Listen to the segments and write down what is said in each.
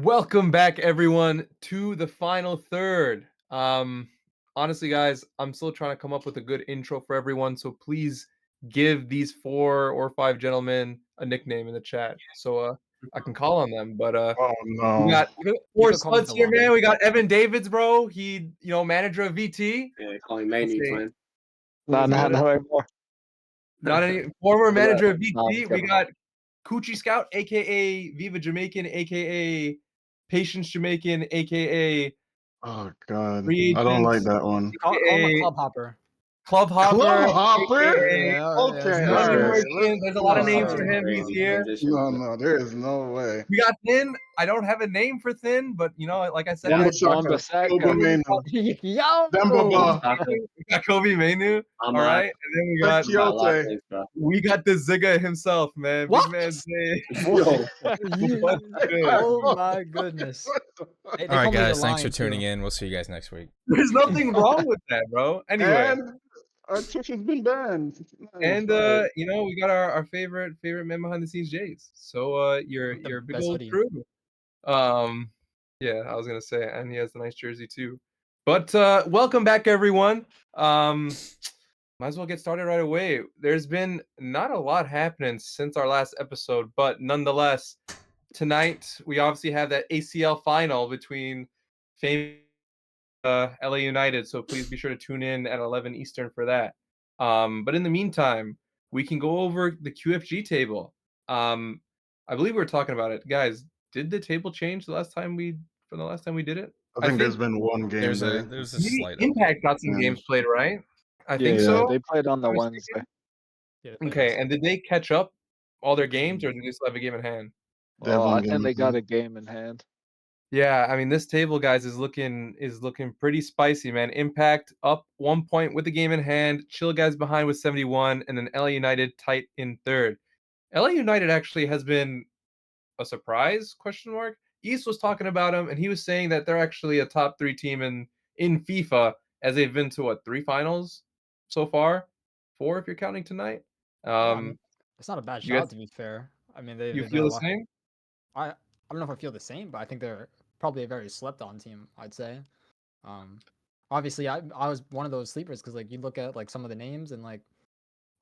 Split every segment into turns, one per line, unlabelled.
Welcome back, everyone, to the final third. Honestly, guys, I'm still trying to come up with a good intro for everyone, so please give these 4 or 5 gentlemen a nickname in the chat, so I can call on them. But
Oh
we
no.
got
You
4
could call me
sluts here,
Delon.
man. We got Evan Davids, bro. He, manager of VT.
Yeah, calling
Let's
Manu
see.
twin.
What is
Not
good?
anymore.
Not any former
What's up?
manager of
No, I'm
VT. We
kidding.
got Coochie Scout, aka Viva Jamaican, aka Patience Jamaican, aka
Oh god.
Free
I don't like
Agents,
that one.
Call him a
aka
club hopper.
Club Hopper,
Club Hopper?
aka
Yeah,
Okay,
no
many more
alright.
shirts.
names. There's a lot of
No
names
shirts.
for
No.
him. He's
Crazy
here.
transition.
No, there is no way.
We got Thin. I don't have a name for Thin, but like I said,
Wamba
guys,
Saka. Kobe Manu.
Yo!
Dembaba.
we got Kobe Manu.
I'm
All
on.
right, and then
That's
Got a lot of
Kyote.
things, bro.
we got the Zigga himself, man.
What?
Big man Zay.
Yo,
What's good?
Oh my goodness. They
All
call
right,
me the
guys. Thanks for
Lion,
tuning
too.
in. We'll see you guys next week.
There's nothing wrong with that, bro. Anyway.
And our Twitch has been banned. Nice,
And
alright.
we got our favorite man behind the scenes, Jays. So
The
your big
best
old
hoodie.
crew. Yeah, I was gonna say, and he has a nice jersey too. But welcome back, everyone. Might as well get started right away. There's been not a lot happening since our last episode, but nonetheless, tonight we obviously have that ACL final between famous LA United. So please be sure to tune in at 11 Eastern for that. But in the meantime, we can go over the QFG table. I believe we were talking about it, guys. Did the table change from the last time we did it?
I think there's been one game
There's
there.
a
Maybe
slight
Impact got some
Yeah.
games played, right? I think
Yeah,
so.
they played on the
I'm
Wednesday.
Yeah,
Okay, and did they catch up all their games, or did they still have a game in hand?
They have
Well,
one
I
game
think
in
they got
hand.
a game in hand.
Yeah, I mean this table, guys, is looking pretty spicy, man. Impact up 1 point with the game in hand. Chill guys behind with 71, and then LA United tight in third. LA United actually has been a surprise? Question mark. East was talking about him, and he was saying that they're actually a top 3 team in FIFA, as they've been to 3 finals so far, 4 if you're counting tonight.
Yeah, I mean, it's not a bad
You
shot,
guys,
to be fair. I mean,
you
they've done
feel
a
the
lot.
same?
I don't know if I feel the same, but I think they're probably a very slept-on team, I'd say. Obviously, I was one of those sleepers because, like, you look at, like, some of the names and, like,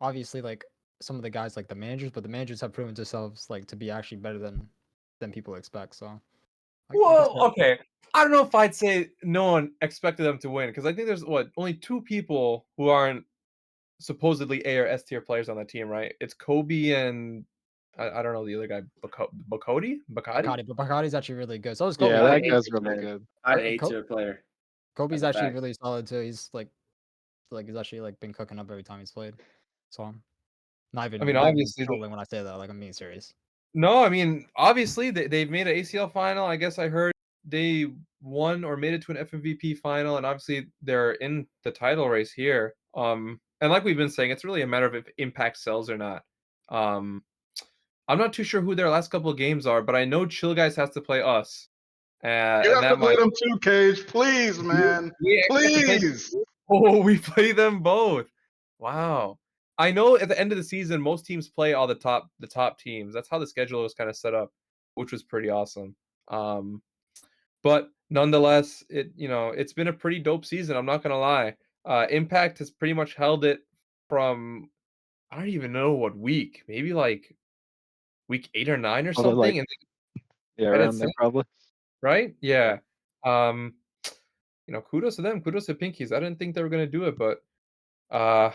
obviously, like, some of the guys, like, the managers, but the managers have proven themselves, like, to be actually better than people expect, so I guess
Well,
that
okay. I don't know if I'd say no one expected them to win, because I think there's only 2 people who aren't supposedly A or S tier players on the team, right? It's Kobe and I don't know the other guy, Bacotti?
Bacardi, but Bacardi's actually really good. So is Kobe.
Yeah,
Not
that
an
guy's
A-tier
really
player.
good.
Not an
Co-
A-tier player.
Kobe's
That's a
actually
fact.
really solid too. He's he's actually like been cooking up every time he's played. So I'm not
I mean,
not even
obviously,
trolling when I say that. Like, I'm being serious.
no, I mean, obviously they've made an ACL final. I guess I heard they won or made it to an FMVP final, and obviously they're in the title race here. And like we've been saying, it's really a matter of if Impact sells or not. Um, I'm not too sure who their last couple of games are, but I know Chill Guys has to play us,
You
and
have to
that
play
might.
them too, Cage. Please, man.
We actually have to play.
Please.
Oh, we play them both. Wow. I know at the end of the season, most teams play all the top teams. That's how the schedule was kind of set up, which was pretty awesome. But nonetheless, it's been a pretty dope season. I'm not gonna lie. Impact has pretty much held it from I don't even know what week, maybe like week 8 or 9 or
Probably
something,
like,
and
yeah,
right at
around there probably.
right?
Yeah.
Yeah. Um, kudos to them. Kudos to Pinkies. I didn't think they were gonna do it, but Uh,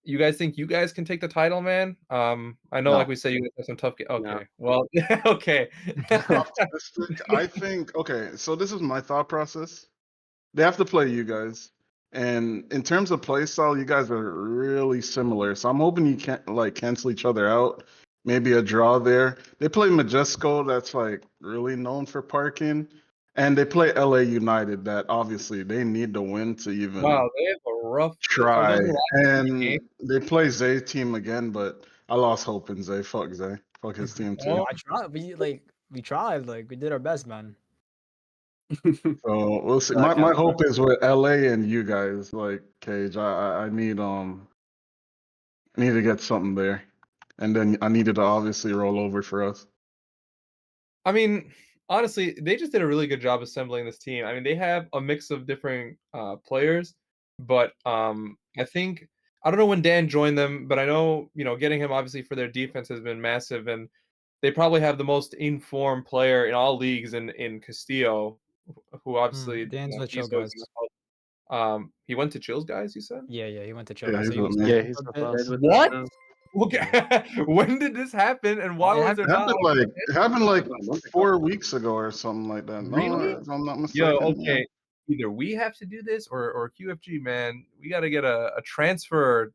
you guys think you guys can take the title, man? I know, like
No.
we said, you guys have some tough.
No.
Okay, well, okay.
Optimistic. I think, okay, so this is my thought process. They have to play you guys. And in terms of play style, you guys are really similar. So I'm hoping you can't like cancel each other out. Maybe a draw there. They play Majesco, that's like really known for parking. And they play LA United, that obviously they need to win to even
Wow, they have a rough. Are
try.
those the last 3 games?
And they play Zay team again, but I lost hope in Zay. Fuck Zay. Fuck his team too.
Oh,
I tried. We tried. Like, we did our best, man.
So we'll see.
That
My
counts, bro.
hope is with LA and you guys, like Cage. I need I need to get something there. And then I needed to obviously roll over for us.
I mean, honestly, they just did a really good job assembling this team. I mean, they have a mix of different players, but I think I don't know when Dan joined them, but I know getting him obviously for their defense has been massive, and they probably have the most informed player in all leagues in Castillo, who obviously
Dan's with Chill
he's always
Guys.
gonna help. He went to Chills, guys. You said
Yeah, he went to Chill
Yeah,
Guys, so
he's
he
with
was
me.
with
Yeah,
them
he's
for a
with
bit.
us.
With us
what?
now.
Okay, when did this happen, and why
It
was there
happened-
not?
It happened like
About a month ago.
4 weeks ago or something like that. No,
Really?
if I'm not
Yo,
mistaken. Yeah.
okay. Either we have to do this or QFG, man. We got to get a transfer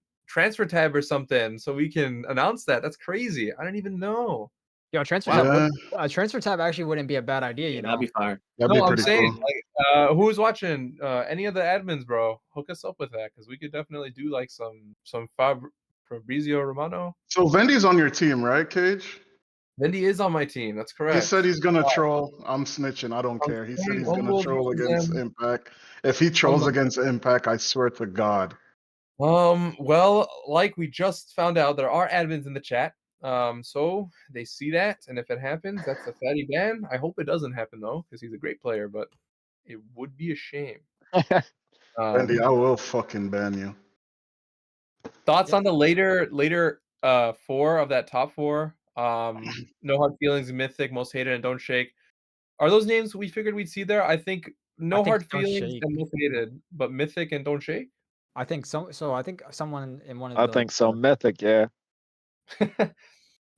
tab or something so we can announce that. That's crazy. I don't even know.
Yo, transfer
Wow.
tab.
Yeah,
A transfer tab actually wouldn't be a bad idea,
Yeah,
you
that'd
know.
be fire.
that'd
No,
be
I'm
pretty
saying,
cool.
like, who's watching? Any of the admins, bro? Hook us up with that because we could definitely do like some Fabrizio Romano.
So Vendy's on your team, right, Cage?
Vendy is on my team. That's
He
correct.
said he's gonna troll. I'm snitching. I don't
I'm
care. He said
saying
he's gonna
humble
troll against
them.
Impact. If he trolls against Impact, I swear to God.
Well, like we just found out, there are admins in the chat. So they see that, and if it happens, that's a fatty ban. I hope it doesn't happen though, because he's a great player, but it would be a shame.
Vendy,
Um,
I will fucking ban you.
thoughts
Yeah.
on the later four of that top four? No Hard Feelings, Mythic, Most Hated, and Don't Shake. Are those names we figured we'd see there? I think No
I think
Hard
Don't
Feelings
Shake.
and Most Hated, but Mythic and Don't Shake.
I think so. I think someone in one of
I
the
think so. Mythic, yeah.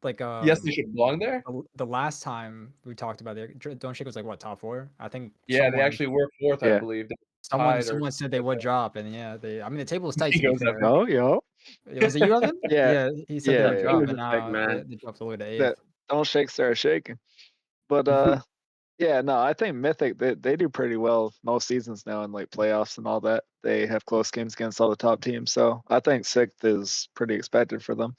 like
Yes, they should belong there.
the last time we talked about it, Don't Shake was like what, top 4? I think
Yeah, they actually were fourth, I
Yeah.
believe. They
someone
tied or
someone said they would drop, and yeah, I mean the table was tight
He
to be
goes
fair.
epic.
Oh, yo.
Was it you, Evan?
Yeah.
Yeah, he said they
Yeah,
would
yeah.
drop,
was
and
a big
now
man.
they dropped all the way to 8th.
That don't shake, start shaking. But yeah, no, I think Mythic they do pretty well most seasons now in like playoffs and all that. They have close games against all the top teams, so I think sixth is pretty expected for them.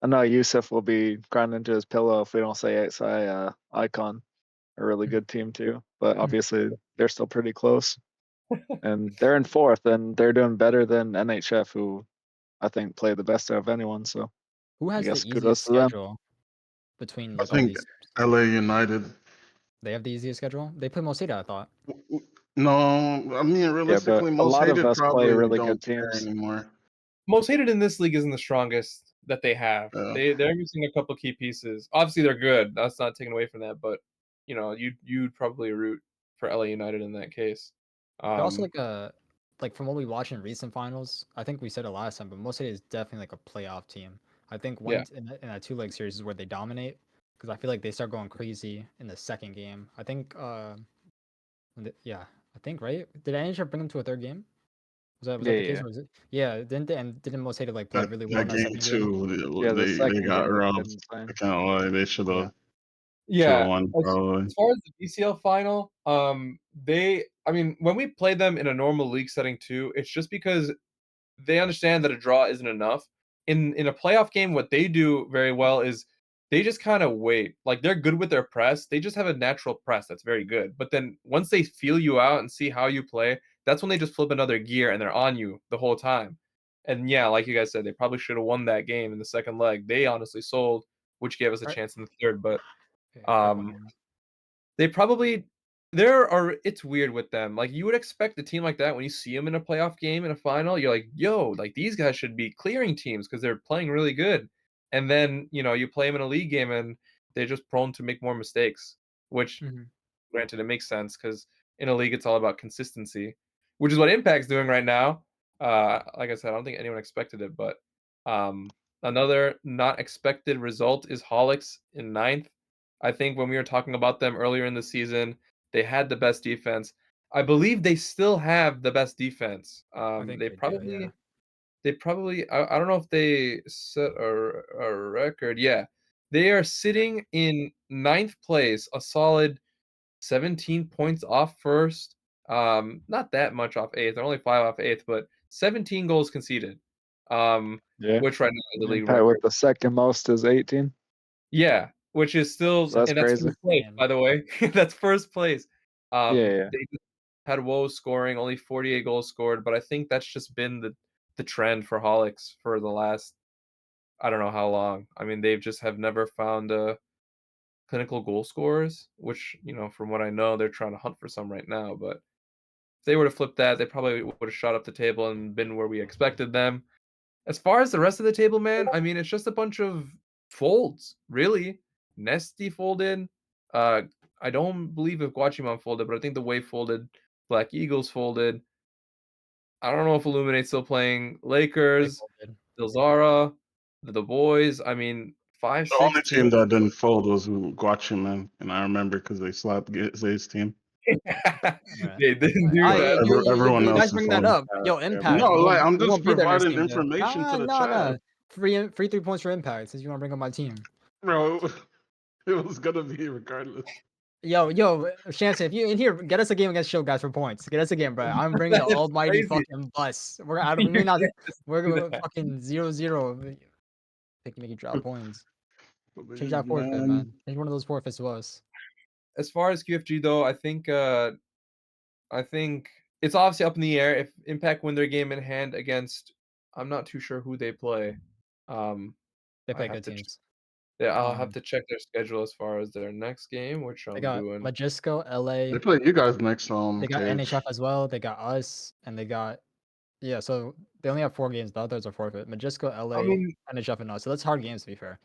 I know Yusuf will be crying into his pillow if we don't say XI Icon, a really good team too. But obviously they're still pretty close, and they're in fourth, and they're doing better than NHF, who I think play the best out of anyone. So
Who
I
has the
guess
easiest
kudos to them.
schedule between
I
like all
think
these teams?
LA United.
They have the easiest schedule. They play Mosita, I thought.
No, I mean
Yeah, but
realistically,
a
most
lot of
hated
us play
probably
really
don't
good
care
teams.
anymore.
Most Hated in this league isn't the strongest that they have.
Yeah.
They're missing a couple key pieces. Obviously, they're good. That's not taken away from that, but you'd probably root for LA United in that case.
They're also like from what we watch in recent finals, I think we said it last time, but Mosita is definitely like a playoff team. I think
Yeah.
in that 2-leg series is where they dominate, because I feel like they start going crazy in the second game. I think yeah, I think, right? Did NHF bring them to a third game? Was that the case?
Yeah.
Or was it? Yeah, didn't Mosita like play really well in
That
that
game
second game?
too,
Yeah, the
they
second
got
game they did
robbed. I
insane.
can't lie, they should
Yeah.
have
Yeah.
won
As
probably.
far as the BCL final, I mean, when we play them in a normal league setting too, it's just because they understand that a draw isn't enough. In a playoff game, what they do very well is they just kind of wait. Like they're good with their press. They just have a natural press that's very good. But then once they feel you out and see how you play, that's when they just flip another gear and they're on you the whole time. And yeah, like you guys said, they probably should have won that game in the second leg. They honestly sold, which gave us a
Right.
chance in the third. But
Okay, fair point,
um,
yeah.
they probably there are it's weird with them. Like you would expect a team like that when you see them in a playoff game in a final, you're like, "Yo, like these guys should be clearing teams because they're playing really good." And then, you play them in a league game and they're just prone to make more mistakes, which
Mhm.
granted it makes sense cuz in a league it's all about consistency, which is what Impact's doing right now. Like I said, I don't think anyone expected it, but another not expected result is Holics in ninth. I think when we were talking about them earlier in the season, they had the best defense. I believe they still have the best defense.
I think
They
they do, yeah.
probably I don't know if they set a record. Yeah. They are sitting in ninth place, a solid 17 points off first. Not that much off eighth. They're only 5 off eighth, but 17 goals conceded.
Yeah.
Which right now is the league
Impact with
record.
the second most is 18.
Yeah, which is still
So that's
and that's
crazy.
first place, by the way. That's first place.
Yeah.
They just had woes scoring, only 48 goals scored, but I think that's just been the trend for Holics for the last I don't know how long. I mean, they've just have never found clinical goal scorers, which, from what I know, they're trying to hunt for some right now. But if they were to flip that, they probably would have shot up the table and been where we expected them. As far as the rest of the table, man, I mean, it's just a bunch of folds, really. Nesty folded. Uh, I don't believe if Guachimon folded, but I think the Wave folded. Black Eagles folded. I don't know if Illuminate's still playing.
They
Lakers,
folded.
Dilzara, the boys. I mean, 5,
The only
6
team that didn't fold was Guachiman, and I remember because they slapped Zay's team.
Alright.
They didn't do that.
Everyone
You
else
guys
is
bring that
folding.
up. Yo, Impact.
No, like I'm
You
just
won't be there next
providing
game, though.
information to the
Nah.
chat,
Free 3 points for Impact since you want to bring up my team.
bro. It was gonna be regardless.
Yo, Shanson, if you in here, get us a game against Show Guys for points. Get us a game, bro. I'm bringing the
That's
almighty
crazy.
fucking bus. We're
You're
we may not.
gonna just
We're
do
gonna
that.
fucking 0-0. Make you drop points. Change that forfeit,
Man.
man. Change one of those forfeits to us.
As far as QFG though, I think it's obviously up in the air if Impact win their game in hand against. I'm not too sure who they play.
They
I
play
have
good
to.
teams.
Yeah, I'll have
Um,
to check their schedule as far as their next game, which
They
I'm
got
doing.
Magisco, LA.
They play you guys next
They got
Cage.
NHF as well. They got us, and they got So they only have 4 games. The others are forfeit. Magisco, LA,
I mean,
NHF, and us. So that's hard games to be fair.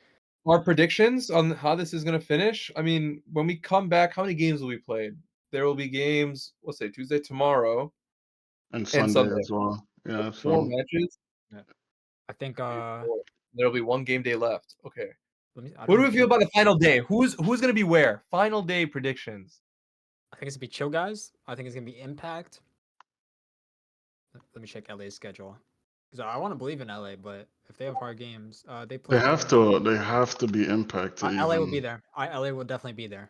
our predictions on how this is gonna finish. I mean, when we come back, how many games will we play? There will be games. Let's say Tuesday, tomorrow,
And
and
Sunday
Sunday.
as well. Yeah,
4
so
matches.
Yeah. I think
4. There'll be 1 game day left. Okay.
I
What
don't
do we feel
know.
about the final day? Who's gonna be where? Final day predictions.
I think it's gonna be Chill Guys. I think it's gonna be Impact. Let me check LA's schedule. Because I want to believe in LA, but if they have hard games, they play.
they have to be impacted.
LA will be
Even
there. LA will definitely be there.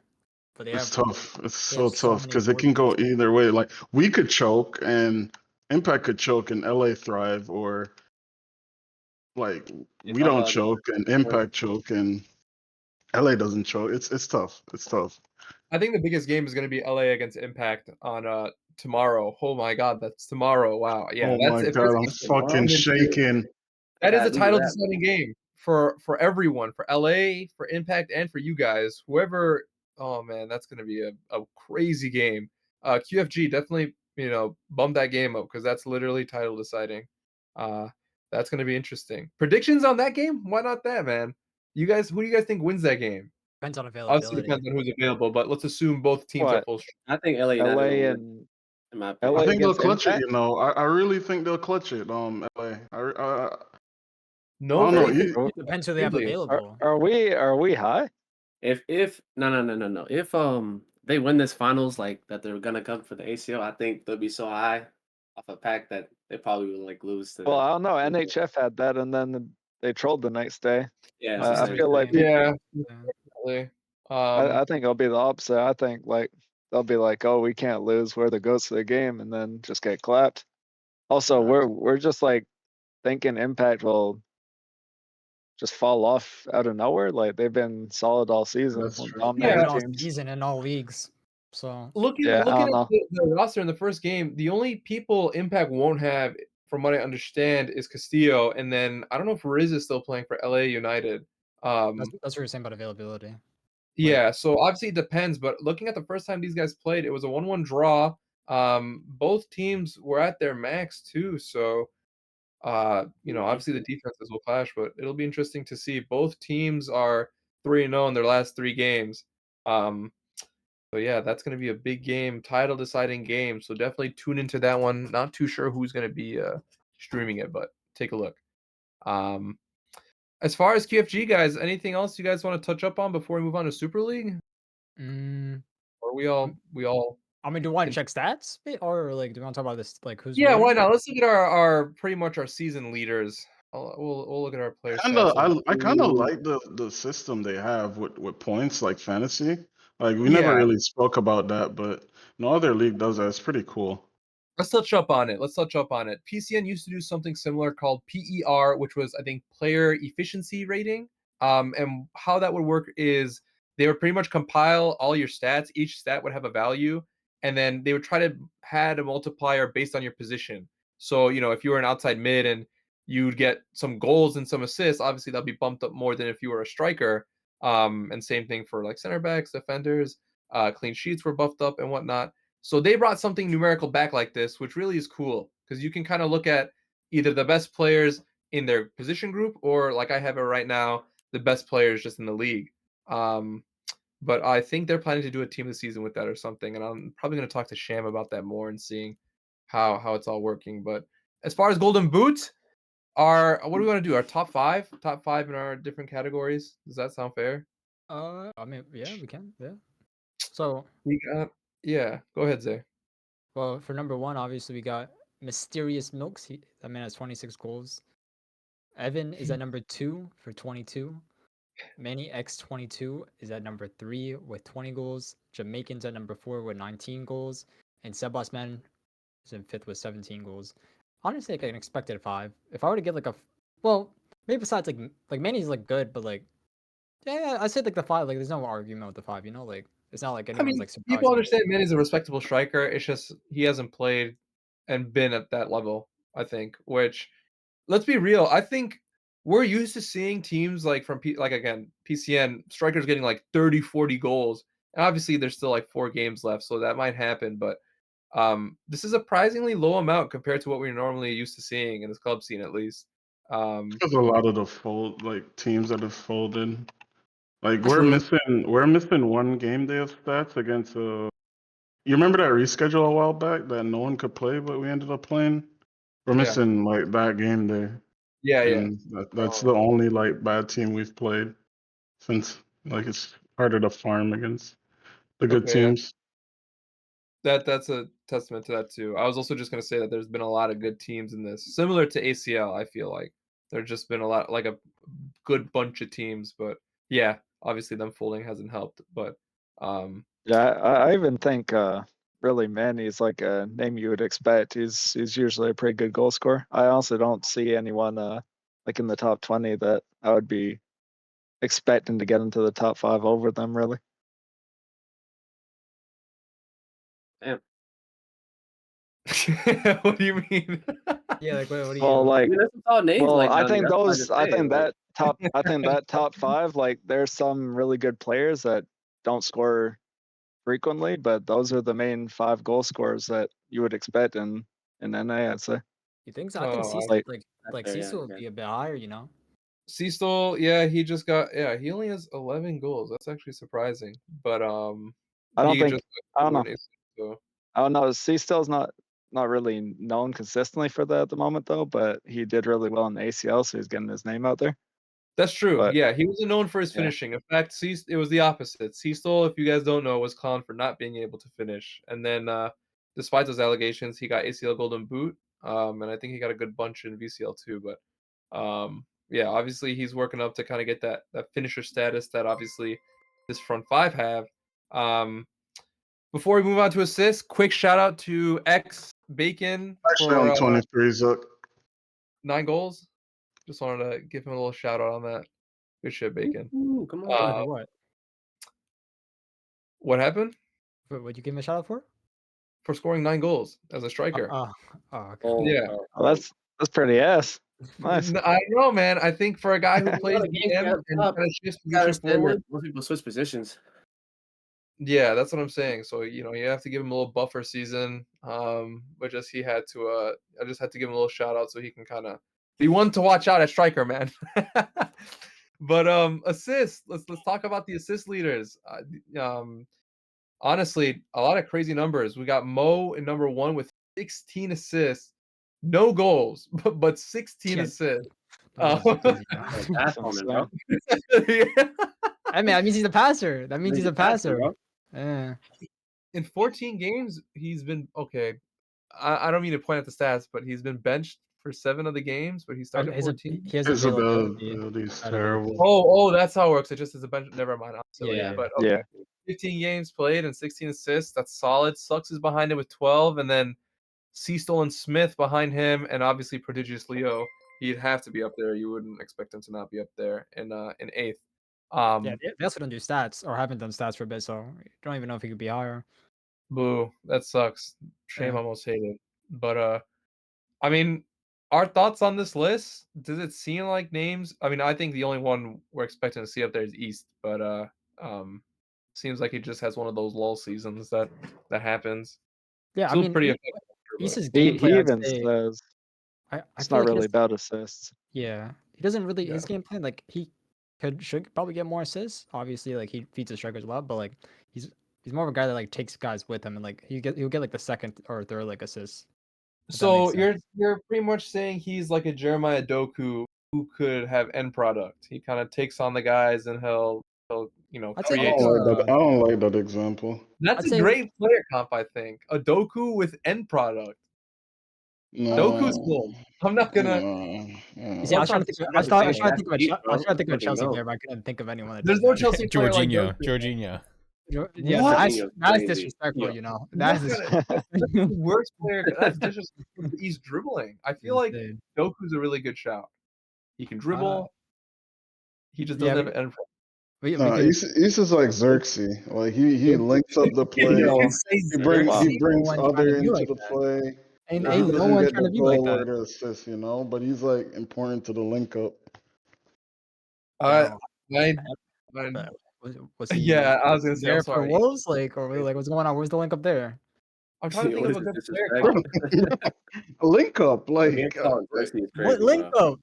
But
it's tough. It's so
have so
tough
many
because it
board
can go
games.
either way. Like we could choke and Impact could choke and LA thrive, or like
You're
we
talking
don't
about
choke and Impact choke and LA doesn't choke. It's tough. It's tough.
I think the biggest game is gonna be LA against Impact on tomorrow. Oh my god, that's tomorrow. Wow. Yeah,
Oh
that's
my
if there's
god,
a
I'm
game
fucking
I'm into.
shaking.
That is a
gotta do
title
that.
deciding game for everyone, for LA, for Impact, and for you guys. Whoever, oh man, that's gonna be a crazy game. QFG definitely, bump that game up because that's literally title deciding. Uh, that's gonna be interesting. Predictions on that game? Why not that, man? Who do you guys think wins that game?
Depends on
Obviously
availability.
depends on who's available, but let's assume both teams are
What?
full.
I think LA United will
LA
win,
and
in my
I
opinion.
LA
think they'll
against
clutch it.
Impact.
I really think they'll clutch it. LA. I
No
don't know.
faith in
It depends who they have
really.
available.
Are we high?
If no. If they win this finals like that they're gonna come for the ACL, I think they'll be so high off a pack that they probably will like lose to
Well, I don't know.
to-
NHF had that, and then they trolled the next day.
yeah,
That's
it's
the
the
I
same
feel
same
like
thing.
Yeah,
Yeah.
definitely.
I think it'll be the opposite. I think like they'll be like, "Oh, we can't lose. We're the ghosts of the game," and then just get clapped. Also, we're just like thinking Impact will just fall off out of nowhere. Like they've been solid all season,
That's
with
true.
They've been
Yeah.
dominating
all
teams.
season in all leagues. So
Looking
Yeah, I
looking
don't
at
know.
the roster in the first game, the only people Impact won't have, from what I understand, is Castillo, and then I don't know if Riz is still playing for LA United.
that's what you're saying about availability.
Yeah, so obviously it depends, but looking at the first time these guys played, it was a 1-1 draw. Both teams were at their max too, so obviously the defenses will clash, but it'll be interesting to see. Both teams are 3-0 in their last 3 games. So yeah, that's going to be a big game, title deciding game. So definitely tune into that one. Not too sure who's going to be streaming it, but take a look. As far as QFG guys, anything else you guys want to touch up on before we move on to Super League?
Mm,
Or we all
I mean, do you want to check stats, or like, do you want to talk about this? Like, who's
Yeah,
winning?
why not? Let's look at our pretty much our season leaders. We'll look at our player stats.
I kind of like the system they have with points like fantasy. Like we
Yeah.
never really spoke about that, but no other league does that. It's pretty cool.
Let's touch up on it. PCN used to do something similar called PER, which was, I think, player efficiency rating. And how that would work is they would pretty much compile all your stats. Each stat would have a value, and then they would try to add a multiplier based on your position. So, if you were an outside mid and you'd get some goals and some assists, obviously that'll be bumped up more than if you were a striker. And same thing for like center backs, defenders. Clean sheets were buffed up and whatnot. So they brought something numerical back like this, which really is cool because you can kind of look at either the best players in their position group or, like I have it right now, the best players just in the league. Um, but I think they're planning to do a team of the season with that or something, and I'm probably going to talk to Sham about that more and seeing how it's all working. But as far as Golden Boot, our what do we want to do? Our top five in our different categories. Does that sound fair?
I mean, yeah, we can. Yeah. So,
We got yeah. Go ahead, Zay.
well, for number one, obviously we got Mysterious Milks. That man has 26 goals. Evan is at number two for 22. Manny X22 is at number three with 20 goals. Jamaicans at number four with 19 goals. And Sebasman is in fifth with 17 goals. Honestly, like an expected five. If I were to get like well, maybe besides like Manny's like good, but like yeah, I said like the five. Like there's no argument with the five. Like it's not like
I
anyone's
mean,
like
people
surprising.
understand Manny's a respectable striker. It's just he hasn't played and been at that level, I think, which let's be real, I think we're used to seeing teams like from like again, PCN strikers getting like 30, 40 goals. And obviously there's still like 4 games left, so that might happen, but this is a surprisingly low amount compared to what we're normally used to seeing in this club scene at least.
There's a lot of the teams that have folded. Like
True.
we're missing one game day of stats against you remember that reschedule a while back that no one could play, but we ended up playing? We're
Yeah.
missing like that game day.
Yeah, yeah.
And that's the only like bad team we've played since like it's harder to farm against the good
Okay, yeah.
teams.
That's a testament to that too. I was also just gonna say that there's been a lot of good teams in this. Similar to ACL, I feel like. There's just been a lot like a good bunch of teams, but yeah, obviously them folding hasn't helped. But
Yeah, I even think really Manny's like a name you would expect. He's usually a pretty good goal scorer. I also don't see anyone like in the top 20 that I would be expecting to get into the top 5 over them really.
Damn.
what do you mean?
Yeah, like what do
Well,
you?
I
like
mean, there's some solid names
well,
like
I
down there.
think
That's hard to
those I
say.
think
Like,
that top 5 like there's some really good players that don't score frequently, but those are the main 5 goal scorers that you would expect in NA, I'd say.
You think so? I think
Oh,
Cecil
Like
that's
like
fair. Yeah,
Cecil would
yeah.
be a bit higher.
Cecil, yeah, he only has 11 goals. That's actually surprising. But
I don't
he
think
just
I don't know.
coordinates, so
I don't know. C-Still's not really known consistently for that at the moment though, but he did really well in the ACL, so he's getting his name out there.
that's true.
But
Yeah, he wasn't known for his
yeah,
finishing. In fact, it was the opposite. Cecil, if you guys don't know, was conned for not being able to finish. And then, despite those allegations, he got ACL Golden Boot. And I think he got a good bunch in VCL too. But, yeah, obviously he's working up to kind of get that finisher status that obviously this front five have. Um, Before we move on to assists, quick shout out to X Bacon
Actually
for
on 23, Zuck.
9 goals. Just wanted to give him a little shout out on that. Good shit, Bacon.
Ooh, come
Why
on.
Uh,
for what?
what happened?
What'd you give him a shout out for?
For scoring 9 goals as a
Oh,
striker.
oh, oh, okay.
Oh,
Yeah.
well, that's pretty ass. Nice.
I know, man. I think for a guy who
A
plays
lot of games
DM
at
and
the top.
kind of shifts
You gotta
position
understand
forward.
that most people switch positions.
Yeah, that's what I'm saying. So, you have to give him a little buffer season. But just he had to I just had to give him a little shout out so he can kind of be one to watch out at striker, man. But assists. Let's talk about the assist leaders. Honestly, a lot of crazy numbers. We got Mo in number 1 with 16 assists, no goals, but 16
Yeah,
assists.
that was crazy, bro.
Oh,
That's
that's on it, bro.
insane.
Yeah.
I mean, that means he's a passer. That means he's
He's a
a
passer,
passer.
bro.
Yeah.
In 14 games, he's been okay. I don't mean to point at the stats, but he's been benched for 7 of the games, but he started
His
14.
he has
His
availability.
ability is
Availability.
terrible.
Oh, that's how it works. It just is a bench. Never mind. I'm silly.
Yeah.
But
Yeah.
okay, 15 games played and 16 assists. That's solid. Sucks is behind him with 12, and then Seastole and Smith behind him, and obviously prodigious Leo. He'd have to be up there. You wouldn't expect him to not be up there in eighth.
Yeah, they also don't do stats or haven't done stats for a bit, so you don't even know if he could be higher.
Boo. That sucks. Shame
Yeah.
almost hated. But I mean, our thoughts on this list? Does it seem like names? I mean, I think the only one we're expecting to see up there is East, but seems like he just has one of those lull seasons that happens.
Yeah, I
Still
mean,
pretty effective, but
East's
He
gameplay, I'd
even
say,
says
I
it's
feel
not
like he
really
doesn't.
about assists.
Yeah, he doesn't really
yeah.
his gameplay. Like he should probably get more assists. Obviously, like he feeds his strikers well, but like he's he's more of a guy that like takes guys with him, and like he'll get like the second or third like assists. If that makes
So
sense.
you're pretty much saying he's like a Jeremiah Doku who could have end product. He kind of takes on the guys and he'll
I'd say
I
create.
don't like that. I don't like that example.
That's
I'd
a
say
great player comp, I think. A Doku with end product. Doku's
No,
cool. I'm not gonna.
no,
you see,
no.
I was
What's
trying
our
to think.
That's
I was
Dean.
trying to
That's
think of
deep,
I was
bro.
trying to think of a
Fucking
Chelsea
go.
player, but I couldn't think of anyone that
There's
does
no
that.
Chelsea player like Doku.
Jorginho.
Yeah,
What?
that's
Jorginho's
disrespectful.
crazy.
You know,
What
that's
kind of that's the worst player? That's disrespectful. He's dribbling. I feel like
insane.
Doku's a really good shout. He can
Uh,
dribble. He just
yeah,
doesn't have an end.
we
No,
could.
Issa is like Xerxes. Like he links up the play.
You can
Yo,
say
He
wow.
Ain't no
brings
one trying to
other
be
into
like
the
that.
play. But he
Ain't no
doesn't
one
get
trying
the
to be like
goal or
that.
the assist, you know. But he's like important to the link up.
Uh,
Yeah,
I,
but was
yeah, I was
he
gonna say. I'm
there for
sorry.
Wolves? Like, or like, what's going on? Where's the link up there?
I'm trying to think
What
of
is
a
this
good player
disrespect?
comp.
A link up,
Being
like
called Xerxes is
What
crazy,
link
bro.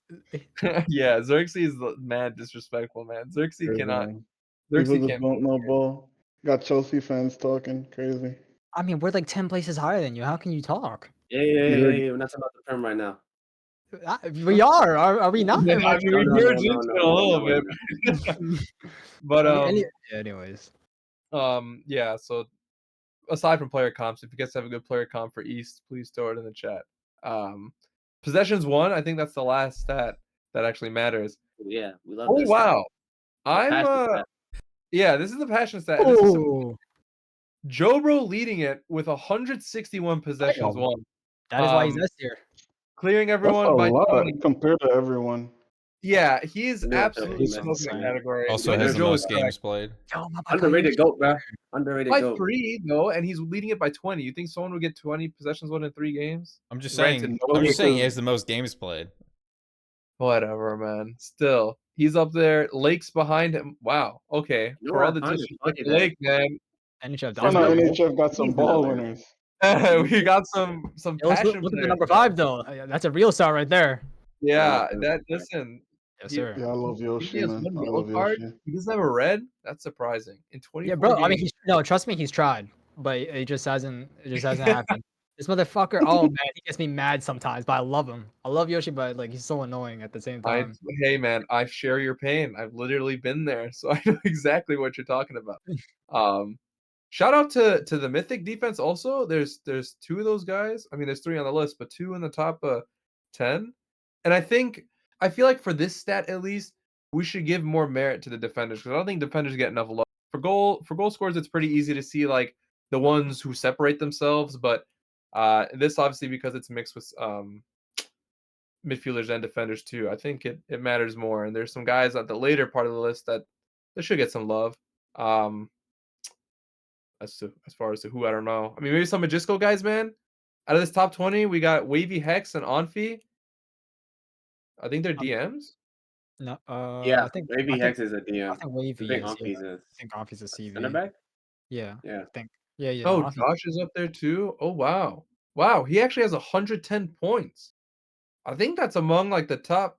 up?
Yeah, Xerxes is mad disrespectful, man. Xerxes
crazy,
cannot.
man. People
Xerxes
just
can't.
don't know ball. Got Chelsea fans talking crazy.
I mean, we're like 10 places higher than you. How can you talk?
Yeah. We're not talking about the Prem right now.
We are we not?
I
Like,
mean, we were just a little bit, but
anyways.
yeah. So aside from player comps, if you guys have a good player comp for East, please throw it in the chat. Possessions won. I think that's the last stat that actually matters.
Yeah, we love
Oh
this.
wow, I'm
Passion stat.
yeah. This is the passion stat. This is some
Oh,
Jobro leading it with 161 possessions
Damn.
won,
that is why he's S tier.
clearing
That's a
everyone by 20.
lot compared to everyone.
Yeah, he is
You know what
absolutely
Chelsea
smoking that
meant.
category.
Also
Under
has the
Joe
most
is
games played.
Yo,
Underrated GOAT, bro. Underrated
by
GOAT.
3 though, and he's leading it by 20. You think someone would get 20 possessions won in 3 games?
I'm just
Granted,
saying.
no
I'm just saying he
because-
has the most games played.
Whatever, man. Still, he's up there. Lake's behind him. Wow. Okay.
You know
For all
what
the
I find
disrespect
funny
to
that
Lake, man.
NHF
Oh no,
dominated.
NHF got some
He's
ball
not
winners.
We got some
Yo,
passion
look at the
players,
number
man.
5 though. That's a real star right there.
Yeah,
Yeah,
that listen.
Yes,
He,
sir.
Yeah, I love
he
Yoshi,
has
man.
one
I
yellow
love
card.
Yoshi.
He doesn't have a red. That's surprising. In 24
Yeah, bro. I mean,
games.
trust me, he's tried, but it just hasn't. It just hasn't happened. This motherfucker. Oh man, he gets me mad sometimes, but I love him. I love Yoshi, but like he's so annoying at the same time.
Hey man, I share your pain. I've literally been there, so I know exactly what you're talking about. Shout out to the Mythic defense also. There's 2 of those guys. I mean, there's 3 on the list, but 2 in the top 10. And I feel like for this stat at least, we should give more merit to the defenders because I don't think defenders get enough love. For goal scores, it's pretty easy to see like the ones who separate themselves, but this obviously because it's mixed with midfielders and defenders too. I think it matters more. And there's some guys at the later part of the list that should get some love. As far as to who, I don't know. I mean, maybe some Majisco guys, man. Out of this top 20, we got Wavy Hex and Onfi. I think they're DMs.
No,
Yeah,
I think
maybe
I
Hex
think
is a DM.
I think Wavy
I think
is. Yeah,
Umpy's
I
is
think Omfi's a CV.
center back.
Yeah,
Yeah.
I think. Yeah.
Oh,
No, Omfi's-
Josh is up there too. Oh wow, wow. He actually has 110 points. I think that's among like the top.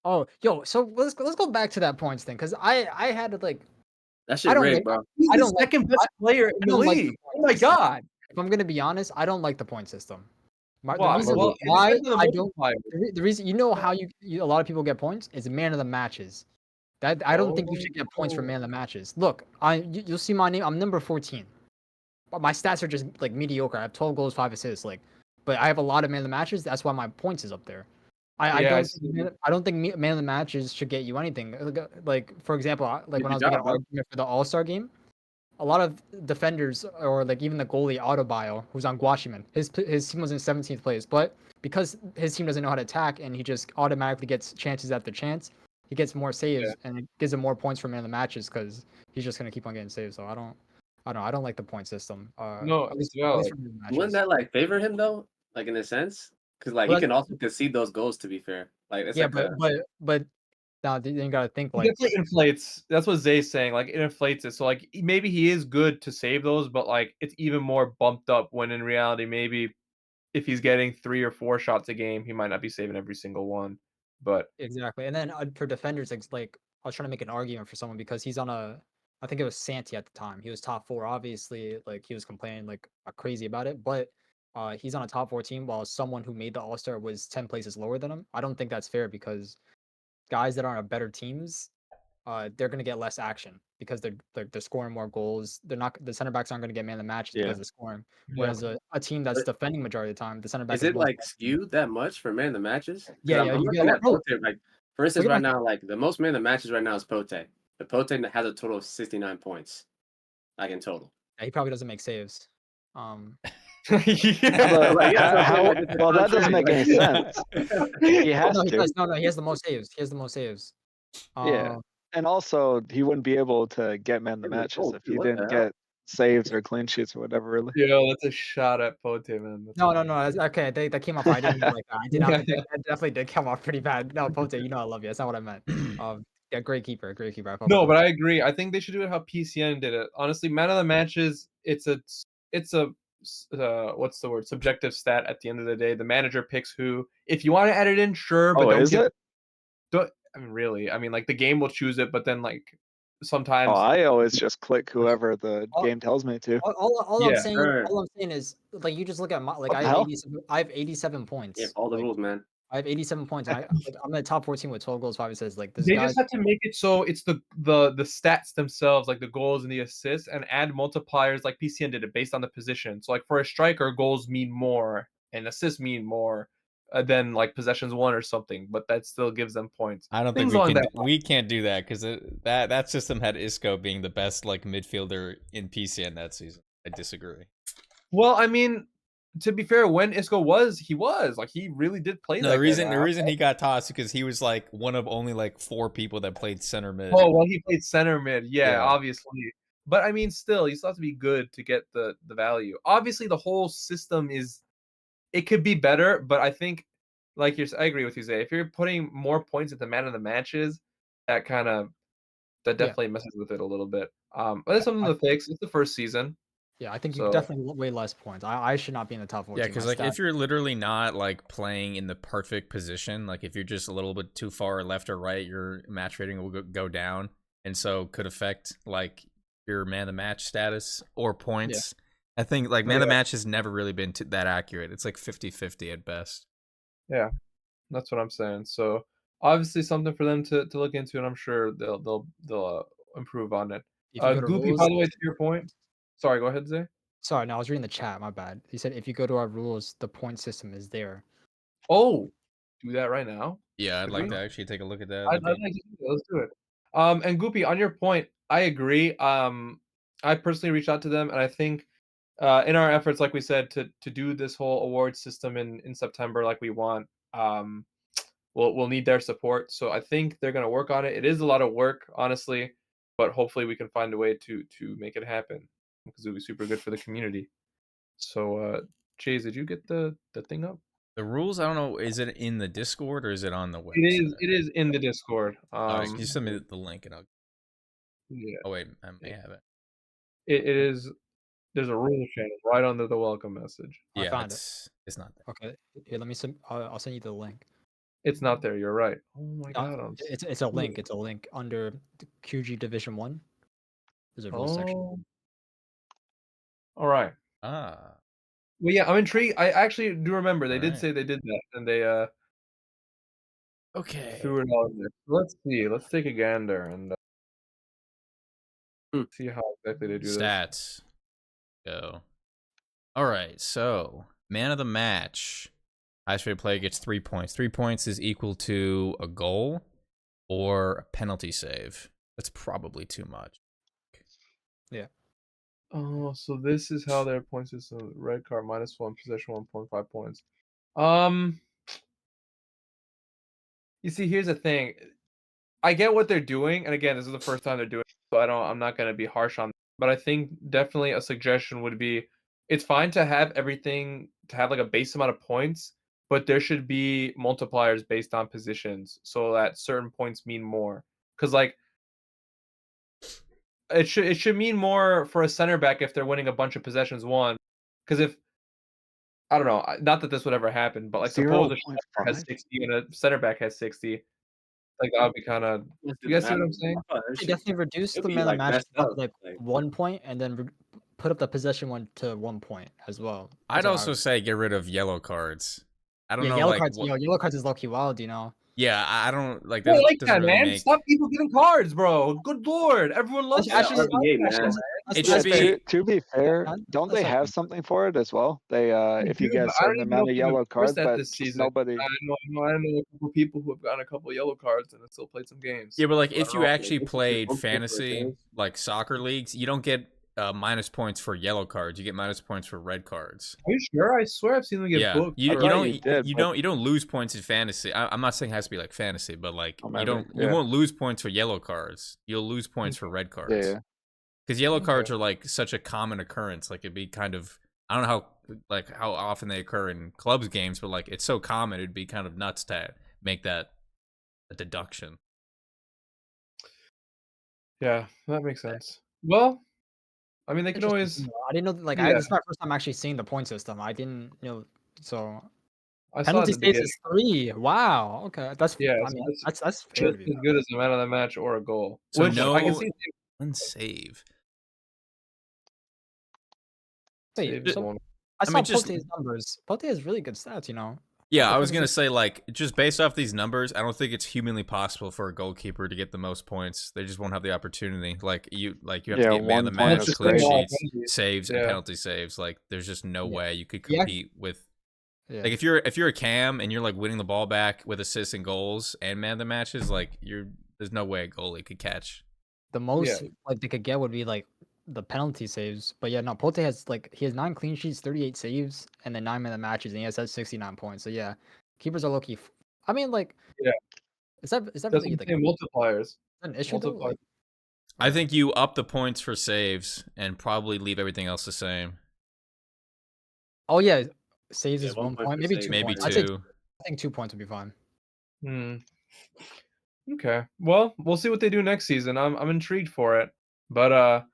Oh, yo. So let's go back to that points thing because I had to like
That shit
I don't
rigged,
like
bro.
He's
I
the
don't like
second best player in the
don't like the
league. Oh
point
my
system.
god.
If I'm gonna be honest, I don't like the point system. The
Why?
reason
Well, it
why
depends on the
I don't
multiplier.
the reason you know how you a lot of people get points is man of the matches. That I don't think you should get points for man of the matches. Look, you'll see my name. I'm number 14, but my stats are just like mediocre. I have 12 goals, 5 assists. Like, but I have a lot of man of the matches. That's why my points is up there. I
Yeah,
don't think man of the matches should get you anything. Like for example, like when I was making an argument for the All-Star game, a lot of defenders or like even the goalie Autobio, who's on Guachiman, his team was in 17th place, but because his team doesn't know how to attack and he just automatically gets chances after chance, he gets more saves and it gives him more points for man of the matches because he's just gonna keep on getting saves. So I don't like the point system.
No,
At least
yeah,
for man of the
Wouldn't
matches.
that like favor him though? Like in a sense, because like he
Well,
can also concede those goals. To be fair, like it's
yeah,
like a
but now then you gotta think
It
like
definitely inflates. That's what Zay's saying. Like it inflates it. So like maybe he is good to save those, but like it's even more bumped up when in reality maybe if he's getting 3 or 4 shots a game, he might not be saving every single one. But
exactly. And then for defenders, like I was trying to make an argument for someone because he's on I think it was Santi at the time. He was top four. Obviously, like he was complaining like crazy about it, but he's on a top four team while someone who made the All Star was 10 places lower than him. I don't think that's fair because guys that are on better teams, they're gonna get less action because they're scoring more goals. They're not the center backs aren't gonna get man of the matches
Yeah.
because of scoring.
yeah.
Whereas a team that's
But
defending majority of the time, the center back
is
is
it
most
like skewed that much for man of the matches? Because
yeah, yeah.
I'm
You get a
looking
lot.
at
No,
Pote. Like for instance,
look at
right
my
now, like the most man of the matches right now is Pote. But Pote has a total of 69 points, like in total.
yeah, he probably doesn't make saves.
But
But
like yeah, so I'm saying
how?
like it's a
Well, that doesn't
contrarian.
make any sense. He
Oh
has
no, he
to.
does. No, he has the most saves. He has the most saves.
Yeah.
Um,
And also, he wouldn't be able to get man the
Give me a
matches
goal,
if
too,
he
what the
didn't
hell?
get saves or clean sheets or whatever. Really.
Yo, that's a shot at Pote, man. That's
no, okay. That came off. I didn't mean like that. I did not.
yeah.
That definitely did come off pretty bad. No, Pote, you know I love you. That's not what I meant. Yeah, great keeper, great keeper. I fuck with
No,
him.
but I agree. I think they should do it how PCN did it. Honestly, man of the matches, it's a what's the word? Subjective stat at the end of the day. The manager picks who. If you want to add it in, sure, but
Oh, is it?
don't I mean really. I mean like the game will choose it, but then like
Oh,
sometimes
I always just click whoever the
All,
game tells me to.
yeah.
Sure.
all I'm saying is like you just look at my like
What the hell?
I have 87
Yeah,
points.
all the
Like
rules, man.
I have 87 points, and I'm in the top 14 with 12 goals, 5 assists. Like this
They
guy's
just have to make it so it's the stats themselves, like the goals and the assists, and add multipliers like PCN did it based on the position. So like for a striker, goals mean more and assists mean more than like possessions won or something, but that still gives them points.
I don't think
Things along that line.
we can't do that because that system had Isco being the best like midfielder in PCN that season. I disagree.
Well, I mean, to be fair, when Isco was, he was like he really did play
No,
that
the
good.
reason he got tossed because he was like one of only like 4 people that played center mid.
Oh well, he played center mid, yeah,
Yeah.
obviously. But I mean, still, you still have to be good to get the value. Obviously, the whole system is it could be better, but I think like I agree with you, Zay. If you're putting more points at the man of the matches, that kind of that
yeah.
definitely messes with it a little bit. But it's something
I,
to fix. It's the first season,
yeah, I think you
so
definitely way less points. I should not be in the top 14.
Yeah, because
My
like
stat,
if you're literally not like playing in the perfect position, like if you're just a little bit too far left or right, your match rating will go down, and so could affect like your man of the match status or points. I think like man of the match has never really been that accurate. It's like 50-50 at best.
yeah, that's what I'm saying. So obviously something for them to look into, and I'm sure they'll improve on it.
if you go to
Goopy, by
rules,
the way, to your point. Sorry, go ahead, Zay.
sorry, no, I was reading the chat. My bad. He said if you go to our rules, the point system is there.
Oh, do that right now.
Yeah, I'd
Could
like
we?
to actually take a look at that.
I'd like to do that. Let's do it. And Goopy, on your point, I agree. I personally reached out to them, and I think in our efforts, like we said, to do this whole award system in September, like we want, we'll need their support. So I think they're gonna work on it. It is a lot of work, honestly, but hopefully we can find a way to make it happen because it would be super good for the community. So, Chase, did you get the thing up?
The rules, I don't know, is it in the Discord or is it on the
It
website?
is. It is in the Discord.
All right, can you send me the link and I'll.
Yeah.
Oh wait, I may have it.
It is. There's a rule change right under the welcome message.
I
Yeah,
found
it's not there.
Okay, here, let me send. I'll send you the link.
It's not there. You're right. Oh my god.
It's a link. It's a link under the QG Division 1. There's a rules section.
Oh. All right.
Ah,
Well, yeah, I'm intrigued. I actually do remember they did
Alright.
say they did that, and they
okay.
threw it all in there. Let's see. Let's take a gander and
Hmm.
see how exactly they do this.
Stats. Go. All right, so man of the match. Highest rated player gets 3 points. 3 points is equal to a goal or a penalty save. That's probably too much.
Oh, so this is how their point system: red card -1, possession 1.5 points. Um, you see, here's the thing. I get what they're doing, and again, this is the first time they're doing it, so I'm not gonna be harsh on them. But I think definitely a suggestion would be it's fine to have everything to have like a base amount of points, but there should be multipliers based on positions so that certain points mean more. Because like it should mean more for a center back if they're winning a bunch of possessions won. Because if I don't know, not that this would ever happen, but like suppose a striker has
0.5.
60 and a center back has 60, like that would be kind of.
It
You
doesn't
guys see what
matter.
I'm saying?
I thought it
They
should
definitely reduce
it'll
the
be,
man of
like,
the match
messed
stuff
up,
like
like
1 point, and then put up the possession one to 1 point as well.
I'd
That's what I
also
would.
say get rid of yellow cards. I don't
Yeah,
know,
yellow
like,
cards. Yellow cards is low key wild.
yeah, I don't like
I don't
that.
like
Doesn't
that,
really
man.
make.
Stop people getting cards, bro. Good lord, everyone loves
That's
that.
Yeah,
actually
RBA, man.
that's
It
Yeah,
should be.
to be fair, don't
that's
they have
actually
something for it as well? They
They
if you
do,
get
but
a
I don't
certain
even know
amount
if
of
they've
yellow
enforced
cards,
that
but
this
just
season.
nobody.
I know a couple people who have gotten a couple yellow cards and have still played some games.
Yeah, but like
So I
if
don't
you
know.
actually
This is
played
just one
fantasy,
thing.
like soccer leagues, you don't get minus points for yellow cards. You get minus points for red cards.
Are you sure? I swear I've seen them get
Yeah,
booked.
you
I
for-
you
thought
don't
you did,
you
but
don't you don't lose points in fantasy. I'm not saying it has to be like fantasy, but like
oh,
you
maybe,
don't you
yeah,
won't lose points for yellow cards. You'll lose points for red
yeah,
cards.
yeah.
Because yellow
Okay.
cards are like such a common occurrence. Like it'd be kind of I don't know how often they occur in clubs games, but like it's so common, it'd be kind of nuts to make that a deduction.
Yeah, that makes sense. Well, I mean, they can
interesting.
always.
I didn't know that, like
Yeah,
this is my first time actually seeing the point system. I didn't know. So
I saw it at
penalty
the
saves
beginning.
is 3. Wow. Okay, that's.
Yeah,
I
so
mean,
that's
that's fair
just
to be
as
fair.
good as a man of the match or a goal.
So
Which I can
no
see
unsave.
Wait,
saves
so
one.
I
I
saw
mean, just
Pote's numbers. Pote has really good stats.
yeah,
The
I was
penalty
gonna
save-
say like just based off these numbers, I don't think it's humanly possible for a goalkeeper to get the most points. They just won't have the opportunity. Like you have to
Yeah,
get man of the
1 point
match,
That's
is
just the
clean
great.
wall
sheets,
penalties.
saves, and
Yeah.
penalty saves. Like there's just no
Yeah.
way you could
Yeah.
compete with.
Yeah.
Like if you're a cam and you're like winning the ball back with assists and goals and man of the matches, like there's no way a goalie could catch.
The most like they could get would be like the penalty saves. But yeah, no, Pote has like he has 9 clean sheets, 38 saves, and then 9 man of the matches, and he has 69 points. So yeah, keepers are low key. I mean, like,
Yeah.
is that
That's
really
what
like
I'm saying, multipliers.
an issue though?
Multipliers.
Like,
I think you up the points for saves and probably leave everything else the same.
oh yeah, saves
Yeah,
is
1
1
point
point,
for
maybe
saves.
2
Maybe
points. I'd say
two.
I think 2 points would be fine.
Hmm. Okay. Well, we'll see what they do next season. I'm intrigued for it. But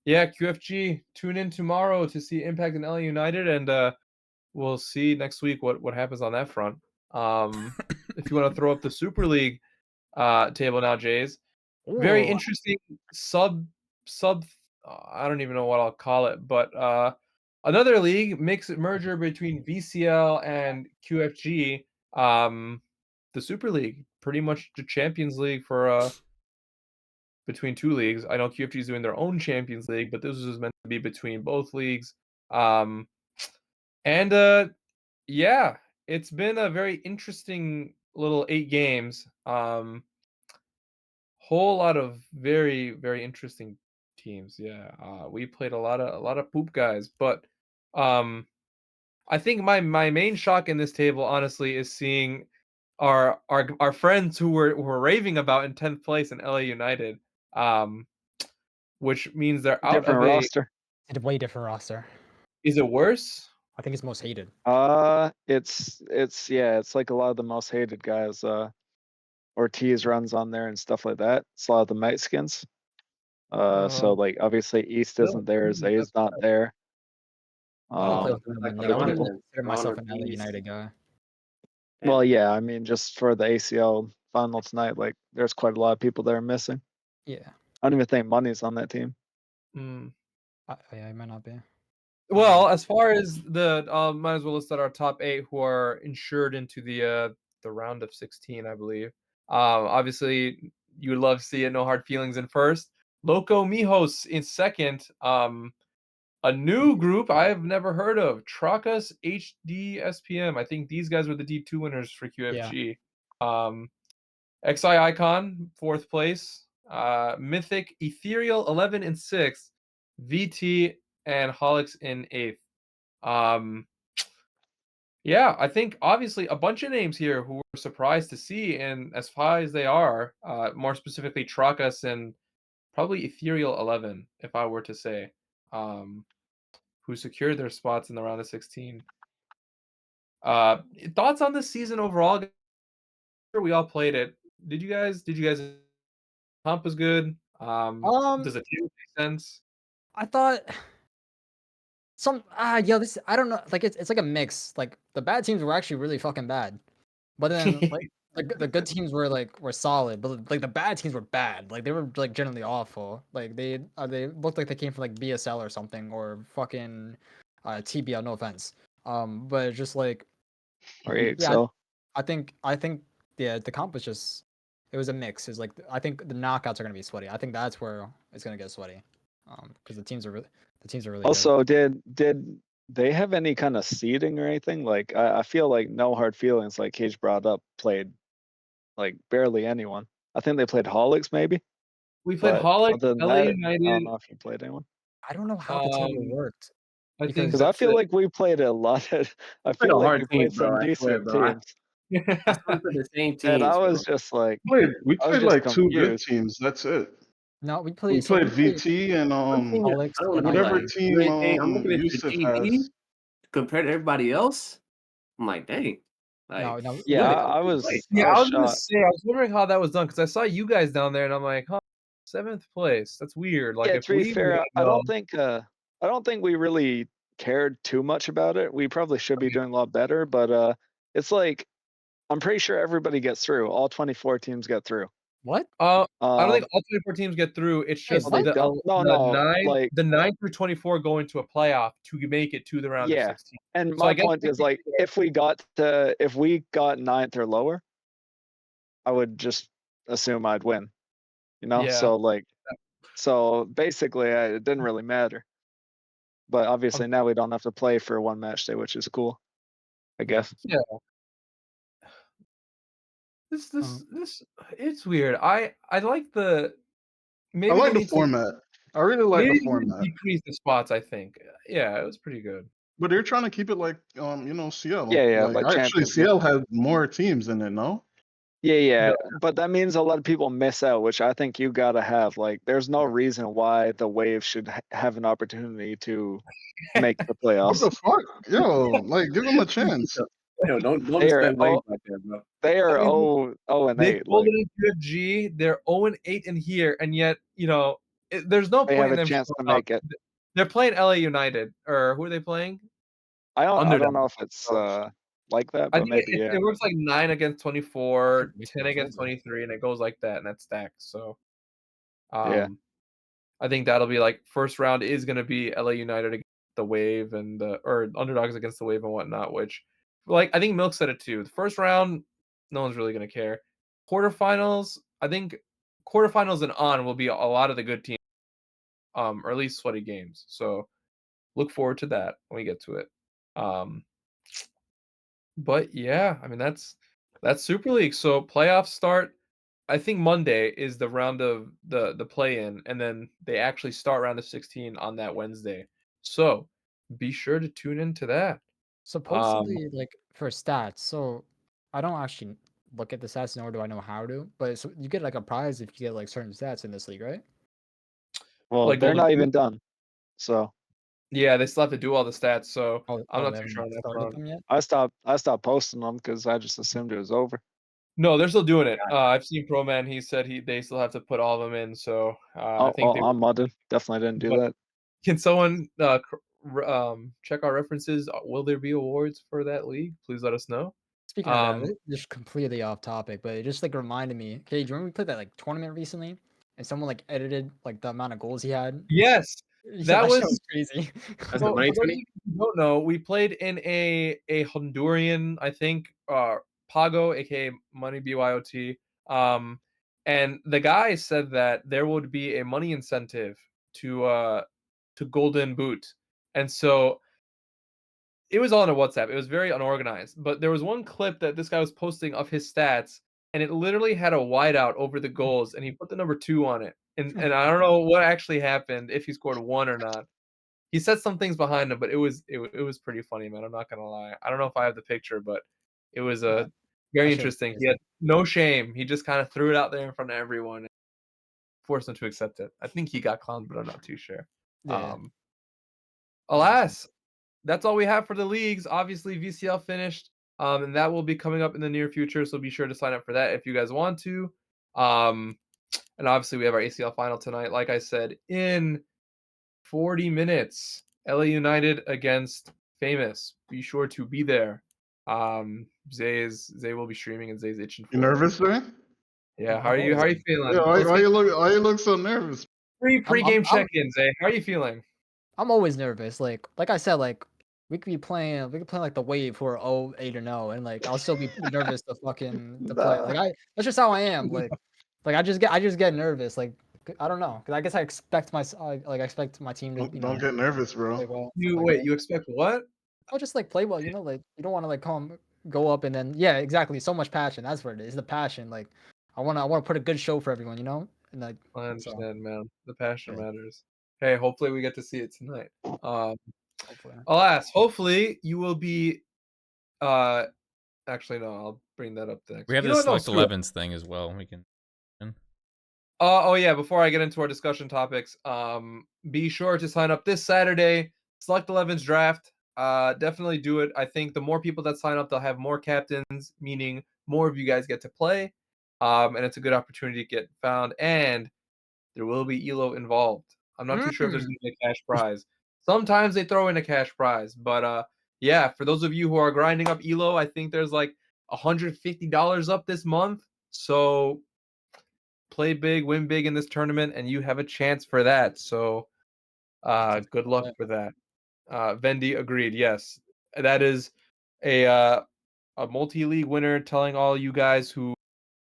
yeah, QFG, tune in tomorrow to see Impact and LA United, and we'll see next week what happens on that front. If you want to throw up the Super League table now, Jays. Very
Ooh,
interesting sub I don't even know what I'll call it, but another league mixed merger between VCL and QFG. The Super League, pretty much the Champions League for between two leagues. I know QFG is doing their own Champions League, but this was meant to be between both leagues. Um, and yeah, it's been a very interesting little 8 games. Whole lot of very, very interesting teams. Yeah. We played a lot of poop guys, but um I think my main shock in this table, honestly, is seeing our friends who were raving about in 10th place in LA United. Um which means they're out
Different
of a.
roster.
it's a way different roster.
Is it worse?
I think it's most hated.
It's yeah, it's like a lot of the most hated guys. Ortiz runs on there and stuff like that. It's a lot of the Mexicans. So like obviously East
Still,
isn't there, Zay's not there.
I don't play
Um,
with them
like
in the league. I wouldn't
Ron
even
and
consider
Ron
myself an LA
Ortiz.
United guy.
well, yeah, I mean, just for the ACL final tonight, like there's quite a lot of people that are missing.
Yeah.
I don't even think Money's on that team.
Mm.
Yeah, it might not be.
Well, as far as the might as well list out our top 8 who are insured into the round of 16, I believe. Obviously you would love to see it, no hard feelings in first. Loco Mijos in second. A new group I've never heard of, Tracas HD SPM. I think these guys were the D2 winners for QFG. XI Icon, 4th place. Mythic Ethereal 11 in 6th. VT and Holix in 8th. Yeah, I think obviously a bunch of names here who were surprised to see, and as high as they are, more specifically Tracas and probably Ethereal 11, if I were to say, who secured their spots in the round of 16. Thoughts on this season overall? We all played it. Did you guys? Comp was good.
Um,
Does the team make sense?
I thought yo, this I don't know, like it's like a mix. Like the bad teams were actually really fucking bad, but then like the good teams were solid, but like the bad teams were bad. Like they were like generally awful. Like they looked like they came from like BSL or something or fucking TBL. No offense. But it's just like
Or
yeah,
EXL.
I think yeah, the comp was just it was a mix. It's like I think the knockouts are gonna be sweaty. I think that's where it's gonna get sweaty. Because the teams are really good.
Also, did they have any kind of seeding or anything? Like I feel like No Hard Feelings, like Cage brought up, played like barely anyone. I think they played Holics maybe,
We played
but
Holic,
other than
LA
that, I don't
United.
know if you played anyone.
I don't know how the table
Um,
worked
I think
Because
because
I
that's
feel
it.
like we played a lot of. I
Played
feel
a
like
hard
we
team,
played
bro.
some
I swear,
decent
bro.
teams,
I still put the same
and I
teams, bro.
was just like,
We
I was
played
just
like two good
confused.
teams. That's it.
no,
We played VT and
One team that
Alex
I don't
and
know,
whatever
like
IU.
team
everything. I'm looking at your
Yusuf
GP
has.
compared to everybody else. I'm like, dang,
No,
like
no,
Yeah,
what
we
a
I
crazy play.
was
Yeah,
I
I
was
was gonna
shocked.
say, I was wondering how that was done because I saw you guys down there, and I'm like, huh, 7th place. That's weird. Like
Yeah,
if
to be
we would
fair,
have known,
I don't think we really cared too much about it. We probably should be doing a lot better, but it's like I'm pretty sure everybody gets through. All 24 teams get through.
what?
I don't think
Um,
all 24 teams get through. It's
Wait,
just
oh, they
what?
don't. No,
the
no, like
the 9 through 24 go into a playoff to make it to the round of
yeah.
16.
And
So
my
I guess
point is like if we got ninth or lower, I would just assume I'd win. You know?
yeah,
So basically it didn't really matter. But
um,
obviously now we don't have to play for one match day, which is cool, I
Yeah.
guess.
yeah.
Um,
This it's weird. I like the
I
maybe they
like the
need to
format. I really like
maybe
the
they need to
format.
decrease the spots. I think. Yeah, it was pretty good.
But they're trying to keep it like CL.
Yeah, yeah,
Like
like
I actually
champions. Yeah.
CL had more teams in it, no?
Yeah, yeah,
No,
but that means a lot of people miss out, which I think you gotta have. Like, there's no reason why the Wave should have an opportunity to make the
What
playoffs.
the fuck? Yo, like give them a chance.
Yo, don't
They are
disrespect Wave like that, bro.
they
I
are
mean,
0 and
they
8.
folded
Like,
into G. They're 0-8 in here, and yet there's no
they
point
have
in
a
them
chance to
showing up.
make it.
They're playing LA United, or who are they playing?
I
Underdog.
don't know if it's like that,
I
but
think
maybe yeah.
it works like 9 against
I think
24,
we
10
should
against
fold it.
23, and it goes like that, and that's stacked. So,
Yeah.
I think that'll be like first round is gonna be LA United against the Wave and or underdogs against the Wave and whatnot. Which, like, I think Milk said it too. The first round, no one's really gonna care. Quarterfinals, I think quarterfinals and on will be a lot of the good teams, or at least sweaty games. So look forward to that when we get to it. Um, but yeah, I mean that's Super League. So playoffs start. I think Monday is the round of the play in, and then they actually start round of 16 on that Wednesday. So be sure to tune into that. Um,
Supposedly, like for stats, so I don't actually look at the stats, nor do I know how to. But so you get like a prize if you get like certain stats in this league, right?
Well,
like
they're
Golden
not
Boot.
even done. So
Yeah, they still have to do all the stats, so I'm
Oh,
not
they
too sure
haven't
on that
started
front.
them yet.
I stopped posting them because I just assumed it was over.
No, they're still doing it. I've seen Pro Man. He said they still have to put all of them in. So I
Oh,
think
well,
they.
I'm mudded. Definitely didn't do
But
that.
can someone check our references? Will there be awards for that league? Please let us know.
Speaking of that, just completely off topic, but it just like reminded me. Okay, do you remember we played that like tournament recently, and someone like edited like the amount of goals he had?
Yes,
Yeah,
that
that shit
was.
was crazy.
That's the
So
money
for those of
20.
you who don't know, we played in a Honduran, I think, Pago, aka Money BYOT. And the guy said that there would be a money incentive to Golden Boot, and so it was all in a WhatsApp. It was very unorganized, but there was one clip that this guy was posting of his stats, and it literally had a whiteout over the goals, and he put the number 2 on it. And I don't know what actually happened, if he scored 1 or not. He said some things behind him, but it was pretty funny, man. I'm not gonna lie. I don't know if I have the picture, but it was
That
very
that shit was
interesting. He
crazy.
had no shame. He just kind of threw it out there in front of everyone and forced them to accept it. I think he got clowned, but I'm not too sure.
Yeah,
Um,
that shit was funny.
alas, that's all we have for the leagues. Obviously, VCL finished, and that will be coming up in the near future. So be sure to sign up for that if you guys want to. And obviously, we have our ACL final tonight. Like I said, in 40 minutes, LA United against Famous. Be sure to be there. Zay will be streaming, and Zay's itching for
You
it.
nervous, man?
Yeah, how are you feeling?
Yeah, why you look so nervous?
Pre-game check-in, Zay. How are you feeling?
I'm always nervous. Like I said, like we could play like the Wave who are 8-0, and like I'll still be nervous to play. Like that's just how I am. Like I just get nervous. Like I don't know, because I guess I expect my team to
Don't get nervous, bro.
play well.
You expect what?
I'll just like play well. Like you don't want to like go up and then exactly, so much passion. That's what it is. The passion. Like I want to put a good show for everyone. And like
I understand, man. The passion matters. Hey, hopefully we get to see it tonight.
Hopefully.
Alas, hopefully you will be. Actually, no. I'll bring that up the next.
We have this Select 11s thing as well. We can.
Oh yeah. Before I get into our discussion topics, be sure to sign up this Saturday. Select 11s draft. Definitely do it. I think the more people that sign up, they'll have more captains, meaning more of you guys get to play. And it's a good opportunity to get found, and there will be ELO involved. I'm not too sure if there's going to be a cash prize. Sometimes they throw in a cash prize, but yeah, for those of you who are grinding up ELO, I think there's like $150 up this month. So play big, win big in this tournament, and you have a chance for that. So good luck for that. Vendi agreed. Yes, that is a multi-league winner telling all you guys who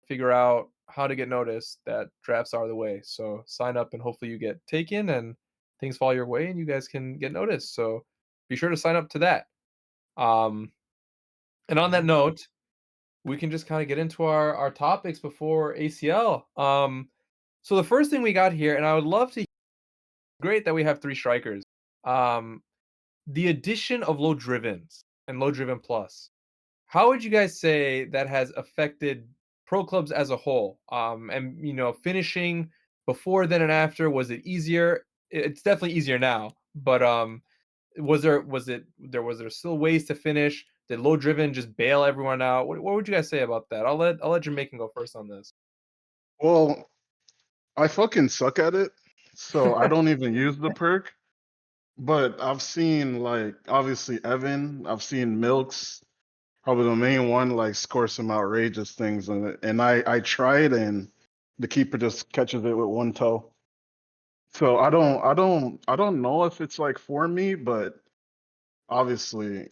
figure out how to get noticed that drafts are the way. So sign up and hopefully you get taken and things fall your way and you guys can get noticed. So be sure to sign up to that. And on that note, we can just kind of get into our topics before ACL. So the first thing we got here, and I would love to. Great that we have 3 strikers. The addition of low drivens and low driven plus. How would you guys say that has affected pro clubs as a whole? And finishing before then and after, was it easier? It's definitely easier now, but was there still ways to finish? Did low driven just bail everyone out? What would you guys say about that? I'll let Jamaican go first on this.
Well, I fucking suck at it, so I don't even use the perk. But I've seen, like, obviously Evan, I've seen Milks, probably the main one, like, score some outrageous things in it. And I tried, and the keeper just catches it with one toe. So I don't know if it's like for me, but obviously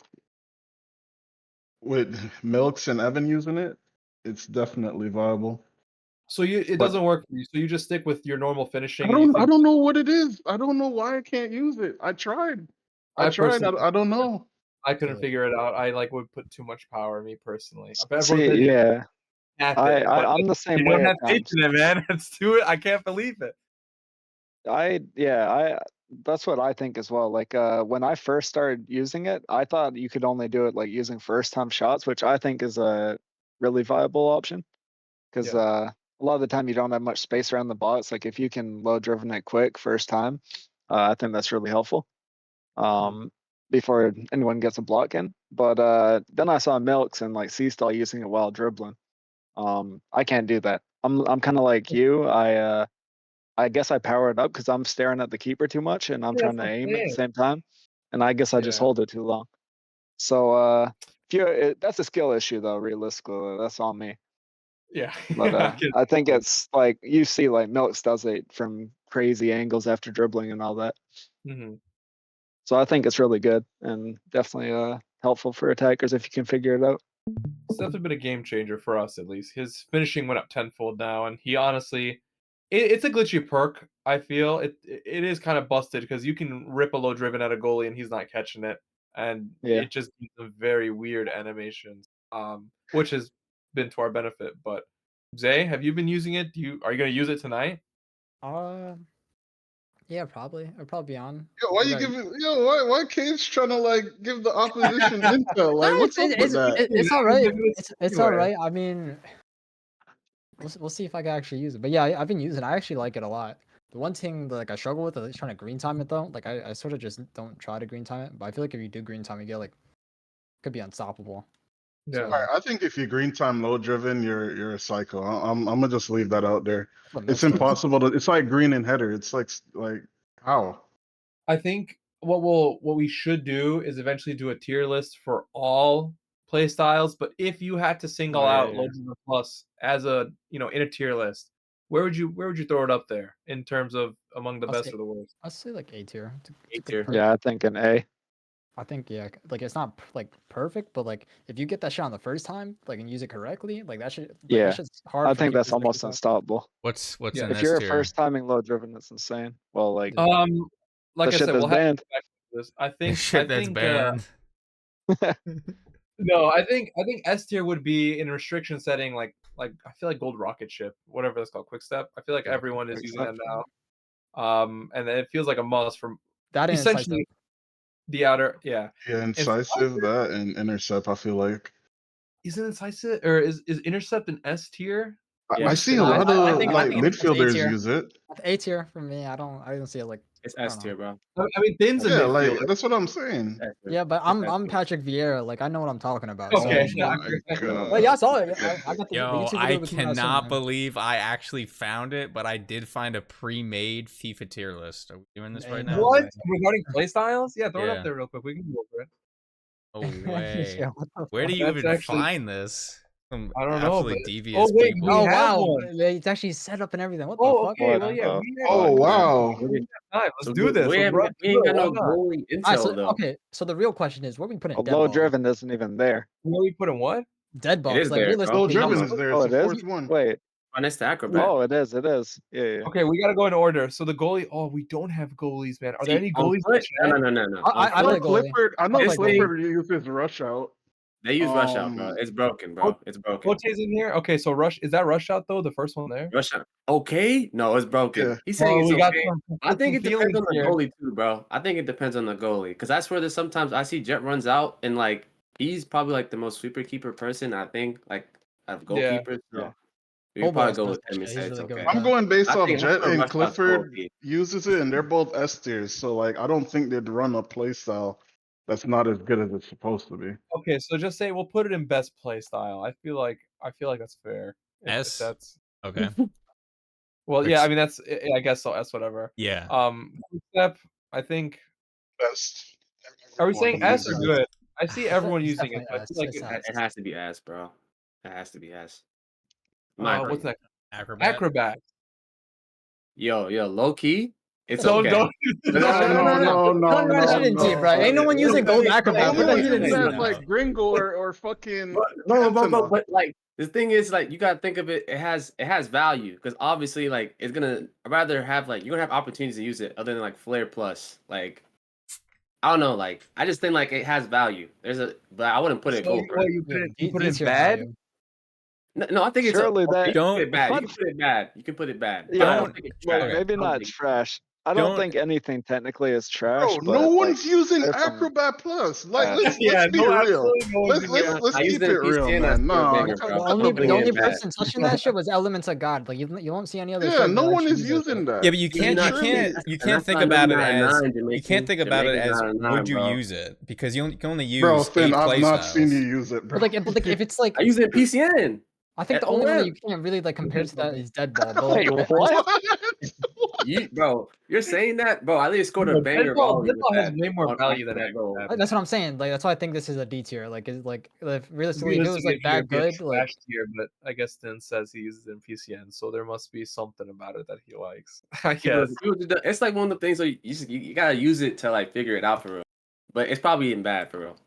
with Milks and Evan using it, it's definitely viable.
So it doesn't work for you. So you just stick with your normal finishing.
I don't know what it is. I don't know why I can't use it. I tried. I don't know.
I couldn't figure it out. I would put too much power in me personally.
See, yeah.
I'm
the same way.
I don't have faith in it, man. I can't believe it.
That's what I think as well. Like when I first started using it, I thought you could only do it like using first time shots, which I think is a really viable option. Because a lot of the time you don't have much space around the box. Like if you can low driven it quick first time, I think that's really helpful. Before anyone gets a block in. But then I saw Milks and like C-Stall using it while dribbling. I can't do that. I'm kind of like you. I guess I power it up because I'm staring at the keeper too much and I'm trying to aim at the same time. And I guess I just hold it too long. So that's a skill issue though, realistically. That's on me.
Yeah.
But I think it's like you see like Milks does it from crazy angles after dribbling and all that.
Mm-hmm.
So I think it's really good and definitely helpful for attackers if you can figure it out.
It's definitely been a game changer for us, at least. His finishing went up tenfold now, and he honestly, it's a glitchy perk. I feel it is kind of busted because you can rip a low driven at a goalie and he's not catching it, and it just gives them very weird animations, which has been to our benefit. But Zay, have you been using it? Are you going to use it tonight?
Yeah, probably. I'll probably be on.
Why Cage trying to like give the opposition intel? Like, what's up with that?
It's all right. It's all right. I mean, we'll see if I can actually use it. But yeah, I've been using it. I actually like it a lot. The one thing that, like I struggle with is trying to green time it though. Like I sort of just don't try to green time it, but I feel like if you do green time, you get like could be unstoppable.
Yeah.
All right, I think if you green time low driven, you're a psycho. I'm gonna just leave that out there.
What
It's
Mills does.
impossible to. It's like green and header. It's like how?
I think what we should do is eventually do a tier list for all play styles. But if you had to single out
yeah.
Low Driven Plus as a in a tier list, where would you throw it up there in terms of among the
I'll
best
say-
or the worst?
I'd say like A tier. It's a
A
good
tier.
perk.
Yeah, I think an A.
I think yeah, like it's not like perfect, but like if you get that shot on the first time, like and use it correctly, like that should
Yeah,
that shit's hard.
I
for
think
people
that's
to make
almost
it up.
unstoppable.
What's
Yeah.
in
If
S
you're
tier?
first timing low driven, it's insane. Well, like
Yeah.
Like
the
I
shit
said,
that's
we'll have to
banned.
get back to this. I think
Shit, that's banned.
No, I think S tier would be in restriction setting, like I feel like Gold Rocket Ship, whatever that's called, Quick Step. I feel like
Yeah,
everyone is
Quick
using
Step.
that now. And it feels like a must from
That and
essentially the outer, yeah.
Yeah, incisive that and intercept. I feel like
Isn't incisive or is intercept an S tier?
Yeah,
I
it's
see a
still-
lot
I
of
think-
like
it's A
midfielders
tier.
use it.
A tier for me. I don't see it like
It's
I don't
S tier, bro.
I mean, Thin's a
Yeah,
midfielder.
like that's what I'm saying.
S tier.
yeah, but
It's
I'm
S tier.
Patrick Vieira. Like I know what I'm talking about.
Okay,
Oh
yeah,
my god.
Well, yeah, I saw it. I got the
Yo,
YouTube video
I
between us and
cannot
him.
believe I actually found it, but I did find a pre-made FIFA tier list. Are we doing this right
Ain't
now?
no
What
way.
regarding playstyles? Yeah, throw it
Yeah.
up there real quick. We can go over it.
No way.
Yeah, what the
Where do
fuck?
you
That's
even
actually-
find this? Some
I don't know,
absolutely
but-
devious
wait,
people.
we
Oh
have
wow,
one.
it's actually set up and everything. What the
Oh,
fuck?
okay.
What
Well, yeah.
the
We
Oh
fuck,
wow.
have time. Let's
So
do this.
We
Let's run
ain't
through
got
it.
no
Why not?
goalie
Alright,
intel
so,
though.
okay, so the real question is, where we putting
A
dead
low
ball?
driven isn't even there.
Where we put in what?
Dead ball.
is
'Cause, like
there, bro.
Low
realistically,
driven
how
is
much-
there.
Oh,
It's
it
the
is.
fourth one.
Wait.
Oh, that's the acrobat.
Oh, it is. It is. Yeah. Yeah.
Okay, we gotta go in order. So the goalie. Oh, we don't have goalies, man. Are there any
on
goalies?
foot? No.
I
On
play
foot,
goalie.
I know
It's like
Clifford uses rush out.
they use rush out, bro. It's broken, bro. It's broken.
Cote's in here. Okay, so rush is that rush out though? The first one there.
Rush out. Okay? No, it's broken.
Yeah.
He's saying it's
we got
okay.
some
I think it depends
feelings
on the
here.
goalie too, bro. I think it depends on the goalie. Because that's where sometimes I see Jet runs out and like he's probably like the most sweeper keeper person, I think, like of goalkeepers. So
Yeah.
we could probably
Cobalt
go
does
with
that
him and
shit.
say
He's
it's
really good
okay.
with
I'm
that.
going based
I
off
think
Jet
rush
and
out's
Clifford
goalie.
uses it, and they're both S tiers. So like, I don't think they'd run a play style that's not as good as it's supposed to be.
Okay, so just say we'll put it in best play style. I feel like that's fair. If
S?
that's
Okay.
well,
Quick
yeah. I
s-
mean, that's I guess so. S whatever.
Yeah.
Quick Step. I think.
Best.
Are we saying
Everyone
S or
uses it.
good? I see everyone
It's
using it.
definitely
I
S.
feel like
It's
it,
S.
It has to be ass, bro. It has to be ass. My
what's
opinion.
next?
Acrobat.
Acrobat.
Yo, low key. It's
Don't
okay.
don't.
No,
Don't put that shit in tier, bro. Ain't no one using gold acrobat. Put that shit in
Uses
tier.
that like Gringo or fucking.
But like the thing is, like you gotta think of it. It has value because obviously, like it's gonna. I'd rather have like you're gonna have opportunities to use it other than like Flare Plus. Like I don't know. Like I just think like it has value. But I wouldn't put it
So,
gold.
what, you put it in
D-tier
bad?
value.
No, I think
Surely
it's
that-
you can put it bad. You
What?
can put it bad. You can put it bad.
Yeah,
I don't think it's
like
trash.
maybe
I don't
not
think-
trash. I don't
Don't-
think anything technically is trash.
Bro,
but
no
like,
one's using
there's some-
Acrobat Plus. Like, let's
Yeah,
be
no,
real.
absolutely no one's
Let's
using it.
let's
I
keep
used
it
it in
real,
PCN,
man.
that's
No,
still banger,
cut-
bro.
The
cut
only,
the
the only
bullshit.
person touching that shit was Elements of God. Like you won't see any other.
Yeah,
shit
no
that
one
actually
is
uses it.
using that.
Yeah, but you can't think about it as you can't think about it as would you use it because you can only use
Bro, Finn,
8
I've
play
not seen you
styles.
use it, bro.
But like if it's like,
I use it in PCN.
I think the
at
only one that
OM.
you can't really like compare to that is Dead Ball. But
Wait,
like,
what?
Bro, you're saying that, bro. I just scored a
No,
banger
Deadball
volley with
has
that
way more
on
value than
that goal.
Acrobat.
that's what I'm saying. Like that's why I think this is a D tier. Like is like if realistically, if it was
Realistically,
like that
it'd be a
good, like
trash tier, but I guess Stin says he uses it in PCN, so there must be something about it that he likes. I guess.
It's like one of the things where you gotta use it to like figure it out for real. But it's probably even bad for real.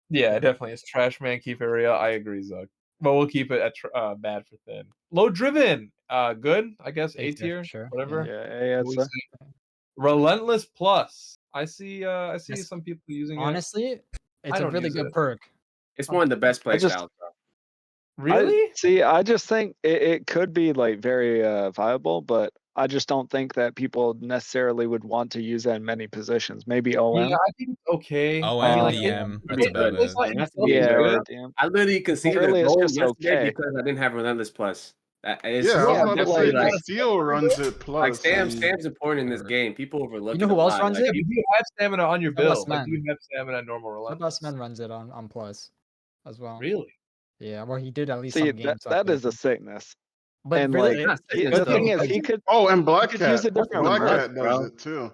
Yeah, it definitely is. Trash man, keep it real. I agree, Zuck. But we'll keep it at bad for Thin. Low driven, good. I guess A
A tier,
tier,
sure,
whatever.
Yeah, I'd
What we
say.
say. Relentless plus. I see
Yes.
some people using it.
honestly, it's a
don't
really
use
good
it.
perk.
It's one of the best play
just-
styles, bro.
Really?
I just think it could be like very viable, but I just don't think that people necessarily would want to use that in many positions. Maybe OM.
Yeah, I think it's okay.
OM,
I mean, like,
DM,
I
that's
mean,
about
it's
it.
like
It has to
itself
be
is
Yeah,
good.
or DM.
I literally conceded
Surely
a
it's
goal
just
yesterday
okay.
because I didn't have Relentless Plus. It's
Yeah, I was
Yeah,
about to
definitely
say
like
Steel runs it
like
plus.
Sam's important in this game. People overlook
You know
it a
who else
lot.
runs
Like,
it?
Yeah, but you have stamina on your
How about
build. Like
Smen?
you have stamina and normal
How about
relentless.
Smen runs it on plus as well?
Really?
Yeah, well he did at least
See,
some games. I
that is a
played.
sickness.
But
And
really,
like
not
it's
sickness,
good
the
though.
thing
though.
is,
Like,
he could
Oh, and Black
could use
Cat.
a different
Black
one.
Cat does
bro.
it too.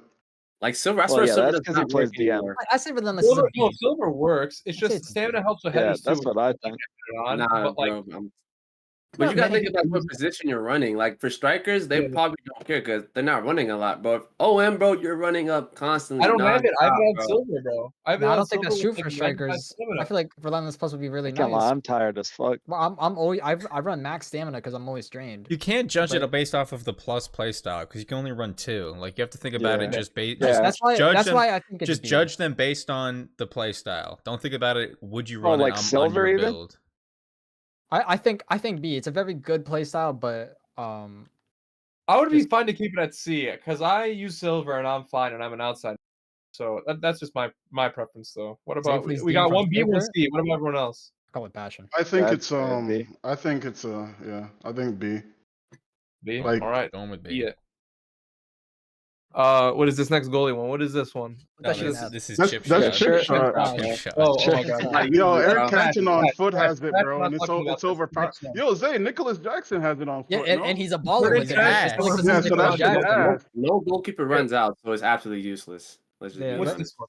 Like Silver, I
Well,
swear
yeah,
Silver
that's
does
'cause he
not
plays
work
DM.
anymore.
I say Relentless is a
No,
B.
silver works. It's
I'd say
just
it's a
stamina
B.
helps with
Yeah,
headers
that's
too.
what I think.
On,
Nah,
but like,
bro. But
Not
you gotta
many
think about
people
what
use-
position you're running. Like for strikers, they
Yeah.
probably don't care because they're not running a lot. But if OM, bro, you're running up constantly.
I don't have it. I have it on
bro.
silver, bro. I have it
No, I
on
don't think
silver
that's
with
true
like
for
95
strikers.
stamina.
I feel like Relentless Plus would be
I
really
can't
nice.
lie, I'm tired as fuck.
Well, I'm always I run max stamina because I'm always drained.
You can't judge
But-
it based off of the plus playstyle because you can only run 2. Like you have to think about it
Yeah.
just based.
Yeah.
That's why.
judge
That's
them,
why I think it's
just
B.
judge them based on the playstyle. Don't think about it. Would you
Oh,
run
like
it on
silver
your
even?
build?
I think B. It's a very good playstyle, but
I would be
Just-
fine to keep it at C because I use silver and I'm fine and I'm an outside. So that's just my preference though. What about
Safely's
we
Dean
got
from
one B, one
Striker?
C. What about everyone else?
go with passion.
I think
I'd
it's
say B.
I think it's yeah. I think B.
B.
Like-
All right.
Going with B.
B it. What is this next goalie one? What is this one?
No,
That shit is
this is
That's
chip
that's
shot.
Sure.
chip shot.
Trash.
Chip shot.
Oh my
Chip
god.
shot.
Yo,
Bro.
Eric Canton on
Trash,
foot
trash,
has it,
trash,
bro,
not
and it's
talking about
it's
this
overpowered.
next one.
Yo, Zay, Nicholas Jackson has it on
Yeah,
foot.
and he's a baller
We're
with it.
trash.
It's only 'cause
Yeah,
he's
so
Nicholas
that's
Jackson.
ass.
No goalkeeper runs out, so it's absolutely useless. Let's just
Yeah,
be
What's
but-
honest.
this one?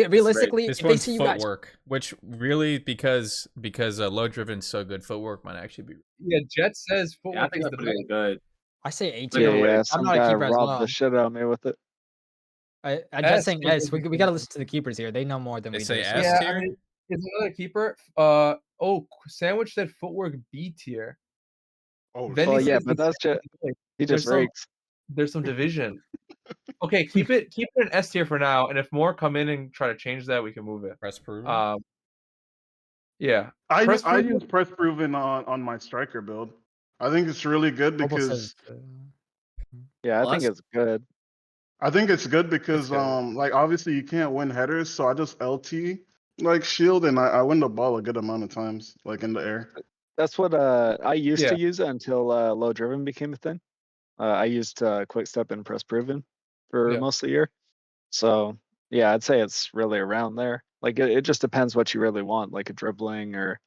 Realistically,
This
if they
one's
see you guys,
footwork, which really because low driven's so good, footwork might actually be.
Yeah, Jet says
Yeah, I
footwork
think
is
I
the
put it in good.
I say A
Like,
tier.
no way.
Yeah,
I'm
some
not a
guy
keeper as
robbed
well.
the shit out of me with it.
I just
S
saying
was
S.
the
We gotta listen to the keepers here. They know more than
They
we
say
do.
S
Yeah,
tier?
I mean, is another keeper. Sandwich said footwork B tier.
Oh,
Then
Well,
he
yeah,
says
but
the
that's just
same.
he
There's
just
some-
rakes.
There's some division. Okay, keep it an S tier for now, and if more come in and try to change that, we can move it.
Press proven.
Yeah.
I
Press proven?
use press proven on my striker build. I think it's really good
Mobile
because
says,
Yeah, I think
Plus?
it's good.
I think it's good because
good.
like obviously you can't win headers, so I just LT like shield and I win the ball a good amount of times, like in the air.
That's what I used
Yeah.
to use it until low driven became a thing. I used quick step and press proven for
Yeah.
most of the year. So yeah, I'd say it's really around there. Like it just depends what you really want, like a dribbling or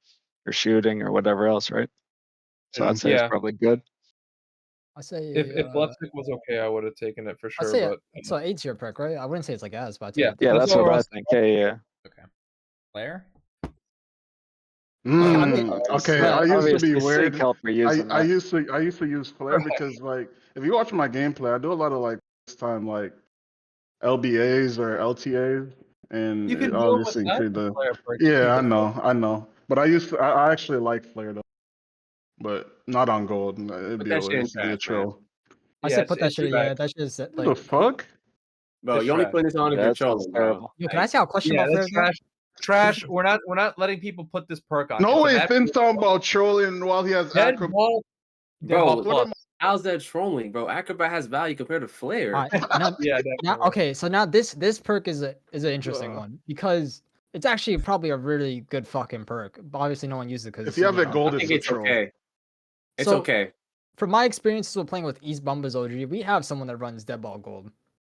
shooting or whatever else, right? So I'd say
Yeah.
it's probably good.
I say
If left stick was okay, I would have taken it for
I
sure.
say
But
it's an A tier perk, right? I wouldn't say it's like S, but I'd say
Yeah.
A tier.
Yeah,
That's
that's
what
what
I
I
was-
think. Yeah.
Okay. Player?
Okay, I used to
Obviously,
be weird.
Seek help for using
I
that.
used to use flare because like if you watch my gameplay, I do a lot of like this time like LBAs or LTAs, and
you can
it
deal with
obviously
that.
include the
player perk.
yeah. I know, but I actually like flare though, but not on gold. It'd
Put
be
that
a
shit in
waste to be a
trash, man.
troll.
I
Yeah,
say
it's-
put that
it's
shit.
too
Yeah,
bad.
that shit is
What
like.
the fuck?
Bro,
It's
you only
trash.
putting this on if
Yeah,
you're
that sounds
trolling, bro.
terrible.
Yo, can I see how question
Yeah,
about
that's
flare?
trash. Trash. We're not letting people put this perk on.
No
It's a
way,
bad
Finn's
perk.
talking about trolling while he has
Dead
acrobat.
ball. Dead
Bro,
ball
what
plus.
How's that trolling, bro? Acrobat has value compared to Flare.
Alright, now,
Yeah,
now,
definitely.
okay, so now this perk is an interesting one because it's actually probably a really good fucking perk. But obviously, no one uses it because
If you have it gold,
I
it's
think
a
it's
troll.
okay. It's
So-
okay.
From my experiences with playing with East Bumbas OG, we have someone that runs dead ball gold,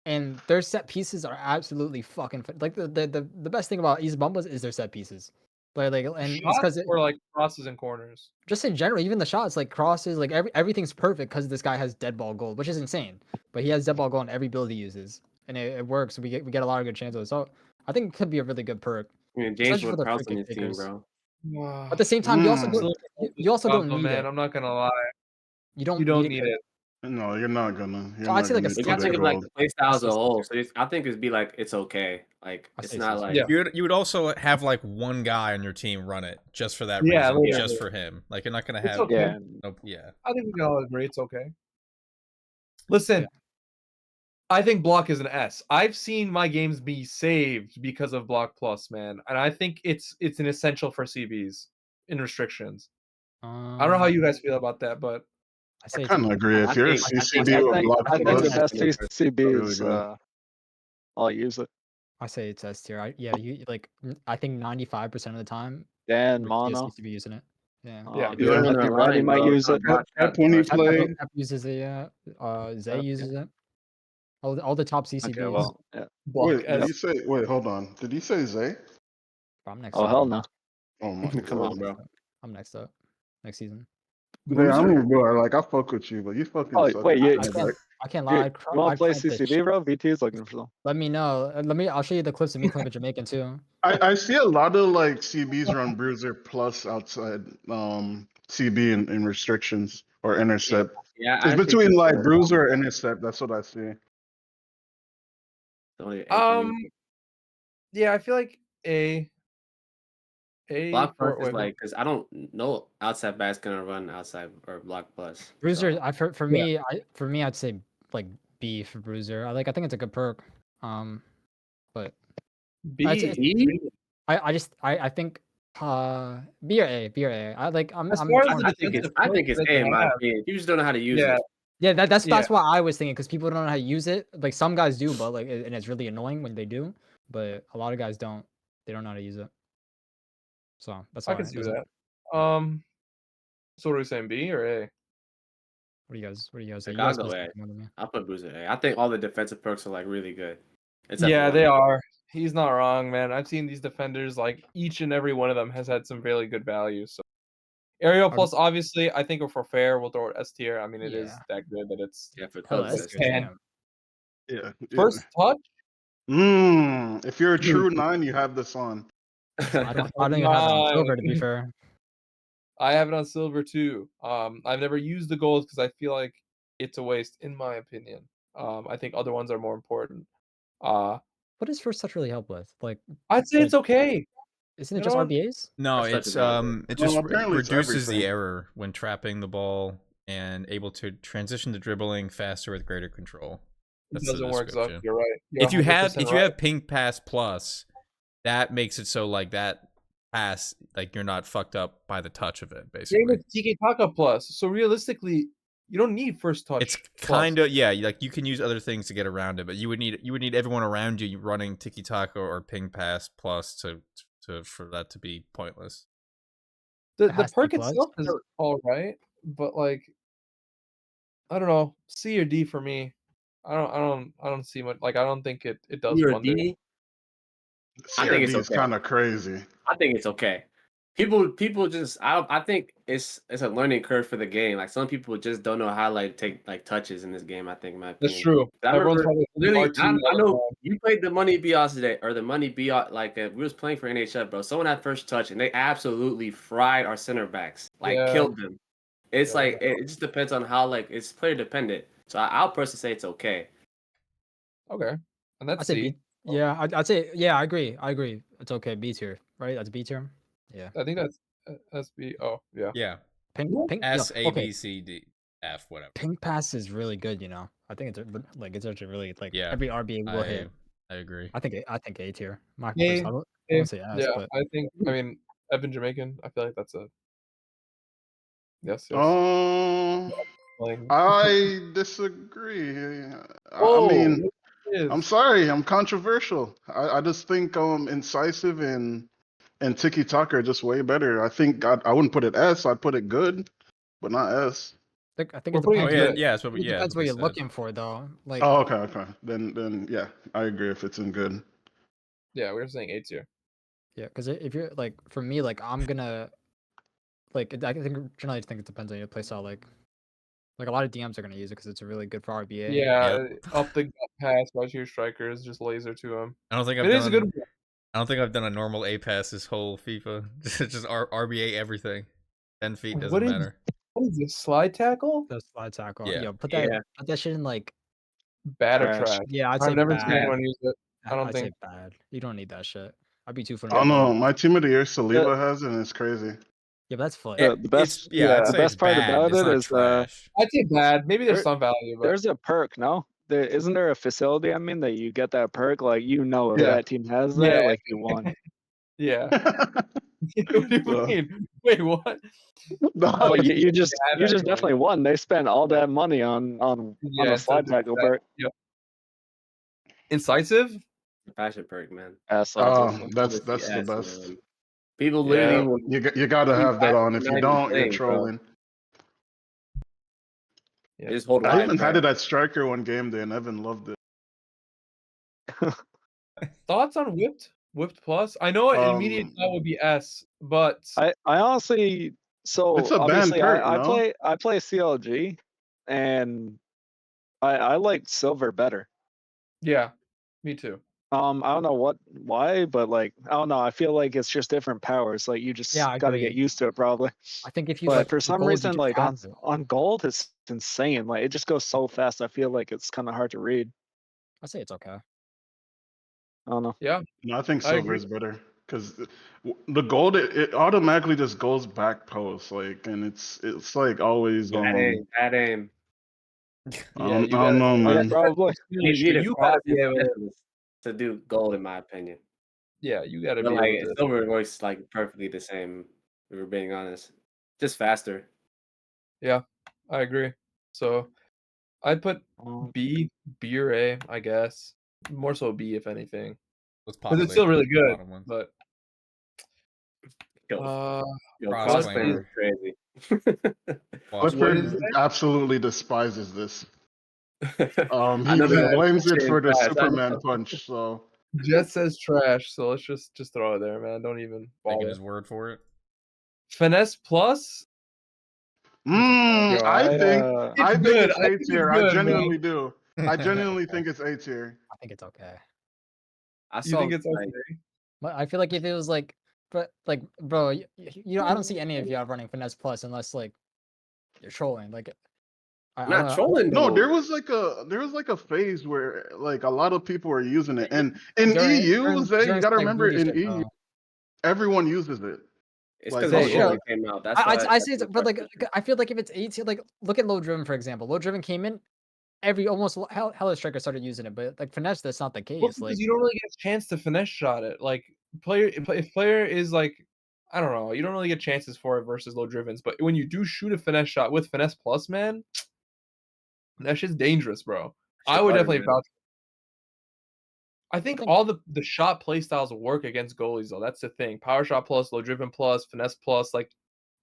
and their set pieces are absolutely fucking like the best thing about East Bumbas is their set pieces. And it's
Shots
because
or like crosses and corners.
just in general, even the shots, like crosses, like everything's perfect because this guy has dead ball gold, which is insane. But he has dead ball gold in every build he uses, and it works. We get a lot of good chances. So I think it could be a really good perk.
I mean, James
especially for
would
the
Prowse on
freaking
his team,
kickers.
bro.
But at the same time, you also
Mm.
don't need
man.
it.
I'm not gonna lie.
You don't
need
it.
it.
No, you're not gonna. You're
So I'd
not
say like a
gonna
We
put
gotta
it
think of like
gold.
the play style as a
That's
whole. So I think it'd be like it's okay. Like
I
it's
say
not
so.
like
Yeah.
You would also have like one guy on your team run it just for that
Yeah,
reason,
literally.
just for him. Like you're not gonna
It's
have
okay.
Yeah.
nope, yeah.
I think we can all agree it's okay. Listen,
Yeah.
I think block is an S. I've seen my games be saved because of block plus, man, and I think it's an essential for CBs in restrictions. I don't know how you guys feel about that, but
I say
I
it's a
kind of
B.
agree.
I
If you're a
think- I
CCB
think-
with block
I think
plus,
the best
Really
CCBs,
good.
I'll use it.
I say it's S tier. You like I think 95% of the time
Dan
we're
Mono.
CSBs to be using it. Yeah.
Yeah,
If you're
Yeah.
running
I
a
think
line,
Rodney might
bro,
use it.
Pep when he
Pep
played.
uses it, yeah. Zay
Yeah.
uses it. All the top CCBs.
Okay, well, yeah.
Block
Wait, did
S.
you say? Wait, hold on. Did you say Zay?
I'm next
Oh
up.
hell no.
Oh my
Come on,
god.
bro.
I'm next up next season.
Zay, I'm your boy. Like I fuck with you, but you fucking
Oh
suck.
wait,
at
you,
I
running
can't
back.
I can't
you,
lie.
you want to play
I'd play
CCD, bro? VT is looking for them.
Let me know. I'll show you the clips of me claiming Jamaican too.
I see a lot of like CBs run Bruiser plus outside CB in restrictions or intercept.
Yeah,
It's
I think
between
that's
like Bruiser or intercept. That's what I see.
only A for me.
Yeah, I feel like A
Block plus
for
is
wait,
like because I don't know outside back's gonna run outside or block plus.
Bruiser,
So.
for
Yeah.
me, I'd say like B for Bruiser. I think it's a good perk. But
B.
I think B or A. I'm
As far as
torn.
the
I
defensive
think it's
perks
A
that
in
they
my
have,
opinion. You just don't know how to use
yeah,
it.
Yeah, that's
yeah.
what I was thinking because people don't know how to use it. Like some guys do, but like and it's really annoying when they do. But a lot of guys don't. They don't know how to use it. So that's why.
I can see that. So what are we saying, B or A?
What do you guys? What do you guys say?
Like
You
I'll
guys
go
both
A.
think more than me.
I'll put Bruiser A. I think all the defensive perks are like really good. Except
Yeah,
for
they
one.
are. He's not wrong, man. I've seen these defenders, like each and every one of them has had some really good value. So Aerial
Are-
plus, obviously, I think if we're fair, we'll throw it S tier. I mean, it is
Yeah.
that good that it's
Yeah, for
Hell,
thugs.
S
That's
tier.
it.
Damn.
Yeah.
first touch.
If you're a true 9, you have this on.
I don't even have it on silver to be
Nine.
fair.
I have it on silver too. I've never used the gold because I feel like it's a waste, in my opinion. I think other ones are more important.
What does first touch really help with? Like,
I'd say it's okay.
isn't it
You
just
know,
RBAs?
No,
First touch
it's
is really good.
it just
apparently it's
reduces the
everything.
error when trapping the ball and able to transition to dribbling faster with greater control.
It
That's the
doesn't work, Zuck.
description.
You're right. You're
If you
100% right.
have ping pass plus, that makes it so like that pass like you're not fucked up by the touch of it,
Same
basically.
with TK Taka plus. So realistically, you don't need first touch.
It's kind of like you can use other things to get around it, but you would need everyone around you running tiki taka or ping pass plus to for that to be pointless.
The
has to be
perk
plus?
itself is all right, but like I don't know, C or D for me. I don't see much. Like I don't think it does
You're a
wonders.
D. I think it's
CRD is
okay.
kind of crazy.
I think it's okay. People just I think it's a learning curve for the game. Like some people just don't know how like take like touches in this game. I think in my opinion.
That's true.
I
Everyone's
remember
probably
really.
R2
I
all the
know
time.
you played the money BOS today or the money BOS. Like we was playing for NHF, bro. Someone had first touch and they absolutely fried our center backs. Like
Yeah.
killed them. It's
Yeah.
like it just depends on how like it's player dependent. So I'll personally say it's okay.
Okay, and that's
I'd say
C.
B. Yeah, I'd say I agree. It's okay. B tier, right? That's B tier. Yeah.
I think that's SB. Oh yeah.
Yeah,
Pink.
S A
Okay.
B C D F whatever.
Pink pass is really good. You know, I think it's actually really like
Yeah,
every RBA will hit.
I agree.
I think A tier. My
A,
I
A,
won't say S,
yeah,
but
I think. I mean, Evan Jamaican. I feel like that's a yes. Like,
I disagree. I
whoa,
mean,
look at
I'm
this.
sorry, I'm controversial. I just think incisive and tiki taka are just way better. I think I wouldn't put it S. I'd put it good, but not S.
I think
We're
it
putting
depends.
it good.
Yeah, that's what
It depends what
we
you're
said.
looking for, though. Like,
Oh, okay. Then yeah, I agree if it's in good.
Yeah, we were saying A tier.
yeah, because if you're like, for me, like, I'm gonna like, I generally think it depends on your playstyle. Like a lot of DMs are gonna use it because it's really good for RBA.
Yeah,
Yep.
up the gut pass, right to your strikers, just laser to him.
I don't think
It is a good one.
I don't think I've done a normal A pass this whole FIFA. just RBA everything. 10 feet doesn't matter.
What is this, slide tackle?
The slide tackle.
Yeah.
Yo, put
Yeah.
that shit in like.
Bad or
Trash.
trash?
Yeah, I'd say
I've never
bad.
seen anyone use it. I don't
I'd
think.
say bad. You don't need that shit. I'd be 2 for.
I don't know. My team of the year, Saliba, has it, and it's crazy.
Yeah, but that's foot.
The best,
yeah,
I'd
the
say
best
it's
part
bad.
about
It's
it
not
is
trash.
I'd say bad. Maybe there's
There-
some value, but
there's a perk, no? Isn't there a facility? I mean, that you get that perk, like if
Yeah.
that team has that,
Yeah.
like you won.
yeah. What do you
So-
mean? Wait, what?
No,
Like you just
have
you just
anyway.
definitely won. They spent all that money on
Yeah,
a slide
instead of
tackle
that.
perk.
Yep. Incisive?
Passion perk, man.
That's
that's the
Obviously
best.
S, man. People
Yeah.
literally will
You gotta
be
have that
fast
on.
and
If
not
you
even
don't, you're
playing, bro.
trolling.
Yeah.
They just hold
I
wide,
even
bro.
had it at striker one game day, and Evan loved it.
Thoughts on Whipped Plus? I know an immediate
Um,
thought would be S, but
I honestly, so
It's a banned
obviously
perk,
I
no?
play CLG, and I like silver better.
yeah, me too.
I don't know why, but like I don't know. I feel like it's just different powers. Like you just
Yeah, I
got to get
agree.
used to it, probably.
I think if you
But
like
for
with
some
gold, you
reason,
just
like
have to.
on gold, it's insane. Like it just goes so fast. I feel like it's kind of hard to read.
I say it's okay.
I don't know.
Yeah,
No, I think
I
silver
agree.
is better because the gold it automatically just goes back post, like, and it's like always
Bad aim. Bad aim.
Yeah, you
I don't
gotta.
know,
Yeah,
man.
probably.
You need a
You gotta be able to.
specialist to do gold, in my opinion.
Yeah, you gotta
But
be
like
able to.
silver works like perfectly the same. If we're being honest, just faster.
Yeah, I agree. So I'd put
Um,
B or A, I guess. More so B, if anything,
What's
because it's
popular?
still really good.
Bottom ones.
But
Yo,
Cross
crossfire
claimer.
is crazy.
Watch
What
Clifford
is it?
absolutely despises this.
I
He
know
he
that
blames it
saying
for the
trash. I
Superman
know.
punch. So
Jet says trash, so let's just throw it there, man. Don't even
taking
bother.
his word for it.
Finesse Plus.
I
God.
think
It's
I think
good.
it's
I
A
think it's
tier. I
good,
genuinely
man.
do. I genuinely think it's A tier.
I think it's okay.
I
You
saw
think it's
like
okay?
But I feel like if it was like, but like, bro, you know, I don't see any of you out running finesse plus unless like you're trolling. Like, I
not
don't.
trolling
No,
though.
there was like a phase where like a lot of people were using it, and in
During
EU, Zay, you
during
gotta
some, like,
remember
booty
in
shit,
EU,
bro.
everyone uses it.
It's
Like
because
Say,
Low
yeah.
Driven came out. That's why.
I say it's,
that's
but like,
the
I feel like if it's 18, like, look at low driven for example. Low driven came in, almost hella striker started using it, but like finesse, that's not the
Well,
case.
because
Like,
you don't really get a chance to finesse shot it. Like if player is like, I don't know, you don't really get chances for it versus low drivens. But when you do shoot a finesse shot with finesse plus, man, that shit's dangerous, bro. I would definitely vouch. I think
think-
all the shot play styles work against goalies though. That's the thing. Power shot plus, low driven plus, finesse plus. Like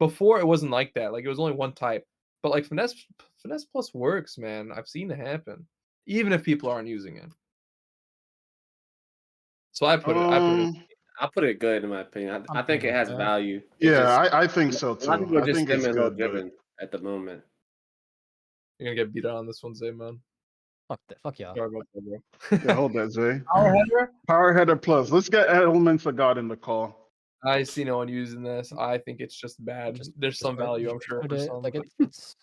before, it wasn't like that. Like it was only one type. But like finesse plus works, man. I've seen it happen, even if people aren't using it. So I put it.
I put it good in my opinion. I think it has value. It's
Yeah,
just
I think so
a lot of
too.
people are
I
just
think it's
skimming Low
good, but
Driven at the moment.
You're gonna get beat out on this one, Zay, man.
fuck yeah.
Sorry about that, bro.
yeah, hold that, Zay.
Power header.
Power header plus. Let's get elements of God in the call.
I see no one using this. I think it's just bad. There's some value, I'm sure, for some.
Like it's.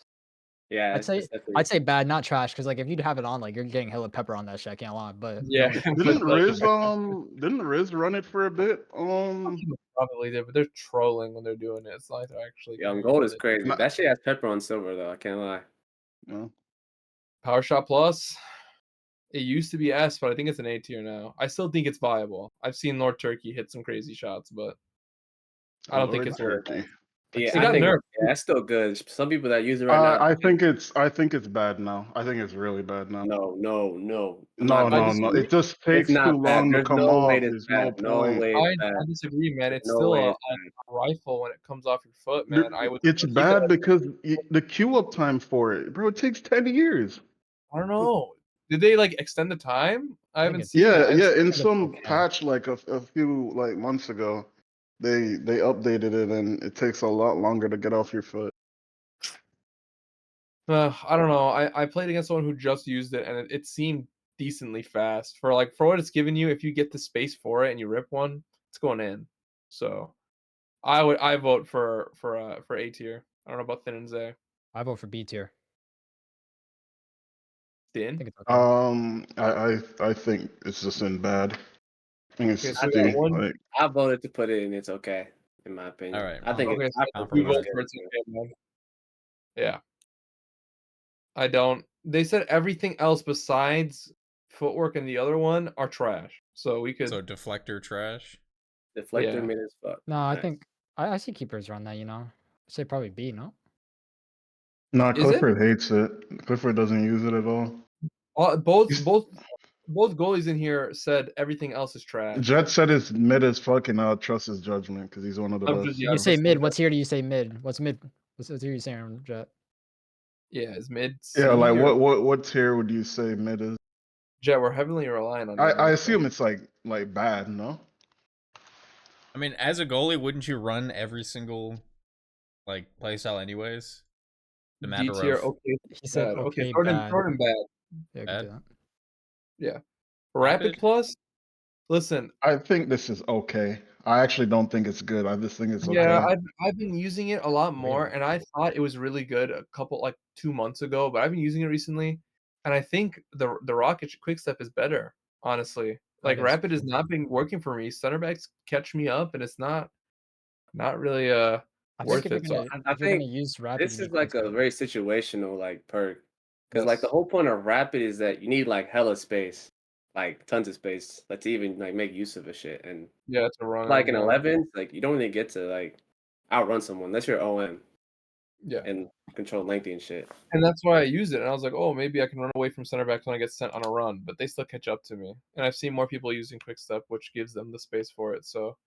Yeah,
I'd say
it's definitely.
I'd say bad, not trash, because like if you'd have it on, like you're getting hella pepper on that shit. I can't lie, but
Yeah,
no
but
Didn't
like,
Riz run it for a bit?
probably did, but they're trolling when they're doing it. It's not like they're actually.
Yeah,
caring
gold
about
is
it.
crazy.
Nah.
That shit has pepper on silver though. I can't lie.
No.
Power shot plus. It used to be S, but I think it's an A tier now. I still think it's viable. I've seen Lord Turkey hit some crazy shots, but I don't think
Lord
it's
Turkey.
Yeah,
It
I
got
think
nerfed.
that's still good. Some people that use it right now.
I think it's bad now. I think it's really bad now.
No. I'm
No,
not
no,
gonna
no.
say
It just
it's
takes too
not bad.
long to
There's
come
no way
off.
it's
There's no
bad. No
point.
way it's bad.
I disagree, man.
There's
It's
no
still
way
a
it's bad.
rifle when it comes off your foot, man. I would.
It's
keep
bad
it.
because the queue up time for it, bro. It takes 10 years.
I don't know. Did they like extend the time? I haven't
it's-
seen
Yeah,
that.
yeah. In
it's
some
okay.
patch like a few like months ago, they updated it and it takes a lot longer to get off your foot.
I don't know. I played against someone who just used it, and it seemed decently fast for what it's given you. If you get the space for it and you rip one, it's going in. So I vote for A tier. I don't know about Thin and Zay.
I vote for B tier. I
Thin.
think it's okay.
I think it's just in bad. I think it's
Okay,
just
so we got
D.
one.
Like,
I voted to put it in. It's okay, in my opinion.
All right.
I think
Okay,
it's.
so
I
we
think
vote
it's
for
good.
it's okay, man. Yeah. I don't. They said everything else besides footwork and the other one are trash. So we could.
So deflector trash.
Deflector
Yeah.
mid as fuck.
No, I
Nice.
think I see keepers run that. I say probably B. No.
no,
Is it?
Clifford hates it. Clifford doesn't use it at all.
Both both goalies in here said everything else is trash.
Jet said his mid as fuck, and I'll trust his judgment because he's one of the
I'm
best.
just-
You
I'm
say
just
mid.
saying
What's here? Do you say mid? What's mid? What's here you saying, Jet?
Yeah, is mid.
Yeah,
C
like
or-
what tier would you say mid is?
Jet, we're heavily relying on.
I assume it's like bad, no?
I mean, as a goalie, wouldn't you run every single like playstyle anyways? The
D
matter
tier.
of
Okay,
He said
bad. Okay,
okay,
Jordan,
bad.
Jordan, bad.
Yeah, I can
Bad?
do that.
Yeah, Rapid
Rapid?
Plus. Listen,
I think this is okay. I actually don't think it's good. I just think it's okay.
yeah, I've been using it a lot more,
Really?
and I thought it was really good a couple 2 months ago, but I've been using it recently, and I think the Rocket Quick Step is better. Honestly, like
That is
Rapid is
true.
not been working for me. Center backs catch me up, and it's not really
I think
worth
if you're
it. So
gonna
I
if you're gonna
think
use rapid,
this
you
is
need quick
like a
step.
very situational like perk. Because like the
yes.
whole point of rapid is that you need like hella space, like tons of space, like to even like make use of a shit. And
Yeah, to run
like
him,
in
yeah.
11, like you don't really get to like outrun someone unless you're OM
Yeah.
and control lengthy and shit.
And that's why I used it, and I was like, "Oh, maybe I can run away from center backs when I get sent on a run," but they still catch up to me. And I've seen more people using quick step, which gives them the space for it. So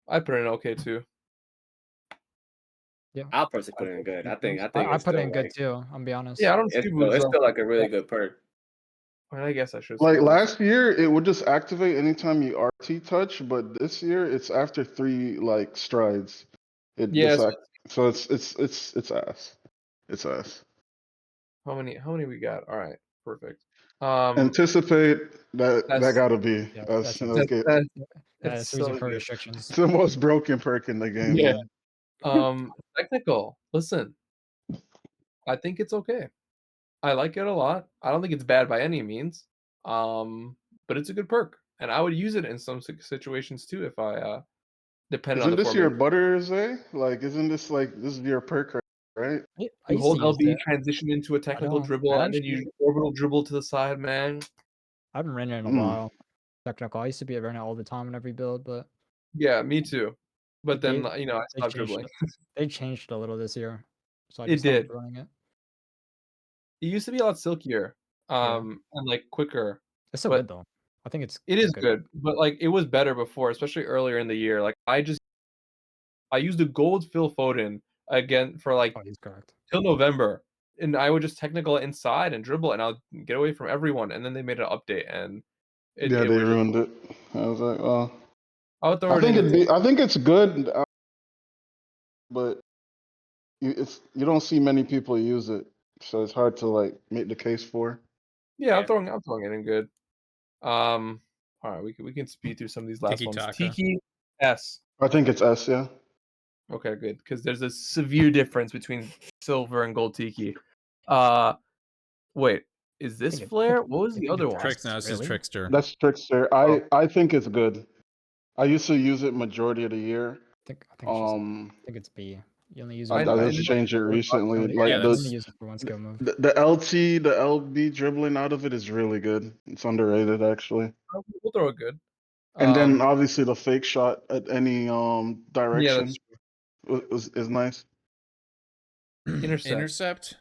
I put it in okay too.
Yeah,
I'll personally
I
put it in
think
good.
C+.
I think
I
it's
put it
still
in good
like
too. I'm be honest.
Yeah, I don't see boobs
it's
though.
still like a really good perk.
I guess I should.
Like
see boobs.
last year, it would just activate anytime you RT touch, but this year it's after 3 like strides. It
Yeah.
just so it's ass. It's ass.
How many we got? All right, perfect.
Anticipate that
That's
gotta be
Yeah,
us.
that's
Okay,
that,
Yeah,
that's
it's reason
so
for
good.
restrictions.
it's the most broken perk in the game,
Yeah.
man.
Technical. Listen, I think it's okay. I like it a lot. I don't think it's bad by any means. But it's a good perk, and I would use it in some situations too if I depended on
Isn't
the
this your
formation.
butter, Zay? Like, isn't this like this is your perk, right?
I
You
used to
hold
use
LB,
it.
transition into a technical
don't.
dribble,
I
and then you
actually
orbital dribble to the side, man.
I haven't ran it in a
Mm.
while. Technical. I used to be running it all the time in every build, but
Yeah, me too. But then
they
I
they
stopped
changed
dribbling.
it. They changed it a little this year, so I
It
just stopped
did.
running it.
It used to be a lot silkier,
Yeah,
and quicker,
it's so good
but
though. I think it's
it
a
is
good.
good. But it was better before, especially earlier in the year. I used a gold Phil Foden again for
Oh, he's correct.
till November, and I would just technical it inside and dribble, and I'll get away from everyone. And then they made an update, and
Yeah,
it
they
was.
ruined it. I was like, well,
I would throw it in.
I think it's good, but you don't see many people use it, so it's hard to like make the case for.
Yeah,
Yeah.
I'm throwing it in good. All right, we can speed through some of these last
Tiki
ones.
Taka.
Tiki S.
I think it's S, yeah.
Okay, good, because there's a severe difference between silver and gold Tiki. Uh, wait, is this flare? What was the other one?
Tricks now. This is
Really?
Trickster.
That's Trickster.
Oh.
I think it's good. I used to use it majority of the year.
I think it's B. You only use it
I
for
just changed it recently.
You
Like
Yeah,
only
that's
use it for one skill move.
the LT, the LB dribbling out of it is really good. It's underrated actually.
We'll throw it good.
And then obviously the fake shot at any
Yeah,
direction
that's
is nice.
Intercept.
Intercept.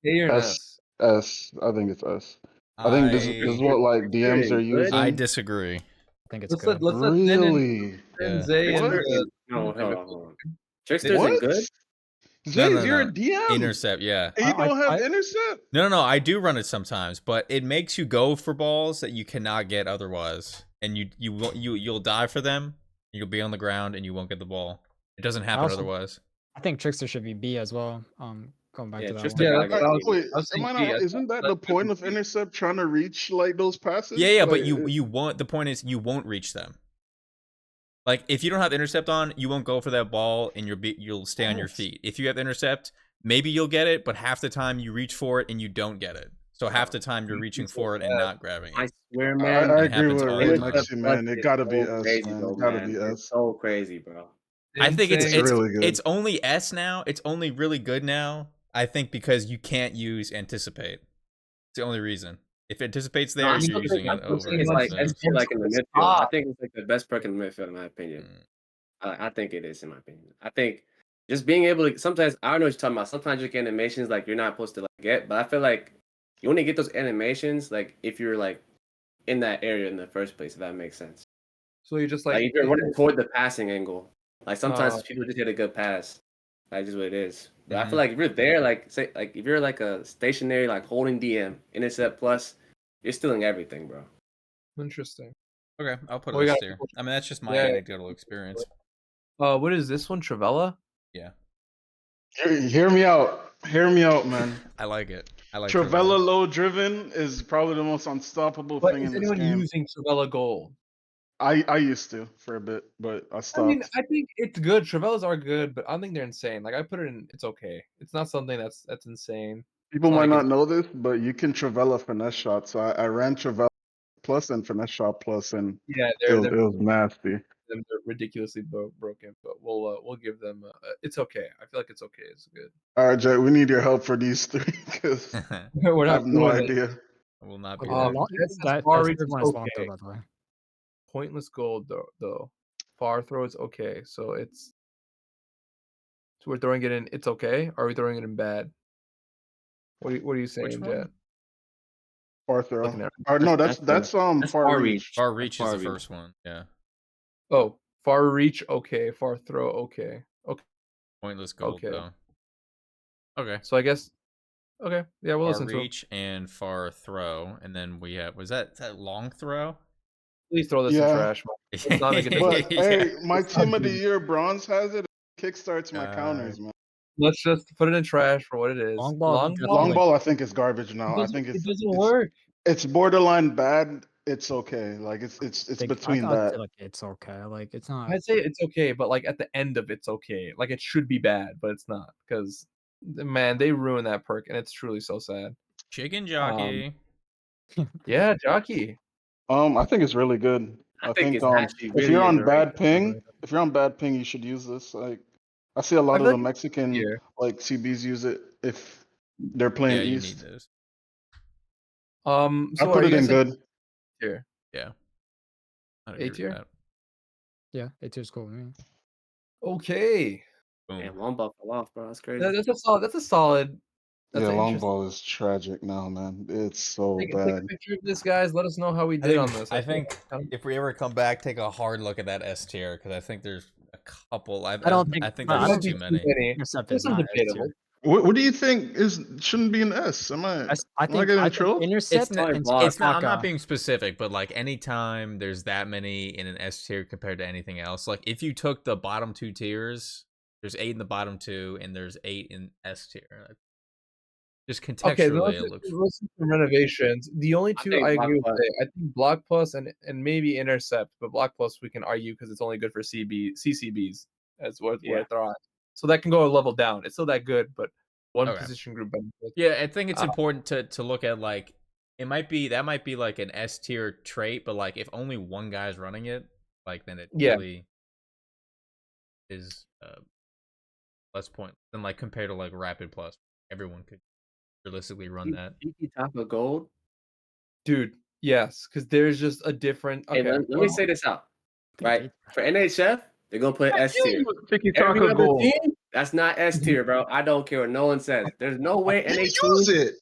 A or an
S
S?
S. I think it's S. I think this is what like DMs are using.
I disagree.
I think it's
Let's
good.
let Zen
Really?
Yeah.
Zay and
What?
No, hold on, hold on. Trickster
What?
isn't good.
Zay's you're a DM.
Intercept, yeah.
And you don't have
I-
intercept?
No. I do run it sometimes, but it makes you go for balls that you cannot get otherwise, and you'll die for them. You'll be on the ground and you won't get the ball. It doesn't happen
also-
otherwise.
I think Trickster should be B as well. Going back
Yeah,
to that
Trickster
one.
Yeah,
gotta
that's
get
what I was,
Wait,
I was
am
saying
I
B.
not, isn't that the
That's
point of
B.
intercept, trying to reach like those passes?
Yeah, but
Like,
you won't. The point is you won't reach them. Like if you don't have intercept on, you won't go for that ball, and you'll stay on your feet. If you have intercept, maybe you'll get it, but half the time you reach for it and you don't get it. So half the time you're reaching for it and not grabbing
I
it.
swear,
I
man.
agree
happens
with
all the
Ray
time.
Lexi, man. It gotta be S,
crazy,
man.
though,
It gotta
man.
be
It's
S.
so crazy, bro.
I think
It's really good.
it's only S now. It's only really good now. I think because you can't use anticipate. It's the only reason. If anticipate's there,
No, I'm
you're
still
using
I'm
it
still
over
saying
and
it's
over.
like
and over.
S tier, like in the midfield. I
Stop.
think it's like the best perk in the midfield, in my opinion.
Mm.
I think it is, in my opinion. I think just being able to sometimes I don't know what you're talking about. Sometimes you get animations like you're not supposed to like get, but I feel like you only get those animations like if you're like in that area in the first place, if that makes sense.
So you just
Like
like
if you're running toward the passing angle, like sometimes
uh,
people just get a good pass. That's just what it is. But I
Mhm.
feel like if you're there, like say, like if you're like a stationary, like holding DM, intercept plus, you're stealing everything, bro.
interesting.
Okay, I'll put a
Well, we got
list here. I mean, that's just my
yeah.
anecdotal experience.
What is this one? Travella?
Yeah,
Hear me out. Hear me out, man.
I like it. I like
Travella low driven is probably the most unstoppable
But
thing
is
in this
anyone
game.
using Travella Gold?
I used to for a bit, but I
I mean,
stopped.
I think it's good. Travellas are good, but I don't think they're insane. Like I put it in, it's okay. It's not something that's insane.
People
It's not
might
like
not
it's
know this, but you can Travella finesse shot. So I ran Travella plus and finesse shot plus, and
yeah,
it
they're
was nasty.
ridiculously broken. But we'll give them. It's okay. I feel like it's okay. It's good.
All right, Jay, we need your help for these three because
We're
I
not
have no
doing it.
idea.
I will not be
Okay,
there.
That says
that
far
that's
reach
third
is
one is locked
okay.
though, by the way.
Pointless gold though. Far throw is okay. So we're throwing it in. It's okay. Or are we throwing it in bad? What are you
Which
saying,
one?
Jet?
Far throw.
Looking at
Or no, that's
That's
far reach.
Far reach is
far
the
reach.
first one. Yeah.
oh, far reach okay. Far throw okay. Okay.
Pointless gold
Okay.
though. Okay.
So I guess okay. Yeah, we'll
Far
listen to him.
reach and far throw, and then we have is that long throw?
Please throw this in
Yeah.
trash. Mike. Let's not make it
But
difficult.
Yeah.
hey, my
Let's not
team of the
do-
year bronze has it. Kickstarts my
God.
counters, man.
Let's just put it in trash for what it is.
Long ball,
Long
definitely,
ball.
Long
like,
ball, I think is garbage now. I think
It doesn't work.
it's borderline bad. It's okay. Like it's between
I'd say
that.
like it's okay. Like it's not.
I'd say it's okay, but like at the end of it's okay. Like it should be bad, but it's not because man, they ruined that perk, and it's truly so sad.
Chicken jockey.
Yeah, jockey.
I think it's really good.
I
I
think
think
it's actually
if
really
you're on
underrated.
bad ping, you should use this. Like I see a
I
lot
feel
of the
like
Mexican
here.
like CBs use it if they're playing
Yeah, you need
East.
this.
I
So
put
are
it
you
in
guys saying
good.
tier?
Yeah. I'd
A
agree with
tier?
that.
Yeah, it's just cool with me.
Okay.
Boom.
Damn, one buff fell off, bro. That's crazy.
That's a solid. That's a solid. That's
Yeah,
an
long
interesting.
ball is tragic now, man. It's so
Take a
bad.
picture of this, guys. Let us know how we
I
did on
think
this.
I
feel
think
like-
if we ever come back, take a hard look at that S tier because I think there's a couple.
I don't think.
I think
no,
there's
I
Might
don't
too
think
many.
Intercept
There's
is
some
not S
debatable.
tier.
What do you think shouldn't be an S?
I think
getting
I think
trolled?
Intercept
It's not.
and
It's not. I'm
Taka.
not being specific, but like anytime there's that many in an S tier compared to anything else, like if you took the bottom two tiers, there's 8 in the bottom two, and there's 8 in S tier. Just
Okay, then
contextually, it looks.
let's do some renovations. The only two
think
I
Block
agree with
Plus.
today, I think Block Plus and maybe Intercept, but Block Plus we can argue because it's only good for CCBs as where
Yeah.
they're on. So that can go a level down. It's still that good, but one
Okay.
position group benefits.
Yeah, I think it's important to look at like it might be that might be like an S tier trait, but like if only one guy's running it, like then it
Yeah.
really is less point than like compared to like Rapid Plus. Everyone could realistically run that.
Tiki Taka Gold.
Dude, yes, because there's just a different.
Hey,
Okay,
let me
well,
say this out.
I think
Right? For NHF, they're gonna put S tier.
Tiki
Every
Taka
other
gold.
team, that's not S tier, bro. I don't care what no one says. There's no way
You
NA
use
team,
it.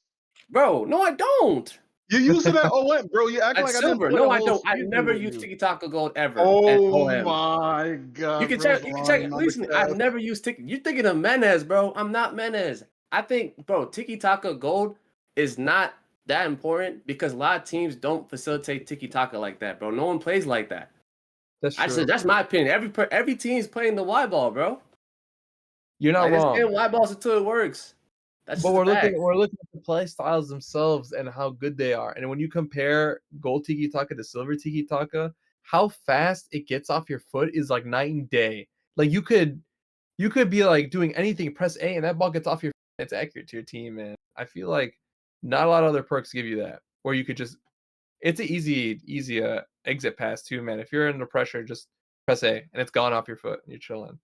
bro. No, I don't.
You use it at OM, bro. You acting
At
like I didn't
silver,
play
no,
a
I
whole
don't. I
season
never
with
used
you.
Tiki Taka Gold ever at
Oh
OM.
my god,
You can
bro's
check. You can
lying
check.
on the
Listen, I've
cast.
never used Tiki. You're thinking of Menez, bro. I'm not Menez. I think, bro, Tiki Taka Gold is not that important because a lot of teams don't facilitate Tiki Taka like that, bro. No one plays like that.
that's true.
Actually, that's my opinion. Every team's playing the Y ball, bro.
You're not
Like this
wrong.
game Y balls until it works. That's
But
just a fact.
we're looking at the play styles themselves and how good they are. And when you compare gold Tiki Taka to silver Tiki Taka, how fast it gets off your foot is like night and day. Like you could be like doing anything, press A, and that ball gets off your foot. It's accurate to your team, man. I feel like not a lot of other perks give you that. Where you could just it's an easy exit pass too, man. If you're under pressure, just press A and it's gone off your foot and you're chilling.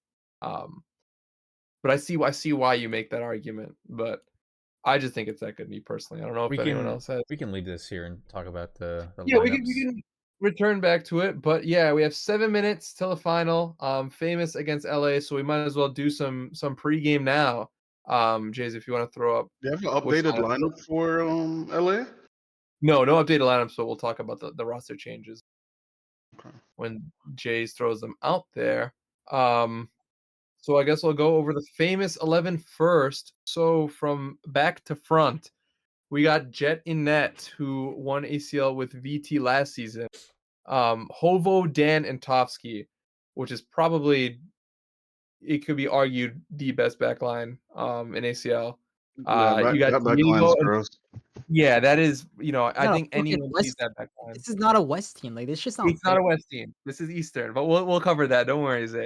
But I see why you make that argument, but I just think it's that good, me personally. I don't know if anyone else has.
We can leave this here and talk about the
Yeah,
lineups.
we can return back to it, but yeah, we have 7 minutes till the final. Famous against LA, so we might as well do some pregame now. Jays, if you want to throw up
Do you have an
which
updated
lineup-
lineup for LA?
No updated lineup, so we'll talk about the roster changes
Okay.
when Jays throws them out there. So I guess we'll go over the famous 11 first. So from back to front, we got Jet in net, who won ACL with VT last season. Hovo, Dan, and Tovsky, which is probably, it could be argued, the best back line in ACL.
Yeah,
You got
that back line's
Diego and
gross.
yeah, that is, I
Not a
think
fucking
anyone sees
West.
that back line.
This is not a West team. Like this just not
It's
fair.
not a West team. This is Eastern, but we'll cover that. Don't worry, Zay.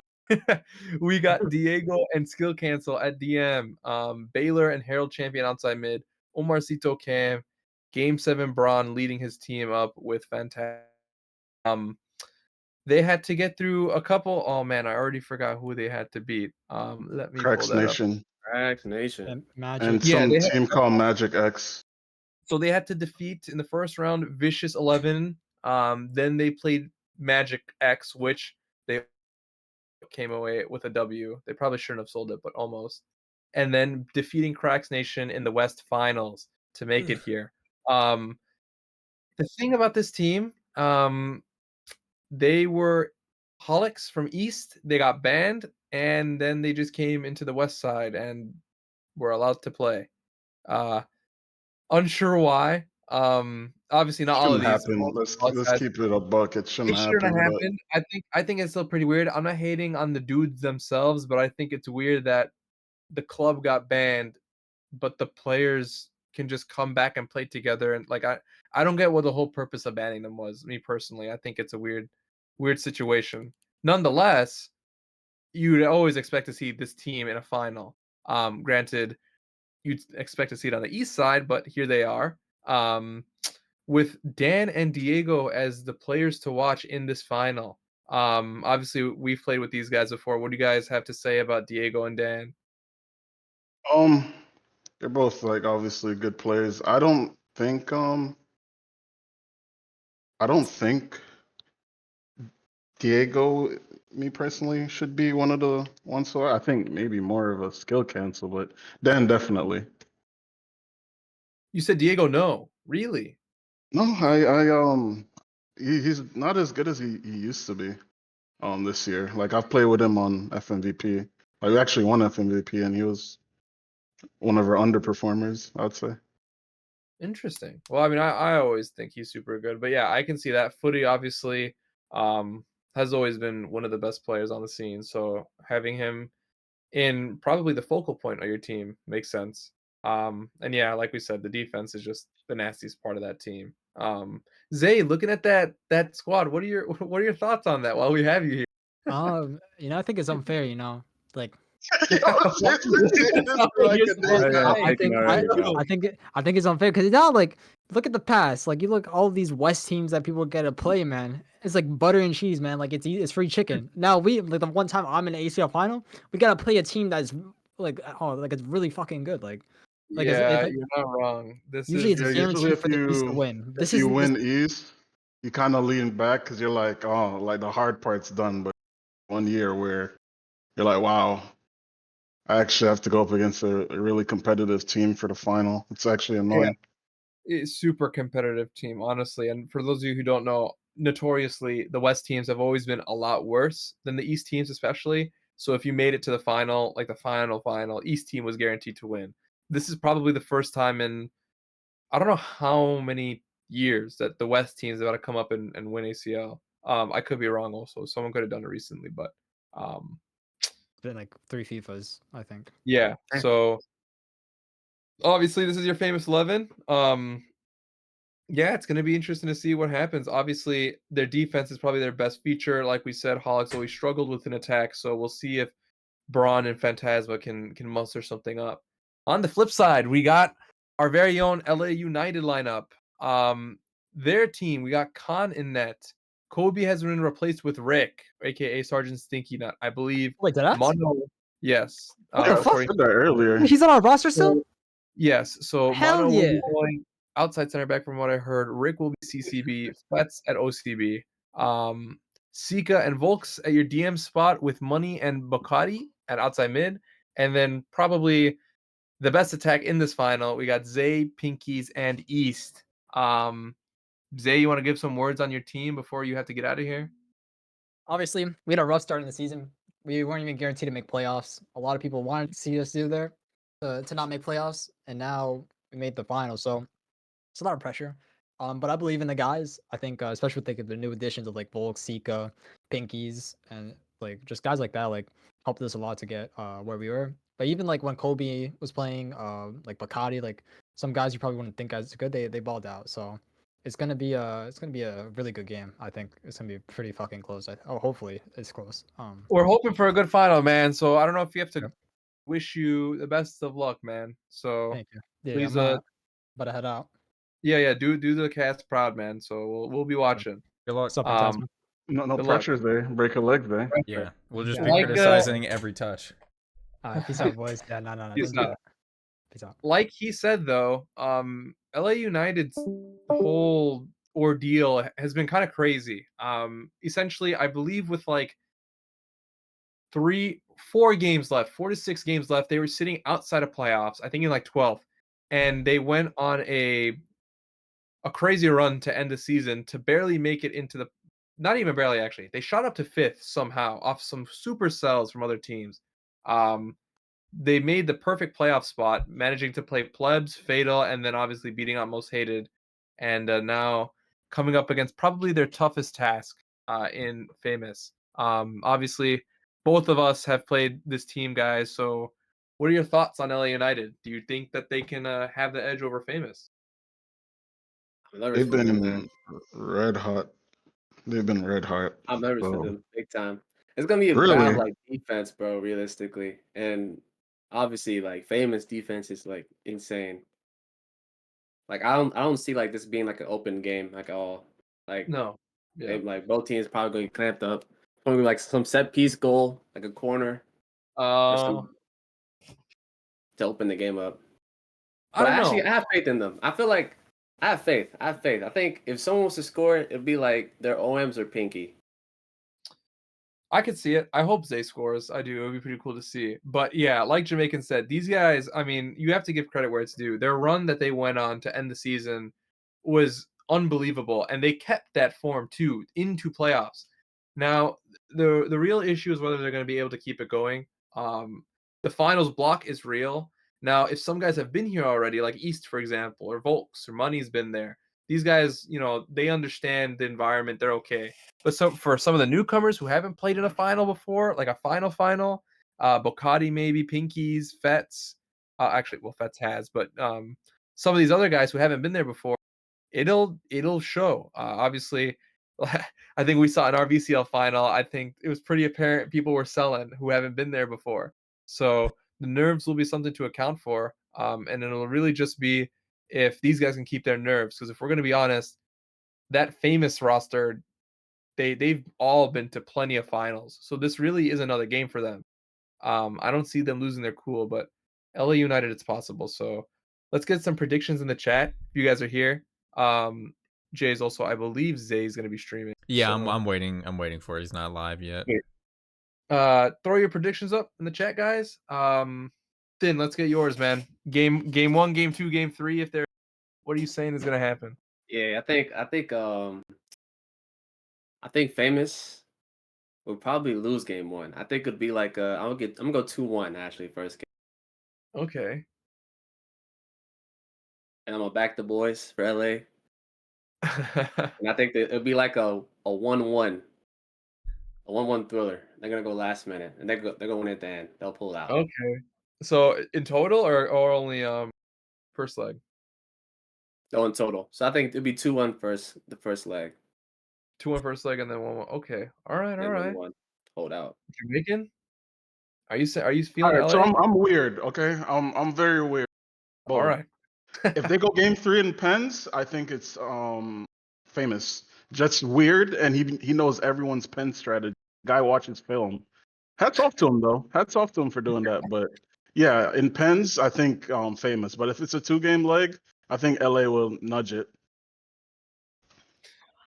We got Diego and Skill Cancel at DM. Baylor and Harold Champion outside mid. Omarcito Cam. Game 7 Braun leading his team up with fantastic. They had to get through a couple. Oh man, I already forgot who they had to beat. Let me pull
Cracks
that up.
Nation
Cracks Nation.
And Magic.
and
Yeah,
some
they had,
team called Magic X.
so they had to defeat in the first round Vicious 11. Then they played Magic X, which they came away with a W. They probably shouldn't have sold it, but almost. And then defeating Cracks Nation in the West Finals to make it here. The thing about this team, they were Holics from East. They got banned, and then they just came into the West side and were allowed to play. Unsure why. Obviously not all of
Shouldn't
these.
happen. Let's keep it a buck. It shouldn't
It shouldn't have
happen, but
happened. I think it's still pretty weird. I'm not hating on the dudes themselves, but I think it's weird that the club got banned, but the players can just come back and play together. And like I don't get what the whole purpose of banning them was. Me personally, I think it's a weird situation. Nonetheless, you'd always expect to see this team in a final. Granted, you'd expect to see it on the East side, but here they are. With Dan and Diego as the players to watch in this final. Obviously we've played with these guys before. What do you guys have to say about Diego and Dan?
um, they're both like obviously good players. I don't think Diego, me personally, should be one of the ones. So I think maybe more of a skill cancel, but Dan definitely.
You said Diego, no. Really?
No, he's not as good as he used to be. This year, like I've played with him on FMVP. Like we actually won FMVP, and he was one of our underperformers, I'd say.
Interesting. Well, I mean, I always think he's super good, but yeah, I can see that. Footy obviously has always been one of the best players on the scene, so having him in probably the focal point of your team makes sense. And yeah, like we said, the defense is just the nastiest part of that team. Zay, looking at that squad, what are your what are your thoughts on that while we have you here?
I think it's unfair. Like
Yo, this for like a day now.
I think I think it's unfair because now like look at the past. Like you look all these West teams that people get to play, man. It's like butter and cheese, man. Like it's free chicken. Now we like the one time I'm in the ACL final, we gotta play a team that's like it's really fucking good.
Yeah,
like
you're not wrong. This
usually
is
it's
Yeah, usually
guaranteed for the East to win.
if
This
you
is this,
win East, you kind of lean back because you're like, oh, like the hard part's done. But one year where you're like, wow, I actually have to go up against a really competitive team for the final. It's actually annoying.
it's super competitive team, honestly. And for those of you who don't know, notoriously the West teams have always been a lot worse than the East teams, especially. So if you made it to the final, like the final, East team was guaranteed to win. This is probably the first time in I don't know how many years that the West teams have got to come up and win ACL. I could be wrong also. Someone could have done it recently, but um
been like 3 FIFAs, I think.
yeah. So obviously this is your famous 11. Yeah, it's going to be interesting to see what happens. Obviously, their defense is probably their best feature. Like we said, Hawks always struggled with an attack, so we'll see if Braun and Phantasma can muster something up. On the flip side, we got our very own LA United lineup. Their team, we got Khan in net. Kobe has been replaced with Rick, aka Sergeant Stinky Nut. I believe
Wait, did I?
Mono. Yes.
What the
I
fuck?
said that earlier.
He's on our roster still?
Yes. So
Hell
Mono will
yeah.
be going outside center back from what I heard. Rick will be CCB. Fletz at OCB. Sika and Volks at your DM spot with Money and Bocati at outside mid. And then probably the best attack in this final, we got Zay, Pinkies, and East Zay, you want to give some words on your team before you have to get out of here?
Obviously, we had a rough start in the season. We weren't even guaranteed to make playoffs. A lot of people wanted to see us do there to not make playoffs, and now we made the finals. So it's a lot of pressure. But I believe in the guys. I think, especially with the new additions of like Volk, Sika, Pinkies, and like just guys like that, like helped us a lot to get where we were. But even like when Kobe was playing, like Bacardi, like some guys you probably wouldn't think as good, they balled out. So it's gonna be a really good game. I think it's gonna be pretty fucking close. Hopefully it's close.
We're hoping for a good final, man. So I don't know if you have to
Yep.
wish you the best of luck, man. So
Thank you. Yeah,
please,
I'm about to head out.
yeah, do the cast proud, man. So we'll be watching.
Good luck.
What's up,
Um,
Fantasma?
No
Good luck.
pressures there. Break a leg there.
Yeah, we'll just
Yeah,
be
Like,
criticizing every touch.
Peace out, boys. Yeah, no,
Peace
don't do
out.
that. Peace out.
Like he said though, LA United's whole ordeal has been kind of crazy. Essentially, I believe with like 4 to 6 games left, they were sitting outside of playoffs. I think in like 12th, and they went on a crazy run to end the season to barely make it into the, not even barely actually. They shot up to 5th somehow off some super sells from other teams. Um, they made the perfect playoff spot, managing to play plebs, fatal, and then obviously beating out most hated, and now coming up against probably their toughest task in famous. Obviously, both of us have played this team, guys. So, what are your thoughts on LA United? Do you think that they can have the edge over famous?
I'm nervous
They've
for them, man.
been red hot. They've been red hot.
I'm nervous for
So
them, big time. It's gonna be a battle
really,
of like defense, bro. Realistically, and obviously, like famous defense is like insane. Like I don't see like this being like an open game like at all. Like
No. Yeah.
like both teams probably going to get clamped up. Probably like some set piece goal, like a corner or
Uh,
some to open the game up.
I
But
don't know.
actually, I have faith in them. I feel like I have faith. I have faith. I think if someone was to score, it'd be like their OMs or Pinky.
I could see it. I hope Zay scores. I do. It would be pretty cool to see. But yeah, like Jamaican said, these guys, I mean, you have to give credit where it's due. Their run that they went on to end the season was unbelievable. And they kept that form too into playoffs. Now, the real issue is whether they're going to be able to keep it going. The finals block is real. Now, if some guys have been here already, like East, for example, or Volks, or Money's been there, these guys, they understand the environment. They're okay. But so for some of the newcomers who haven't played in a final before, like a final, Bocati maybe, Pinkies, Fets, actually, well, Fets has, but some of these other guys who haven't been there before, it'll show. Obviously, I think we saw an RVCL final. I think it was pretty apparent people were selling who haven't been there before. So the nerves will be something to account for, and it'll really just be if these guys can keep their nerves. Because if we're going to be honest, that famous roster, they've all been to plenty of finals. So this really is another game for them. I don't see them losing their cool, but LA United, it's possible. So let's get some predictions in the chat if you guys are here. Jay's also, I believe Zay's going to be streaming.
Yeah,
so,
I'm waiting. I'm waiting for it. He's not live yet.
throw your predictions up in the chat, guys. Then let's get yours, man. Game 1, game 2, game 3. If they're, what are you saying is going to happen?
Yeah, I think famous will probably lose game 1. I think it'd be like I'm gonna go 2-1 actually first game,
Okay.
and I'm gonna back the boys for LA. And I think that it'll be like a 1-1. A 1-1 thriller. They're gonna go last minute, and they're going at the end. They'll pull out.
Okay. So in total or only first leg?
Oh, in total. So I think it'd be 2-1 the first leg,
2-1 first leg and then 1-1. Okay. All right.
then 1-1. Hold out.
Jamaican? Are you
all
feeling
right. So
LA?
I'm weird. Okay, I'm very weird.
All
Both.
right.
If they go game 3 in pens, I think it's famous. Just weird, and he knows everyone's pen strategy. Guy watches film. Hats off to him though. Hats off to him for doing that. But yeah, in pens, I think famous. But if it's a 2-game leg, I think LA will nudge it.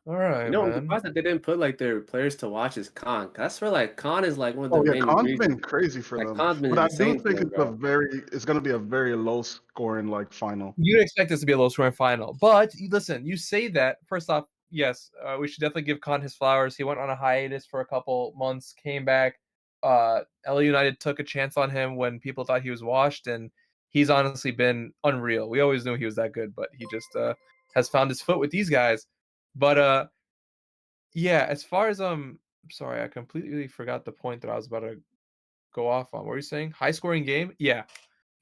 All right,
You know, I'm
man.
surprised that they didn't put like their players to watch as Khan. That's where like Khan is like one of
Oh
the
yeah,
main
Khan's
reasons.
been crazy for
Like
them,
Khan's been
but I do
insane for
think
them, bro.
it's gonna be a very low scoring like final.
You'd expect this to be a low scoring final, but listen, you say that. First off, yes, we should definitely give Khan his flowers. He went on a hiatus for a couple months, came back. LA United took a chance on him when people thought he was washed, and he's honestly been unreal. We always knew he was that good, but he just has found his foot with these guys. But yeah, as far as sorry, I completely forgot the point that I was about to go off on. What were you saying? High scoring game? Yeah.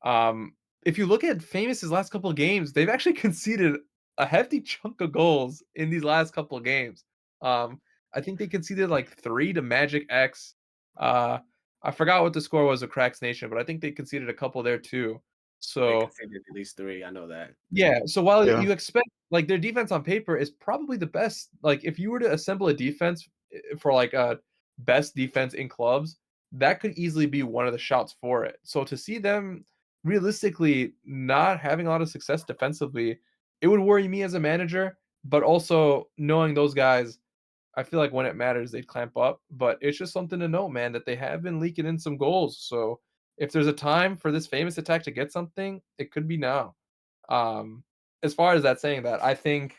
Um, if you look at Famous's last couple of games, they've actually conceded a hefty chunk of goals in these last couple of games. Um, I think they conceded like 3 to Magic X. Uh, I forgot what the score was of Cracks Nation, but I think they conceded a couple there too.
They
So
conceded at least 3. I know that.
yeah, so while
Yeah.
you expect like their defense on paper is probably the best, like if you were to assemble a defense for like a best defense in clubs, that could easily be one of the shouts for it. So to see them realistically not having a lot of success defensively, it would worry me as a manager, but also knowing those guys, I feel like when it matters they'd clamp up, but it's just something to know, man, that they have been leaking in some goals. So if there's a time for this famous attack to get something, it could be now. Um, as far as that saying that, I think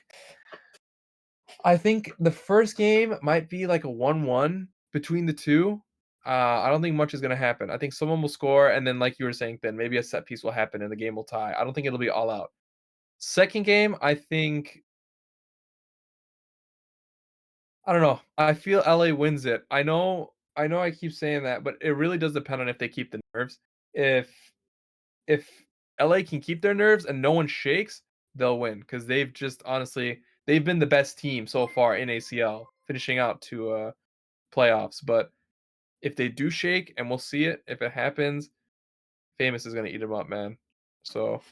the first game might be like a 1-1 between the two. I don't think much is gonna happen. I think someone will score, and then like you were saying, then maybe a set piece will happen and the game will tie. I don't think it'll be all out. Second game, I don't know. I feel LA wins it. I know I keep saying that, but it really does depend on if they keep the nerves. If LA can keep their nerves and no one shakes, they'll win because they've just honestly they've been the best team so far in ACL, finishing out to playoffs. But if they do shake, and we'll see it if it happens, Famous is gonna eat them up, man. So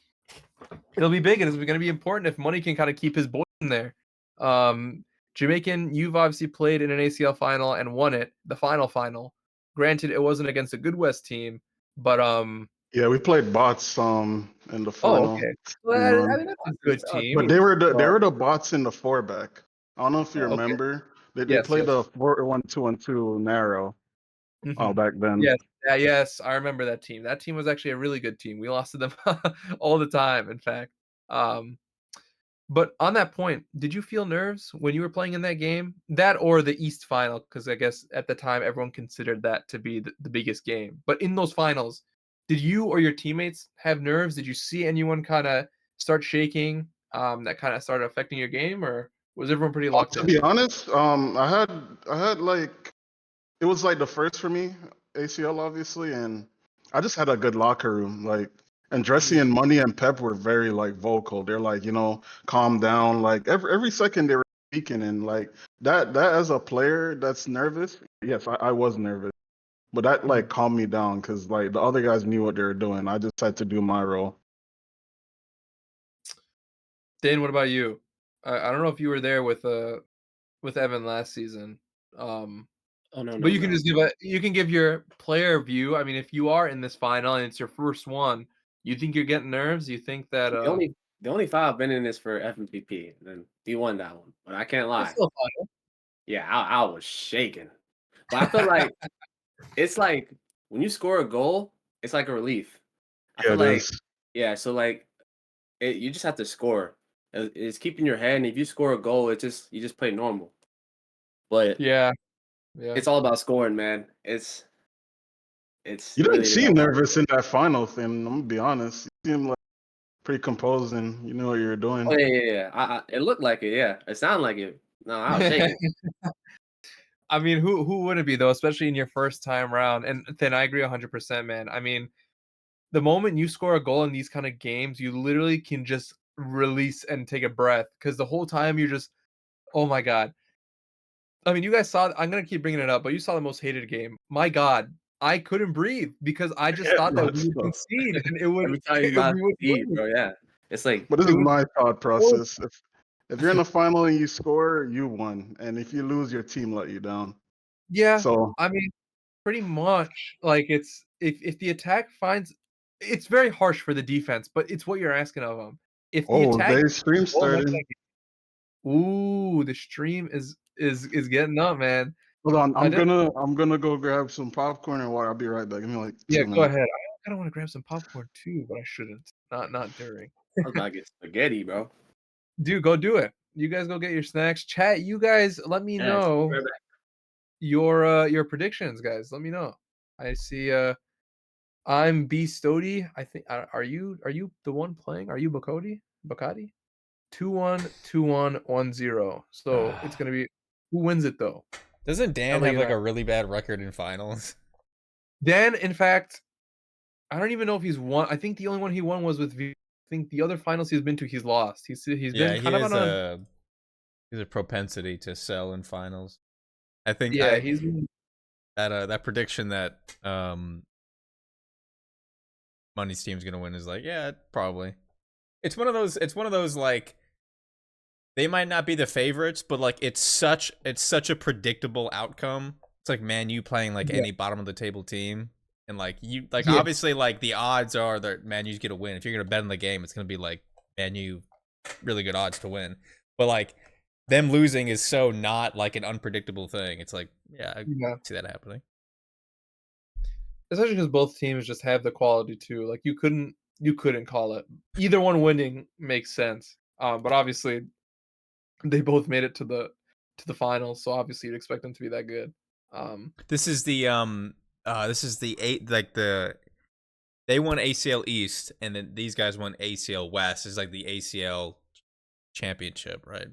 it'll be big and it's gonna be important if Money can kind of keep his boy in there. Um, Jamaican, you've obviously played in an ACL final and won it, the final. Granted, it wasn't against a good West team, but
Yeah, we played bots in the
oh,
final.
okay.
And
Well, I
run.
mean that's a
It's
good
a
But
team.
team.
they
So
were the bots in the four back. I don't know if you
Okay.
remember. They
Yes,
played
yes.
the 4-1-2-1-2 narrow
Mhm.
back then.
Yes, yeah, yes, I remember that team. That team was actually a really good team. We lost to them all the time, in fact. Um, but on that point, did you feel nerves when you were playing in that game? That or the East final? Because I guess at the time everyone considered that to be the biggest game. But in those finals, did you or your teammates have nerves? Did you see anyone kind of start shaking? That kind of started affecting your game, or was everyone pretty locked
To
in?
be honest, I had like it was like the first for me, ACL obviously, and I just had a good locker room. Like and Dressy
Mm.
and Money and Pep were very like vocal. They're like, calm down. Like every second they were speaking and like that as a player that's nervous. Yes, I was nervous. But that like
Mhm.
calmed me down because like the other guys knew what they were doing. I just had to do my role.
Dane, what about you? I don't know if you were there with Evan last season. Um,
oh no
but
no
you can
no.
just give your player view. I mean, if you are in this final and it's your first one, you think you're getting nerves? You think that
The only 5 I've been in this for FMVP, and he won that one. But I can't
it's
lie.
still
Yeah, I was shaking. But I feel
final.
like it's like when you score a goal, it's like a relief. I
Yeah,
feel
it
like
is.
yeah, so like you just have to score. It's keeping your head, and if you score a goal, you just play normal. But
Yeah, yeah.
it's all about scoring, man. It's
You didn't
really
seem
about
nervous in that final thing. I'm gonna be honest. You seemed like pretty composed and you knew what you were
oh
doing.
yeah. It looked like it, yeah. It sounded like it. No, I was shaking.
I mean, who wouldn't be though, especially in your first time round? And then I agree 100%, man. I mean, the moment you score a goal in these kind of games, you literally can just release and take a breath because the whole time you're just, oh my god. I mean, you guys saw. I'm gonna keep bringing it up, but you saw the most hated game. My God, I couldn't breathe because I just
Yeah,
thought that we
but
would
no.
concede and it would
Every time you got
we would
beat,
lose.
bro, yeah. It's like
But this
It
is
would
my thought
so
process. If you're in the final and you score, you won. And if you lose, your team let you down.
yeah.
So
I mean, pretty much like it's if the attack finds it's very harsh for the defense, but it's what you're asking of them. If the
oh,
attack
they stream
won't win
started.
that game. Ooh, the stream is getting up, man.
Hold on,
I did.
I'm gonna go grab some popcorn and water. I'll be right back. Give me like
Yeah,
2
go
minutes.
ahead. I kind of want to grab some popcorn too, but I shouldn't. Not during.
I was about to get spaghetti, bro.
Dude, go do it. You guys go get your snacks. Chat, you guys let me
Yes,
know
right back.
your predictions, guys. Let me know. I see I'm B Stody. I think are you the one playing? Are you Bacardi? Bacardi? 2-1, 2-1, 1-0. So it's gonna be who wins it though?
Doesn't Dan
LA
have like
United.
a really bad record in finals?
Dan, in fact, I don't even know if he's won. I think the only one he won was with I think the other finals he's been to, he's lost. He's
Yeah,
been
he
kind of
has
on a
a propensity to sell in finals. I think
yeah.
I
He's been,
that prediction that Money's team's gonna win is like, yeah, probably. It's one of those like they might not be the favorites, but like it's such a predictable outcome. It's like Man U playing like
yeah,
any bottom of the table team. And like you like
yeah,
obviously like the odds are that Man U's gonna win. If you're gonna bet on the game, it's gonna be like Man U really good odds to win. But like them losing is so not like an unpredictable thing. It's like, yeah, I
yeah.
see that happening.
Especially because both teams just have the quality too. Like you couldn't call it. Either one winning makes sense. But obviously they both made it to the finals, so obviously you'd expect them to be that good.
This is the eight like they won ACL East and then these guys won ACL West. It's like the ACL championship, right?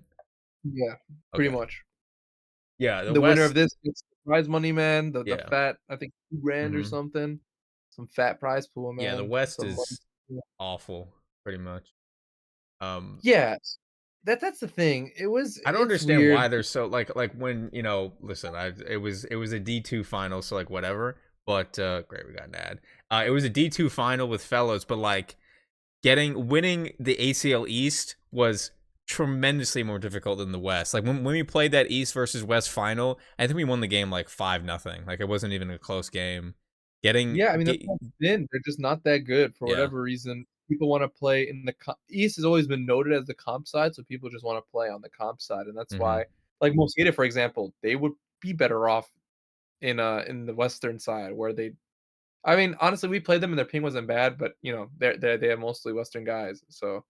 Yeah, pretty
Okay.
much.
Yeah, the
The winner of
West.
this gets prize money, man. The
Yeah.
fat, I think 2 grand or
Hmm.
something. Some fat prize pool,
Yeah, the
man.
West
Some money.
is awful, pretty much.
Yeah, that's the thing.
I don't
It's
understand
weird.
why they're so like when listen, it was a D2 final, so like whatever. But great, we got an ad. It was a D2 final with fellows, but like winning the ACL East was tremendously more difficult than the West. Like when we played that East versus West final, I think we won the game like 5-0. Like it wasn't even a close game.
Yeah, I mean that's how it's been. They're just not that good for
Yeah.
whatever reason. People want to play in the East has always been noted as the comp side, so people just want to play on the comp side, and that's
Hmm.
why, like Mosqueda, for example, they would be better off in the Western side where they. I mean, honestly, we played them and their ping wasn't bad, but they have mostly Western guys, so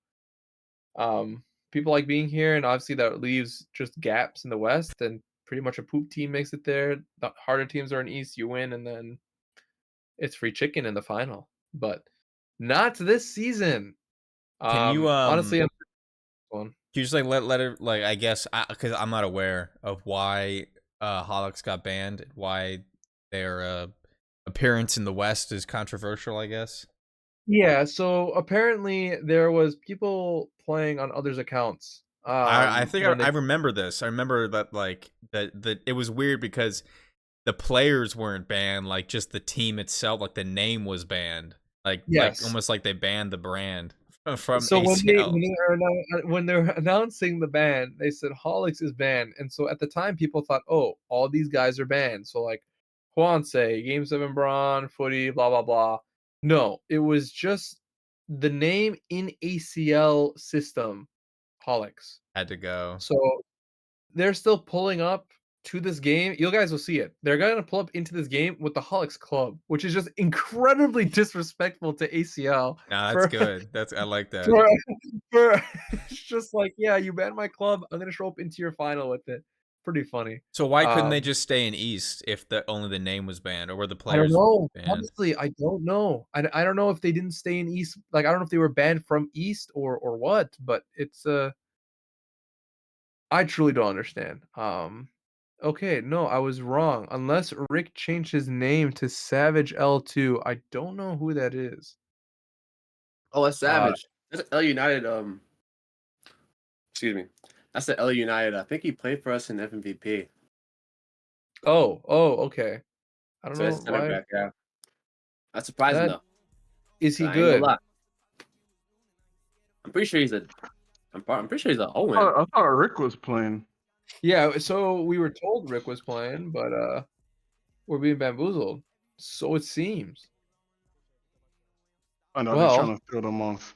people like being here, and obviously that leaves just gaps in the West, and pretty much a poop team makes it there. The harder teams are in East, you win, and then it's free chicken in the final. But not this season.
Can you
Honestly, I'm one.
can you just like let it like I guess because I'm not aware of why Holics got banned, why their appearance in the West is controversial, I guess.
Yeah, so apparently there was people playing on others' accounts.
I think
When
I
they
remember this. I remember that like that it was weird because the players weren't banned, like just the team itself, like the name was banned. Like
yes.
almost like they banned the brand from
So
ACL.
when they're announcing the ban, they said Holix is banned, and so at the time people thought, oh, all these guys are banned. So like Juanse, Game 7 Braun, Footy, blah blah blah. No, it was just the name in ACL system, Holix.
Had to go.
So they're still pulling up to this game. You guys will see it. They're gonna pull up into this game with the Holix Club, which is just incredibly disrespectful to ACL
Nah, that's
for
good. I like that.
for for it's just like, yeah, you banned my club. I'm gonna show up into your final with it. Pretty funny.
So why couldn't they
Um,
just stay in East if only the name was banned, or were the
I don't
players
know.
banned?
Honestly, I don't know. I don't know if they didn't stay in East. Like, I don't know if they were banned from East or what. But it's I truly don't understand. Okay, no, I was wrong. Unless Rick changed his name to Savage L2, I don't know who that is.
Oh, that's
Uh,
Savage. That's L United. Excuse me. That's the L United. I think he played for us in FMVP.
oh, okay. I don't
So
know
it's center
why
back. Yeah, that's surprising
that
though.
is he
I ain't gonna
good?
lie. I'm pretty sure he's a. I'm pretty sure he's an Owen.
I thought Rick was playing.
Yeah, so we were told Rick was playing, but we're being bamboozled. So it seems.
I know they're
Well,
trying to throw them off.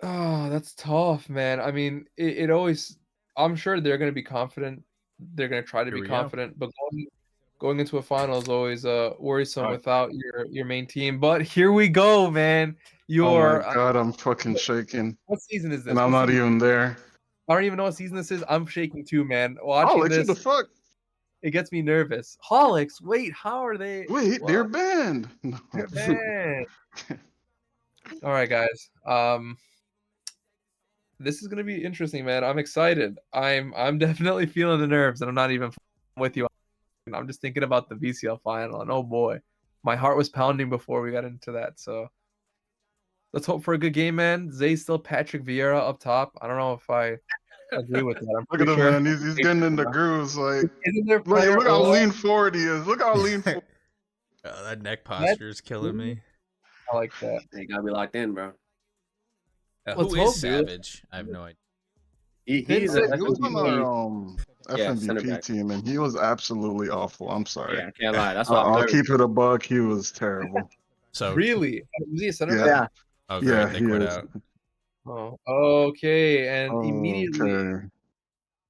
oh, that's tough, man. I mean, it always I'm sure they're going to be confident. They're going to try to
Here
be
we go.
confident, but going into a final is always worrisome
Right.
without your main team. But here we go, man.
Oh
Your
my god, I'm fucking shaking,
what season is this?
and I'm
What
not
season?
even there.
I don't even know what season this is. I'm shaking too, man.
Oh,
Watching
like what the
this,
fuck?
it gets me nervous. Holics, wait, how are they?
Wait, they're
What?
banned. No.
They're banned. All right, guys. This is gonna be interesting, man. I'm excited. I'm definitely feeling the nerves, and I'm not even with you. I'm just thinking about the VCL final, and oh boy, my heart was pounding before we got into that. So let's hope for a good game, man. Zay's still Patrick Vieira up top. I don't know if I agree with that. I'm
Look at
pretty
him,
sure.
man. He's getting in the grooves. Like,
Isn't there
look,
player
look how
or-
lean forward he is. Look how lean forward.
Oh, that neck posture is killing me.
I like that.
You gotta be locked in, bro.
Let's
Who
hope,
is
dude.
Savage? I have no idea.
He's
Vincent,
a
He was on
FMVP.
our
Yeah, center
FMVP
back.
team, and he was absolutely awful. I'm sorry.
Yeah, I can't lie. That's why I'm
I'll
nervous.
keep it a buck. He was terrible.
So
Really? Was he a center
Yeah.
back?
oh great,
Yeah,
they
he
quit
is.
out.
Oh, okay. And immediately
Okay.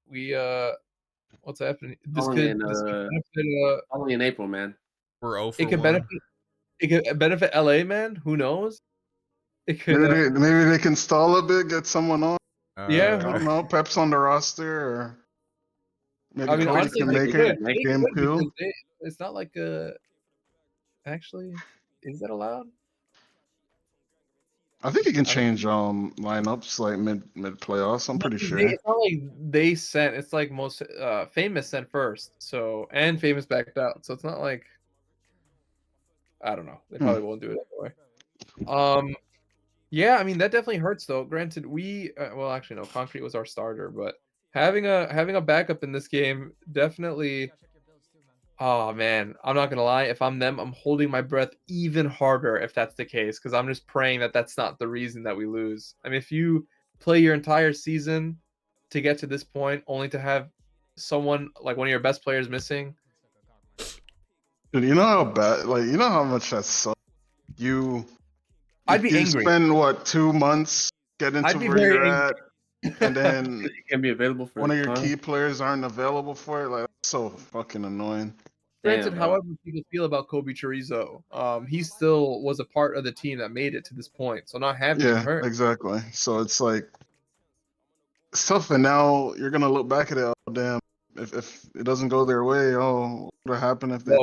we what's happening? This
Only
could
in
benefit
only in April, man.
We're 0 for
it could
1.
benefit LA, man. Who knows? It could
Maybe they can stall a bit, get someone on.
Yeah.
I don't know. Pep's on the roster, or maybe
I mean,
Cody
honestly,
can
they
make
could.
it
They
game
could, because
2.
it's not like actually, is that allowed?
I think he can change lineups like mid playoffs. I'm pretty sure.
It's not like they sent. It's like most famous sent first. So and famous backed out. So it's not like I don't know. They probably won't do it anyway. Yeah, I mean that definitely hurts though. Granted, we well actually no, Concrete was our starter, but having a backup in this game definitely. Oh man, I'm not gonna lie. If I'm them, I'm holding my breath even harder if that's the case, because I'm just praying that that's not the reason that we lose. I mean, if you play your entire season to get to this point, only to have someone like one of your best players missing,
Dude, you know how bad, like, you know how much that sucks.
I'd be
you
angry.
spend what 2 months getting
I'd
to
be
where
very
you're
angry.
at, and then
It can be available for
one of your
huh?
key players aren't available for it. Like, that's so fucking annoying.
Granted,
Damn, bro.
however people feel about Kobe Chorizo, he still was a part of the team that made it to this point. So not having him
Yeah,
hurt.
exactly. So it's like it's tough, and now you're gonna look back at it. Oh damn! If it doesn't go their way, oh, what would happen if they?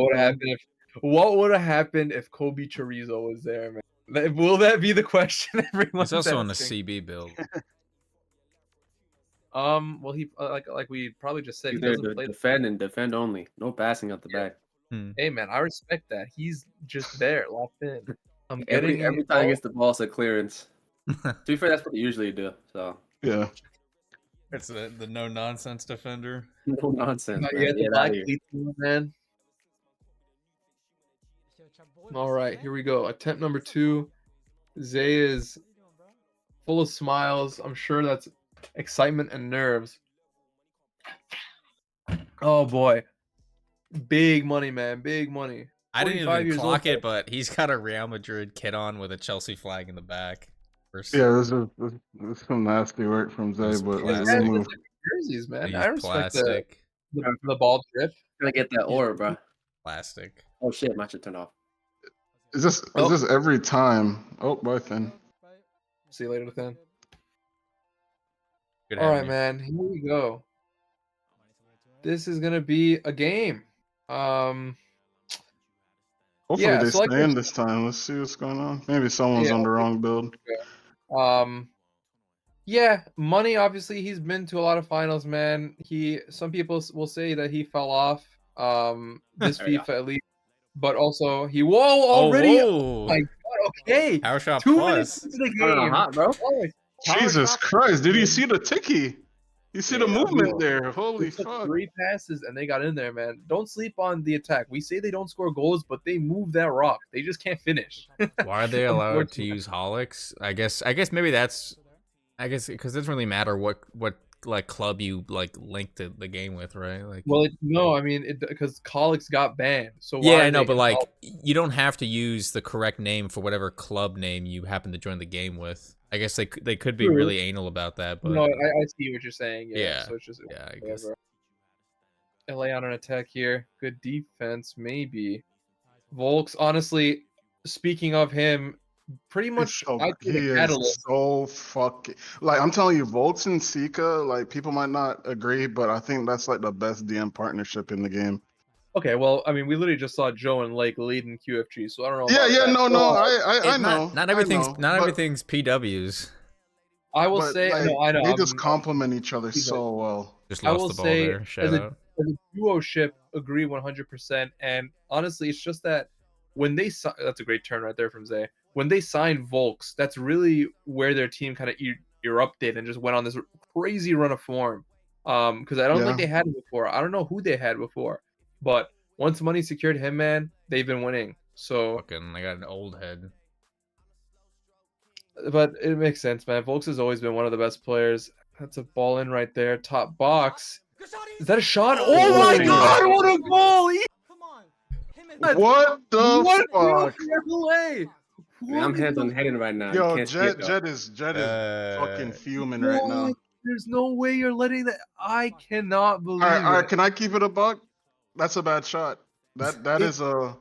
What would have happened if Kobe Chorizo was there, man? Will that be the question everyone's
He's also on the
asking?
CB build.
Well, he like we probably just said,
He's
he
there
doesn't
to
play.
defend and defend only. No passing out the back.
Hey, man, I respect that. He's just there, locked in. I'm
Every
getting
time he gets the ball, it's a clearance. To be fair, that's what they usually do. So
Yeah.
It's the no nonsense defender.
no nonsense,
Not
man.
yet, the
Get
black
out of here.
cleats, man. All right, here we go. Attempt number 2. Zay is full of smiles. I'm sure that's excitement and nerves. Oh boy, big money, man, big money.
I didn't
45
even
years
clock
old.
it, but he's got a Real Madrid kit on with a Chelsea flag in the back.
Yeah, this is some nasty work from Zay,
Those
but
These
we'll
guys
plastic.
look
move.
like jerseys, man.
He's
I respect
plastic.
the ball drip.
Gonna get that aura, bro.
Plastic.
Oh shit, my shit turned off.
Is this every time? Oh, bye, Finn.
See you later, Thin.
Good
All right,
having you.
man. Here we go. This is gonna be a game.
Hopefully
Yeah,
they
so like
stay in this time. Let's see what's going on. Maybe someone's
Yeah,
on the wrong build.
Yeah, money. Obviously, he's been to a lot of finals, man. Some people will say that he fell off. This
There we go.
FIFA at least, but also he already.
Oh,
My God, okay.
Power shot
2
plus.
minutes into the
Turning on
game.
hot, bro.
Oh, power
Jesus
shot.
Christ! Did you see the ticky? You see the
Yeah,
movement
bro.
there? Holy
They took
fuck!
3 passes and they got in there, man. Don't sleep on the attack. We say they don't score goals, but they move that rock. They just can't finish.
Why are they allowed to
Unfortunately.
use Holics? I guess maybe that's. I guess because it doesn't really matter what like club you like link the game with, right? Like.
Well, no, I mean, because Colics got banned. So why
Yeah,
are
I know,
they
but like
involved?
you don't have to use the correct name for whatever club name you happen to join the game with. I guess they could be
True.
really anal about that, but
No, I see what you're saying. Yeah.
Yeah.
So it's just
yeah, I guess.
whatever. LA on an attack here. Good defense, maybe. Volks, honestly, speaking of him, pretty much I'd say
He
the
is
catalyst.
so fucking like I'm telling you, Volks and Sika, like people might not agree, but I think that's like the best DM partnership in the game.
Okay, well, I mean, we literally just saw Joe and Lake leading QFG, so I don't know
Yeah,
about
yeah,
that.
no, I
It,
know.
not
I
everything's
know,
not
but-
everything's PWs.
I will
but,
say,
like,
no, I know.
They just complement each other
he's
so well.
Just
I
lost
will
the ball
say,
there. Shout
as
out.
a duo ship, agree 100%. And honestly, it's just that when they that's a great turn right there from Zay. When they signed Volks, that's really where their team kind of erupted and just went on this crazy run of form. Because I don't think
Yeah.
they had it before. I don't know who they had before, but once money secured him, man, they've been winning. So,
Fucking, I got an old head.
but it makes sense, man. Volks has always been one of the best players. That's a ball in right there. Top box. Is that a shot? Oh my
yeah.
god, what a goal!
Come on.
What the
What
fuck?
play?
Man, I'm hands on heading right now. You
Yo,
can't see it,
Jet
though.
is fucking fuming right now.
What? There's no way you're letting that. I cannot believe
All right,
it.
can I keep it a buck? That's a bad shot. That is a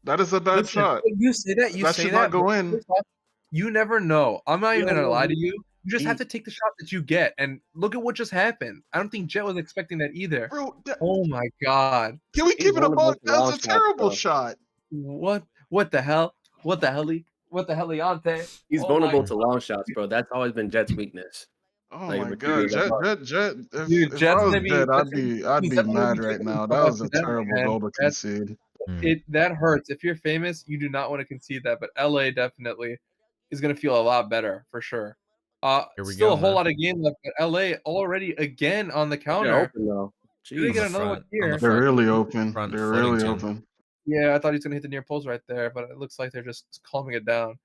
bad
Listen,
shot.
you say that. You
That
say
should
that.
not go
but
in.
first off, you never know. I'm not even gonna lie to you. You just have
he-
to take the shot that you get, and look at what just happened. I don't think Jet was expecting that either.
Bro,
Oh my god.
can we
He's
keep it a
vulnerable
buck?
to
That
long
was a
shots,
terrible
though.
shot.
What? What the hell? What the helly? What the heliante?
He's
Oh
vulnerable
my-
to long shots, bro. That's always been Jet's weakness.
Oh
Like,
my
retrieving
god,
the
Jet.
Dude,
If
Jet's
I was
gonna be.
Jet, I'd
he's
be
definitely gonna
mad
be
right
kicking
now.
the
That
fuck
was a
after that,
terrible
man.
goal to concede.
That hurts. If you're famous, you do not want to concede that. But LA definitely is gonna feel a lot better for sure.
Here we
Still
go,
a whole
man.
lot of game left. But LA already again on the
They're
counter.
open, though.
Gonna
Jeez.
get
the
another one
front- on
here.
the
They're
front-
really open.
front
They're really
Footington.
open.
Yeah, I thought he was gonna hit the near post right there, but it looks like they're just calming it down.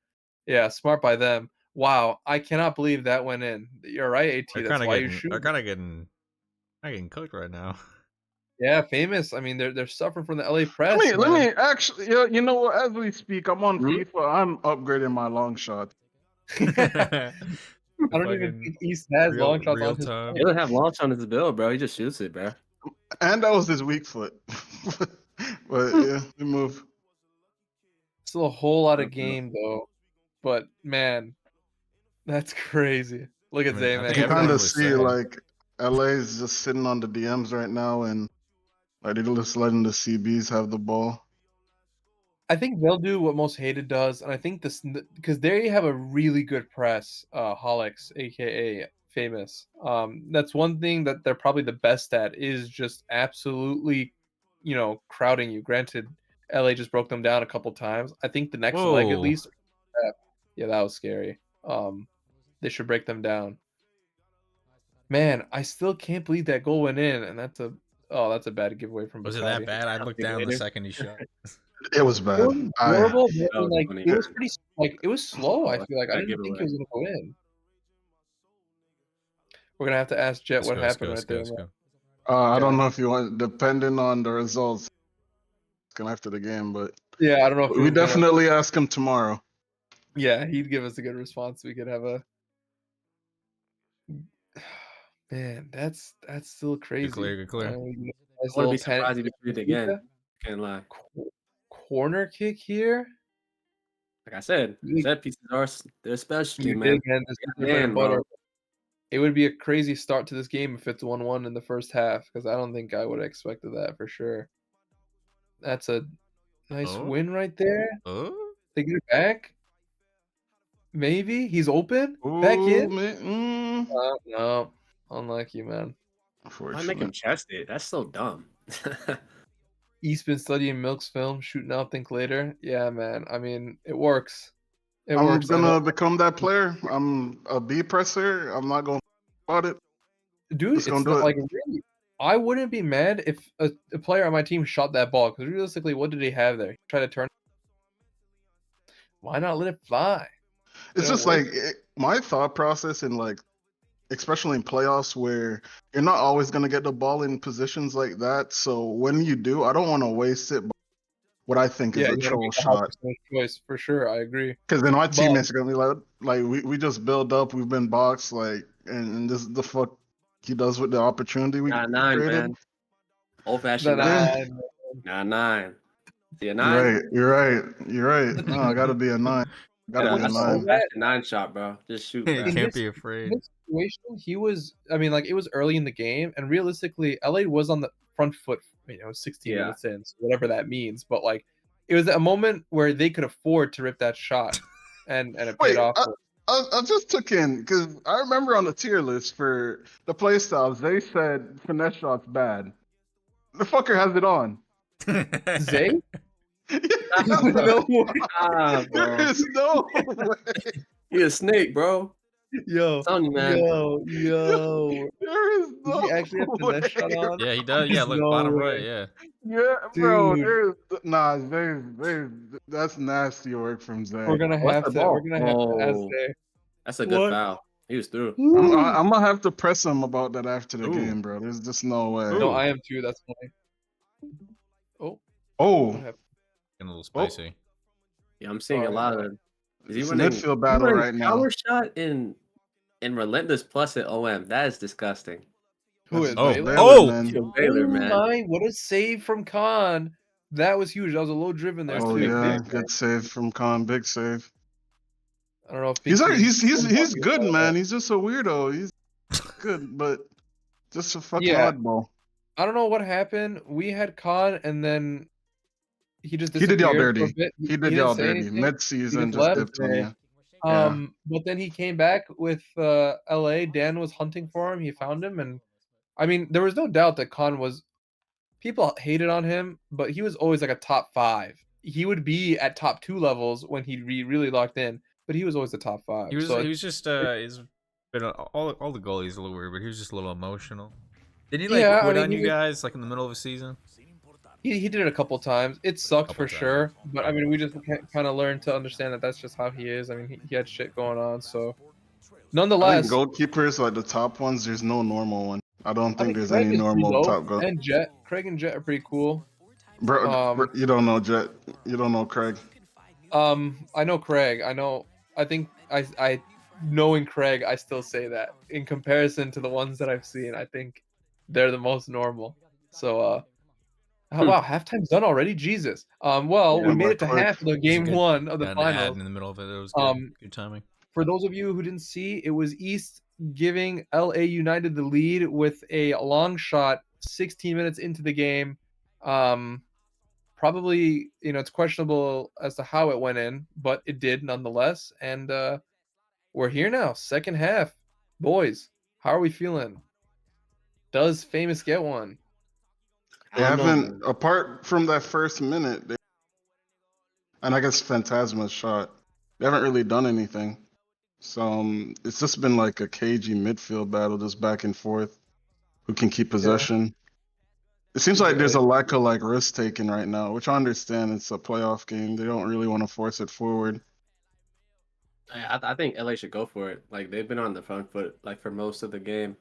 Yeah, smart by them. Wow, I cannot believe that went in. You're right, AT.
They're
That's
kind of
why you
getting.
shoot.
They're kind of getting cooked right now.
Yeah, famous. I mean, they're suffering from the LA press.
Let
man.
me actually. You know what? As we speak, I'm on
Hmm?
FIFA. I'm upgrading my long shot.
I don't even think East has long shots on his
time.
He doesn't have long shot on his bill, bro. He just shoots it, bro.
And that was his weak foot. But yeah, we move.
Still a whole lot of
Okay.
game though, but man, that's crazy. Look at
I mean,
Zay,
I
man.
You
think
can
everyone
kind of
was
see
saying-
like LA is just sitting on the DMs right now, and like they're just letting the CBs have the ball.
I think they'll do what most hated does, and I think this because they have a really good press. Holix, aka famous. That's one thing that they're probably the best at is just absolutely, crowding you. Granted, LA just broke them down a couple times. I think the next leg at
Whoa.
least. Yeah, that was scary. They should break them down. Man, I still can't believe that goal went in, and that's a bad giveaway from.
Was it
Bacardi.
that bad? I looked down the
Later.
second he shot.
It was bad.
It wasn't horrible, but
That was
like
funny.
it was pretty it was slow. I
Oh,
feel like I
that
didn't think it
giveaway.
was gonna go in. We're gonna have to ask Jet what happened right there. man.
I don't know if you want, depending on the results, after the game, but
Yeah, I don't know if
we
was gonna-
definitely ask him tomorrow.
Yeah, he'd give us a good response. We could have a. Man, that's still crazy.
Good clear.
I wouldn't be surprised if he did it again. Can't lie.
Corner kick here.
Like I said,
You-
set pieces are their specialty,
You
man.
big man, this is
Yeah,
their bread and
man, bro.
butter. It would be a crazy start to this game if it's 1-1 in the first half, because I don't think I would have expected that for sure. That's a nice
Oh.
win right there.
Oh,
They get it back. Maybe he's open.
Ooh,
Back in.
man,
No, unlucky man.
Why
unfortunately.
make him chest it? That's so dumb.
East been studying Milk's film, shooting out, think later. Yeah, man. I mean, it works. It
I'm
works. I
gonna
know.
become that player. I'm a B presser. I'm not gonna about it.
Dude,
Just
it's
gonna do
not
it.
like really. I wouldn't be mad if a player on my team shot that ball, because realistically, what did he have there? He tried to turn. Why not let it fly?
It's
Yeah,
just
work.
like my thought process in like, especially in playoffs where you're not always gonna get the ball in positions like that. So when you do, I don't want to waste it. What I think is
Yeah,
a
you gotta
troll
make the high
shot,
percentage choice for sure. I agree.
because then my
But-
teammates are gonna be like, Like we just build up. We've been boxed. Like, and this is the fuck he does with the opportunity we
9-9,
created.
man. Old
The
fashioned
Yeah.
9. 9-9. See a
You're
9?
right. You're right. You're right. No, I gotta be a 9. Gotta be a
That's an old
9.
fashioned 9 shot, bro. Just shoot,
You
bro.
can't be
in
afraid.
this situation, he was. I mean, like it was early in the game, and realistically, LA was on the front foot. 16
Yeah.
minutes in, so whatever that means. But like, it was a moment where they could afford to rip that shot, and it paid
Wait,
off.
I just took in because I remember on the tier list for the playstyles they said finesse shots bad. The fucker has it on.
Zay?
No
way.
Ah,
There
bro.
is no way.
He a snake, bro.
Yo,
Telling you, man.
yo.
There is
Does
no
he actually have
way.
finesse shot on?
Yeah, he does. Yeah, look,
No
bottom
way.
right. Yeah.
Yeah, bro.
Dude.
There's nah. That's nasty work from Zay.
We're gonna
What's
have
the
to.
ball?
We're gonna have to ask
Oh,
Zay.
that's a good
What?
foul. He was through.
I'm gonna have to press him about that after the
Ooh.
game, bro. There's just no way.
No,
Ooh.
I am too. That's funny. Oh,
Oh,
what happened?
Getting a little spicy.
Yeah, I'm seeing a
Sorry,
lot
no.
of. Is he
it's a
running
midfield battle right now.
power shot in Relentless Plus at OM? That is disgusting.
Who
That's
is
Oh,
Baylor?
oh!
man.
Baylor,
Oh
man.
my! What a save from Khan. That was huge. That was a low driven there.
That's
Oh
a big
yeah,
save,
good save from Khan. Big save.
I don't know if
He's
Pinky's
he's good, man. He's just a weirdo. He's good, but just a fucking
Yeah.
oddball.
I don't know what happened. We had Khan, and then he just
He did y'all
disappeared for a
dirty.
bit.
He did
didn't
y'all
say
dirty.
anything.
Mid
He
season
just
just
left.
dipped on you. Yeah.
But then he came back with LA. Dan was hunting for him. He found him, and I mean, there was no doubt that Khan was. People hated on him, but he was always like a top 5. He would be at top 2 levels when he really locked in, but he was always the top 5.
He was
so
just he's been all the goalies a little weird, but he was just a little emotional. Did he like
Yeah, I
quit
mean,
on
he
you
was-
guys like in the middle of a season?
he did it a couple times. It sucked
Couple
for
times.
sure, but I mean, we just kind of learned to understand that that's just how he is. I mean, he had shit going on, so
I
nonetheless,
think goalkeepers, like the top ones, there's no normal one. I don't
I
think
mean,
there's
Craig
any
is pretty
normal
low,
top goal.
and Jet, Craig and Jet are pretty cool.
Bro, you don't know Jet. You don't know Craig.
I know Craig. I think I knowing Craig, I still say that in comparison to the ones that I've seen, I think they're the most normal. So wow, halftime's done already. Jesus. Well,
Yeah,
we made
but
it to
quick.
half of the game
Good.
1 of the
Got an ad
finals.
in the middle of it. It was good. Good timing.
For those of you who didn't see, it was East giving LA United the lead with a long shot 16 minutes into the game. Probably, it's questionable as to how it went in, but it did nonetheless. And we're here now, second half. Boys, how are we feeling? Does Famous get one?
They
I don't know,
haven't,
man.
apart from that first minute, and I guess Phantasma's shot, they haven't really done anything. So it's just been like a cagey midfield battle, just back and forth. Who can keep possession? It seems like there's a lack of like risk taking right now, which I understand. It's a playoff game. They don't really want to force it forward.
I think LA should go for it. Like they've been on the front foot like for most of the game.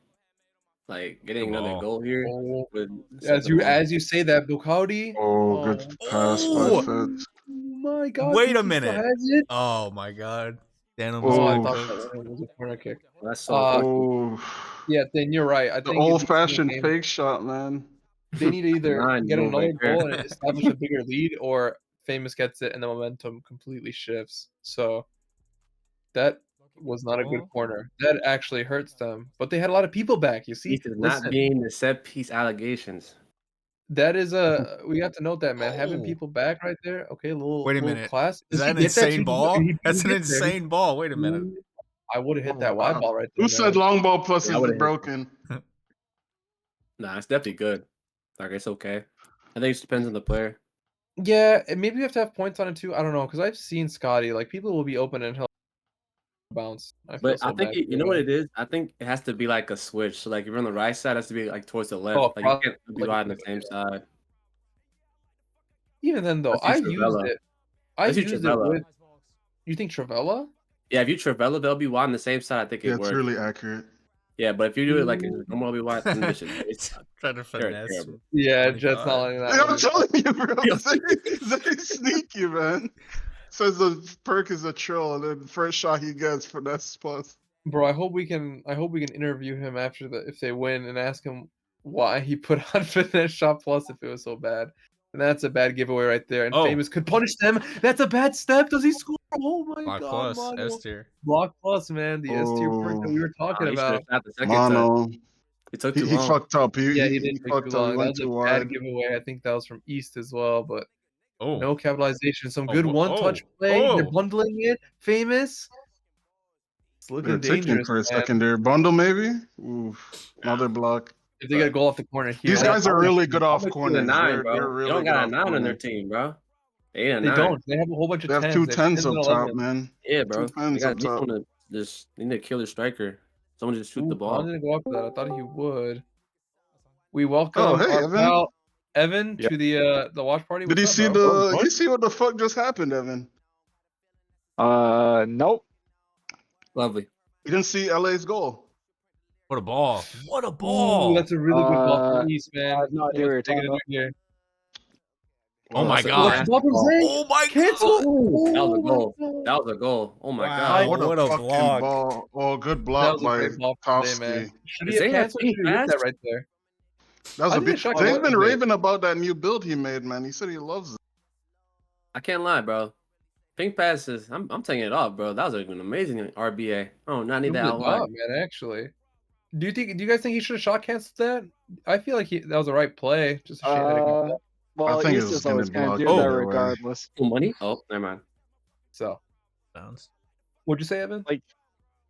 Like getting
Good
another
ball.
goal here
Oh,
would set
as
them up.
you say that, Bukaudi.
Oh, good pass by
Oh!
Fitz.
My God!
Wait a
Pinky still
minute.
has it?
Oh my god. Denim
Oh, I
Oh.
thought that was a corner kick.
That's so lucky.
Oh,
Yeah, then you're right. I
the
think
old-fashioned fake shot, man.
they need to either
9
get
move
another
right there.
goal and establish a bigger lead, or Famous gets it and the momentum completely shifts. So that was not a good corner. That actually hurts them. But they had a lot of people back. You see,
East is not
listen,
being the set piece allegations.
that is we have to note that, man. Having people back right there. Okay,
Wait a minute.
class.
Is
Does
that
he
an
get that
insane
too?
ball?
He
That's an
get there.
insane ball. Wait a minute.
I would have hit
Oh,
that wide
wow.
ball right there.
Who said
man.
long ball plus
Yeah, I
is
would've hit
broken?
Nah, it's definitely good. Like it's okay. I think it just depends on the player.
Yeah, and maybe you have to have points on it too. I don't know, because I've seen Scotty. Like people will be open and he'll bounce. I feel
But
so
I think
bad.
you know what it is. I think it has to be like a switch. So like if you're on the right side, it has to be like towards the left.
Oh,
Like you can't be
like-
wide on the same side.
Even then, though,
Let's
I
use
used
Travella.
it. I
Let's use
used it
Travella.
with. You think Travella?
Yeah, if you Travella, they'll be wide on the same side. I think it
Yeah, it's
works.
really accurate.
Yeah, but if you do it like a normal be wide, then this is
Trying to
They're
finesse.
terrible.
Yeah,
25.
Jet's not letting that.
I'm
one.
telling you, bro. Zay sneaky, man. Says the perk is a troll, and then the first shot he gets for S plus.
Bro, I hope we can interview him after if they win and ask him why he put on finesse shot plus if it was so bad. And that's a bad giveaway right there. And
Oh.
Famous could punish them. That's a bad step. Does he score? Oh my
Block
god,
plus,
Mono.
S tier.
Block plus, man. The S tier perk that we were talking
He should have
about.
shot the second time.
Mono.
It took
He,
too
he
long.
fucked up.
Yeah, he
He
did take
fucked
too
up.
long.
He
That
went
was a
too
bad
wide.
giveaway. I think that was from East as well, but
Oh.
no capitalization. Some
Oh,
good
wha-
one-touch
oh,
play. They're
oh.
bundling it. Famous. It's
They're
looking
ticking
dangerous,
for a
man.
second there. Bundle maybe? Oof. Another block.
If they get a goal off the corner here,
These guys are really good off
I'll make you a
corners.
9,
They're
bro.
really
You don't
good
got a
off
9 on their
corners.
team, bro. They ain't a
they
9.
don't. They have a whole bunch of
They have
10s.
two
They have
10s
10s
up
and
top,
11s.
man.
Yeah, bro.
Two
They
pens
got
up
they
top.
want to just they need to kill their striker. Someone just shoot the
Ooh,
ball.
Khan didn't go after that. I thought he would. We
Oh,
welcome
hey,
our
Evan.
pal Evan
Yeah.
to the watch party.
Did
What's
you
up,
see
bro?
the? You see what the fuck just happened, Evan?
Nope.
Lovely.
You didn't see LA's goal.
What a ball. What a
Ooh,
ball.
that's a really good ball from East,
I
man.
have no idea what you're talking about.
Here.
Oh my
That's a
god.
nasty
Ball from
ball.
Zay.
Oh my
Cancel.
god.
That was a
Oh,
goal.
let's go.
That was a goal. Oh my
Wow.
god.
What a
What a
fucking
block.
ball! Oh, good
That
block
was a
by
great ball from Zay, man.
Tofsky.
Should he
Zay
have
had
canceled?
pink
Should he hit that
pass?
right there?
That was
I
a
think
big.
the shot
Zay's
was
been
big.
raving about that new build he made, man. He said he loves it.
I can't lie, bro. Pink passes. I'm taking it off, bro. That was an amazing RBA. Oh, not need
Good
that out wide.
job, man. Actually, do you guys think he should have shot canceled that? I feel like that was the right play. Just a shame that it got blocked.
Well,
I think it
East
was
is
gonna
always going
block
to do that
either way.
regardless.
Oh, money? Oh, never mind.
So,
Sounds.
what'd you say, Evan?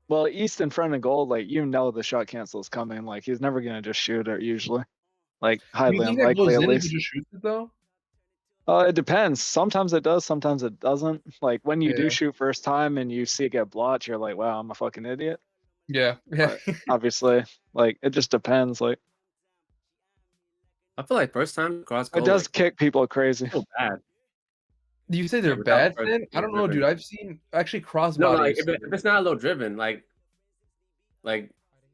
Well, East in front of goal, like you know the shot cancel is coming. Like he's never going to just shoot it usually. Like
Do you
highly
think that
unlikely
goes
at
in if he
least.
just shoots it though?
It depends. Sometimes it does, sometimes it doesn't. Like when you
Yeah.
do shoot first time and you see it get blocked, you're like, wow, I'm a fucking idiot.
Yeah.
But obviously, like it just depends. Like
I feel like first time cross goal.
it does
Like,
kick people crazy.
so bad.
Do you say they're
without
bad,
first
Finn? I don't know,
driven.
dude. I've seen actually
No,
crossbody.
like if it's not a little driven, like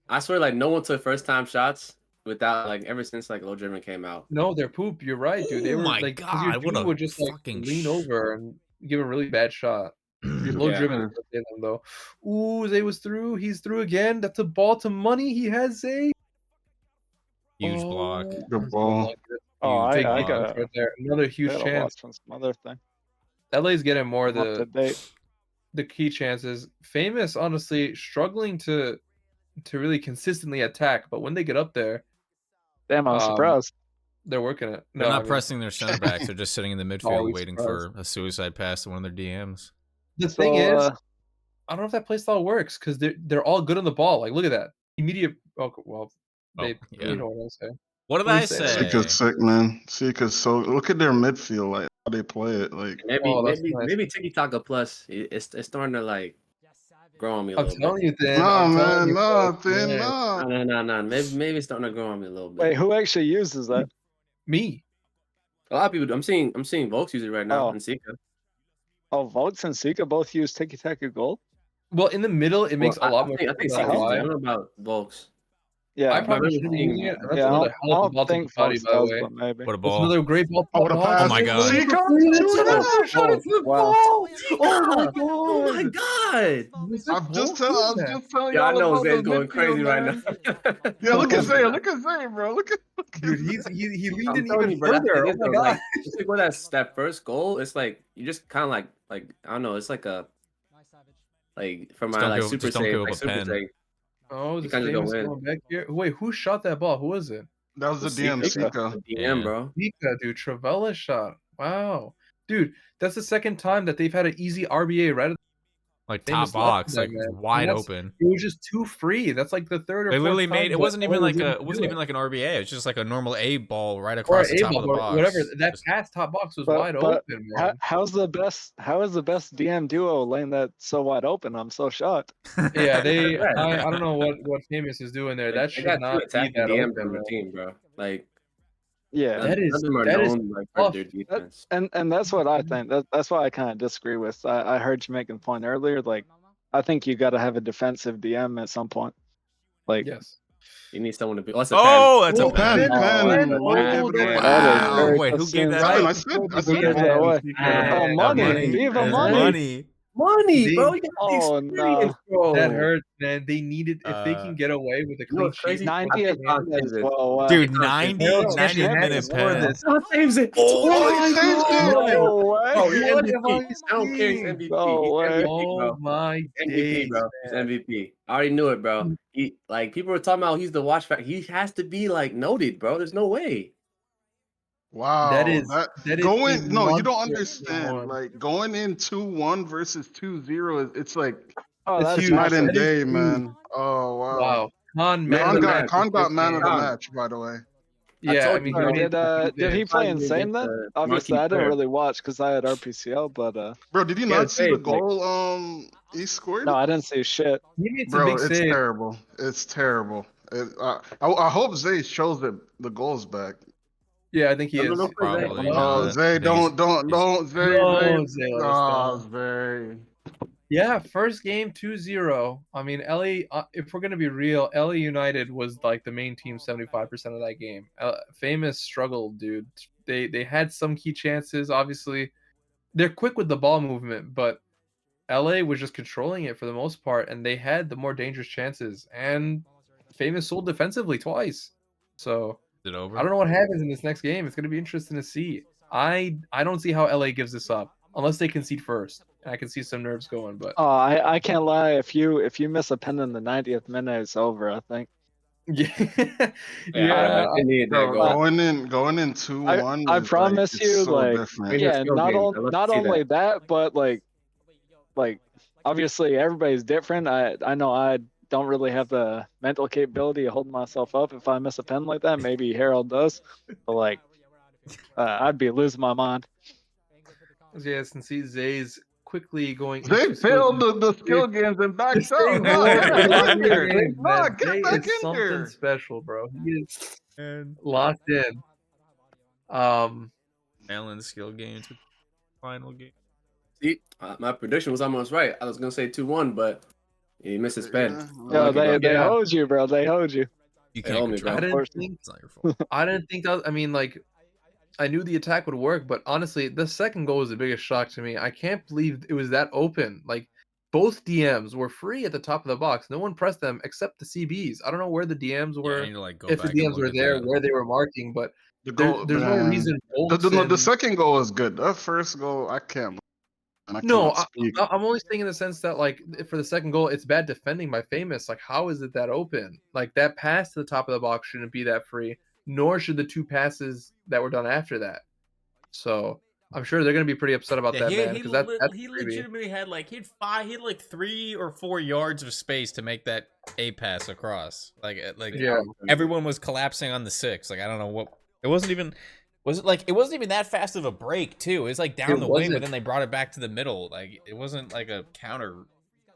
I swear, like no one took first time shots without like ever since like low driven came out.
No, they're poop. You're right, dude. They
Oh
were
my
like, because your
God, what
dude
a
would just like
fucking
lean over and give a really bad shot. You're low
Yeah.
driven is what they them though. Ooh, Zay was through. He's through again. That's a ball to money. He has Zay.
Huge block.
Good
that's
ball.
unlucky.
Oh,
Big
I
chance
got
right there. Another huge
gotta
chance.
watch from some other thing.
LA's getting more
I'm up to date.
the key chances. Famous, honestly, struggling to really consistently attack, but when they get up there,
Damn, I was surprised.
they're working it.
They're
No,
not
I mean,
pressing their center backs. They're just sitting in the midfield
Always
waiting
surprised.
for a suicide pass to one of their DMs.
the thing
So,
is, I don't know if that play style works because they're all good on the ball. Like, look at that immediate. Oh, well, they.
yeah.
You know what I'm saying.
What did
What do
I
you say?
say?
Sika's sick, man. Sika's so. Look at their midfield, like how they play it. Like
That's nice.
Maybe Tiki Taka Plus. It's starting to like grow on me a
I'm
little
telling
bit.
you, Dan.
nah,
I'm telling
man,
you,
nah,
bro.
Thin,
Man.
nah.
No. Maybe it's starting to grow on me a little bit.
wait, who actually uses that?
Me.
A lot of people. I'm seeing Volks use it right now
Oh.
in Sika.
Oh, Volks and Sika both use Tiki Taka goal.
Well, in the middle, it makes a lot more
I
sense
think
than
Sika.
the
I
wide.
don't know about Volks.
Yeah,
I
I
probably
remember
should be
seeing-
using it. That's
yeah.
another
I
hell of a
don't
ball to the
think
body,
Volks
by the
does,
way.
but maybe.
What a
That's
ball.
another great ball.
Oh, what a pass.
Oh my God.
Sika,
Wow.
Oh my god!
Oh my god!
I'm just telling
Yeah, I
y'all
know
about
Zay's
the
going
midfield,
crazy right
man.
now.
Yeah, look at
Oh,
Zay. Look at Zay, bro. Look at
Dude,
Zay.
he leaned
I'm
in
telling
even
you, bro, that's
further.
the
Oh
thing
my
is, though,
god!
like, it's like with that first goal, it's like you just kind of like I don't know, it's like a for my
don't
like
give-
super
just don't
save,
give
like
up a
super
pen.
save.
Oh,
You
this
kinda go
famous
in.
going back here. Wait, who shot that ball? Who was it?
That was the DM,
Sika,
Sika.
the DM,
Yeah.
bro.
Mika, dude. Travella shot. Wow, dude. That's the second time that they've had an easy RBA right at
Like
Famous
top
left
box,
there,
like
man.
wide
That's-
open.
It was just too free. That's like the third or
They
fourth
literally
time
made it
that
wasn't even
Owen was
like
able
a
to
it
do
wasn't
it.
even like an RBA. It's just like a normal A ball right
Or
across
an
the top of
A-ball,
the
or
box.
whatever. That
Just-
pass top box was
But-
wide
but
open, man.
How is the best DM duo laying that so wide open? I'm so shocked.
Yeah, they.
Right.
I don't know what Famous is doing there. That
They
should
got two
not be
attacking
that
DMs
open,
on the
man.
team, bro. Like
Yeah,
That
none
is-
of them are
that is
known like for
tough.
their defense.
and that's what I think. That's why I kind of disagree with. I heard you making the point earlier. Like, I think you got to have a defensive DM at some point. Like,
Yes.
You need someone to be. What's a
Oh, that's a
Oh,
pen.
Pen.
oh,
Money gave it
that
away.
is-
That is
Wow.
very
Wait, who gave that
Kevin,
up?
I said
He gives that away. Oh, money.
Money.
Even
That's
money.
money.
money,
They-
bro. You got the
Oh,
experience,
no.
bro.
That hurts, man. They needed if they
Uh,
can get away with a
You know
clean
what's crazy?
sheet.
90th
John
minute
saves
as
it.
well. Wow.
Dude,
John
90,
Harold Sampson
90th
had to
minute
score
pen.
this.
John saves it.
Oh, he saved it.
No way.
Bro, he's
What am
MVP.
I
I don't care. He's
seeing?
MVP.
No
He's
way.
MVP,
Oh
bro.
my
MVP,
days,
bro. He's
man.
MVP. I already knew it, bro. He like people were talking about he's the watch factor. He has to be like noted, bro. There's no way.
Wow.
That is a
Going. No, you don't
monster
understand.
one.
Like going in 2-1 versus 2-0. It's like
Oh,
It's
that's
huge.
night and
That is
day,
huge.
man. Oh wow.
Wow. Khan,
Man
man
of
of
the
the
match.
match.
Khan got
this
man of the
game.
Khan.
match, by the way.
I
Yeah,
told
I
you,
mean,
bro.
he made
Did he play insane then? Obviously, I didn't really watch because I had RPCL, but
Bro, did you
Yeah,
not
it's
see the
safe, like-
goal? He scored.
no, I didn't see shit.
He made some
Bro,
big
it's
saves.
terrible. It's terrible. I hope Zay shows the goals back.
Yeah, I think he
No,
is.
no,
Probably
Oh,
Oh,
not.
Zay,
I think he's-
don't, Zay,
No,
Zay.
Zay, let us
Oh,
down.
Zay.
Yeah, first game 2-0. I mean, LA, if we're going to be real, LA United was like the main team 75% of that game. Famous struggled, dude. They had some key chances, obviously. They're quick with the ball movement, but LA was just controlling it for the most part, and they had the more dangerous chances. And Famous sold defensively twice. So
Is it over?
I don't know what happens in this next game. It's going to be interesting to see. I don't see how LA gives this up unless they concede first. And I can see some nerves going, but
Oh, I can't lie. If you miss a pen in the 90th minute, it's over. I think.
yeah,
Yeah, I needed that
Bro,
goal.
going in 2-1.
I
is,
promise
like,
you,
it's so
like,
different.
Yeah,
yeah,
skill
not
games. I love to
not
see
only that, but like obviously everybody's different. I know I don't really have the mental capability of holding myself up if I miss a pen like that. Maybe Harold does, but like I'd be losing my mind.
yes, and see Zay's quickly going.
They
into
failed
skill
the skill games and backed
Stay
up. No,
warm
get
for
back
the
in
skill
there.
games,
No,
man.
get
Zay
back
is
in
something
there.
special, bro. He is
And
locked in.
Allen skill games with final game.
See, my prediction was almost right. I was gonna say 2-1, but he missed his pen.
Yeah.
No,
Lucky,
they
Yeah.
hold you, bro. They hold you.
You
They
can't
hold me,
control
bro.
I
it.
didn't think.
It's not your fault.
I didn't think that. I mean, like, I knew the attack would work, but honestly, the second goal was the biggest shock to me. I can't believe it was that open. Like, both DMs were free at the top of the box. No one pressed them except the CBs. I don't know where the DMs
Yeah,
were.
I need to like go
If the
back and
DMs
look
were
at
there,
that.
where they were marking, but
The goal,
there's no
man.
reason.
The
Bolton-
second goal was good. That first goal, I can't. And I
No,
cannot speak.
I'm only saying in the sense that, like, for the second goal, it's bad defending by Famous. Like, how is it that open? Like, that pass to the top of the box shouldn't be that free, nor should the two passes that were done after that. So I'm sure they're gonna be pretty upset about
Yeah,
that, man, because that's
he
creepy.
legitimately had like he had like 3 or 4 yards of space to make that A pass across. Like
Yeah.
everyone was collapsing on the 6. Like I don't know what it wasn't even. Was it like it wasn't even that fast of a break too? It was like down
It
the wing, but
wasn't.
then they brought it back to the middle. Like it wasn't like a counter.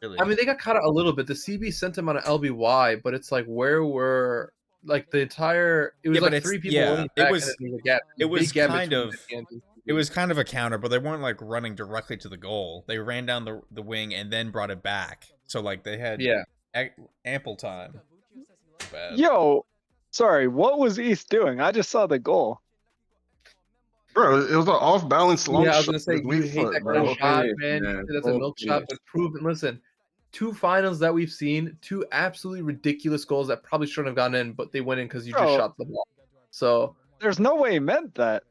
Really,
I mean, they got caught out a little bit. The CB sent him on an LBY, but it's like, where were like the entire? It was
Yeah, but
like
it's-
3 people
yeah,
running
it
back,
was-
and then there was a gap.
it
a
was
big gap
kind
between
of-
the DMs and
it was
CBs.
kind of a counter, but they weren't like running directly to the goal. They ran down the wing and then brought it back. So like they had
Yeah.
ample time. Bad.
Yo, sorry, what was East doing? I just saw the goal.
Bro, it was an off balance long
Yeah, I was
shot
gonna say
with
you
weak
hate
foot,
that
bro.
kind of shot,
finish,
man.
man.
That's a
Both
milk shot,
finish.
but proven. Listen, 2 finals that we've seen, 2 absolutely ridiculous goals that probably shouldn't have gone in, but they went in because you just
Bro.
shot the ball. So
There's no way he meant that.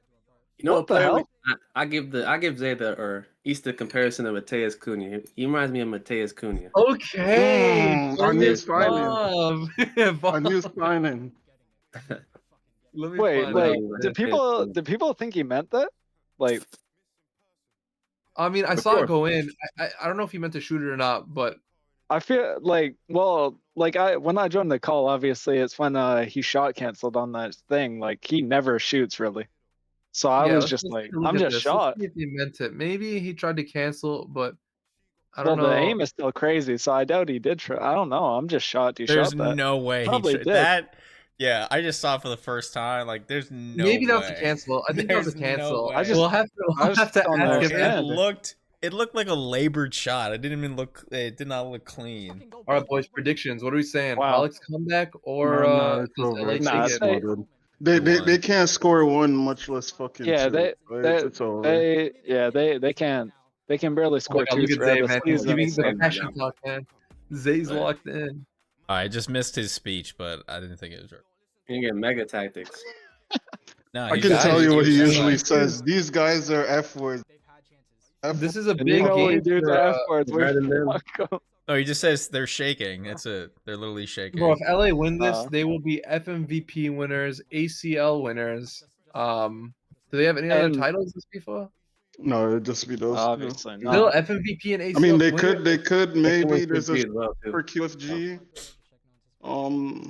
You know
What
what
the
player?
hell?
I give Zay or Easter comparison of Mateus Cunha. He reminds me of Mateus Cunha.
okay,
Our new
focus
signing.
up.
A new signing.
Let me
Wait,
find
like,
out.
do people think he meant that? Like,
I mean, I
Of
saw it
course.
go in. I don't know if he meant to shoot it or not, but
I feel like, well, like when I joined the call, obviously it's when he shot canceled on that thing. Like he never shoots really. So I
yeah,
was
let's
just
take
like,
a look
I'm
at
just
this.
shot.
Let's see if he meant it. Maybe he tried to cancel, but I
Well,
don't know.
the aim is still crazy, so I doubt he did try. I don't know. I'm just shocked he
There's
shot that.
no way
Probably
he
did.
that. Yeah, I just saw it for the first time. Like, there's no
Maybe that was
way.
a cancel. I think that was a
There's no
cancel.
way.
I just-
we'll have to
I just
ask
don't
him.
understand.
It looked like a labored shot. It didn't even look. It did not look clean.
All right, boys. Predictions. What are we saying?
Wow.
Pollock's comeback or
No, it's
does
over.
LA
It's,
Nah,
take
it's
it?
they-
smothered.
They
They
won.
can't score one, much less fucking
Yeah,
two. It's over.
they can't. They can barely
Oh my
score
God,
two
look at
throughout
Zay,
the
man. He's
season.
giving the
Same,
passion
yeah.
talk, man. Zay's
Right.
locked in.
I just missed his speech, but I didn't think it was.
You get mega tactics.
No,
I
he
can
just-
tell you what he
was just
usually
like-
says. These guys are F words.
This is a
And you
big
know what you
game
do
for,
to F words.
better than them.
No, he just says they're shaking. That's it. They're literally shaking.
bro. If LA win this,
Uh.
they will be FMVP winners, ACL winners. Do they have any other
And-
titles this FIFA?
No, it'd just be those two.
Obviously
Still
not.
FMVP and ACL.
I mean, they
winners?
could maybe. There's a
as well, too.
for QFG.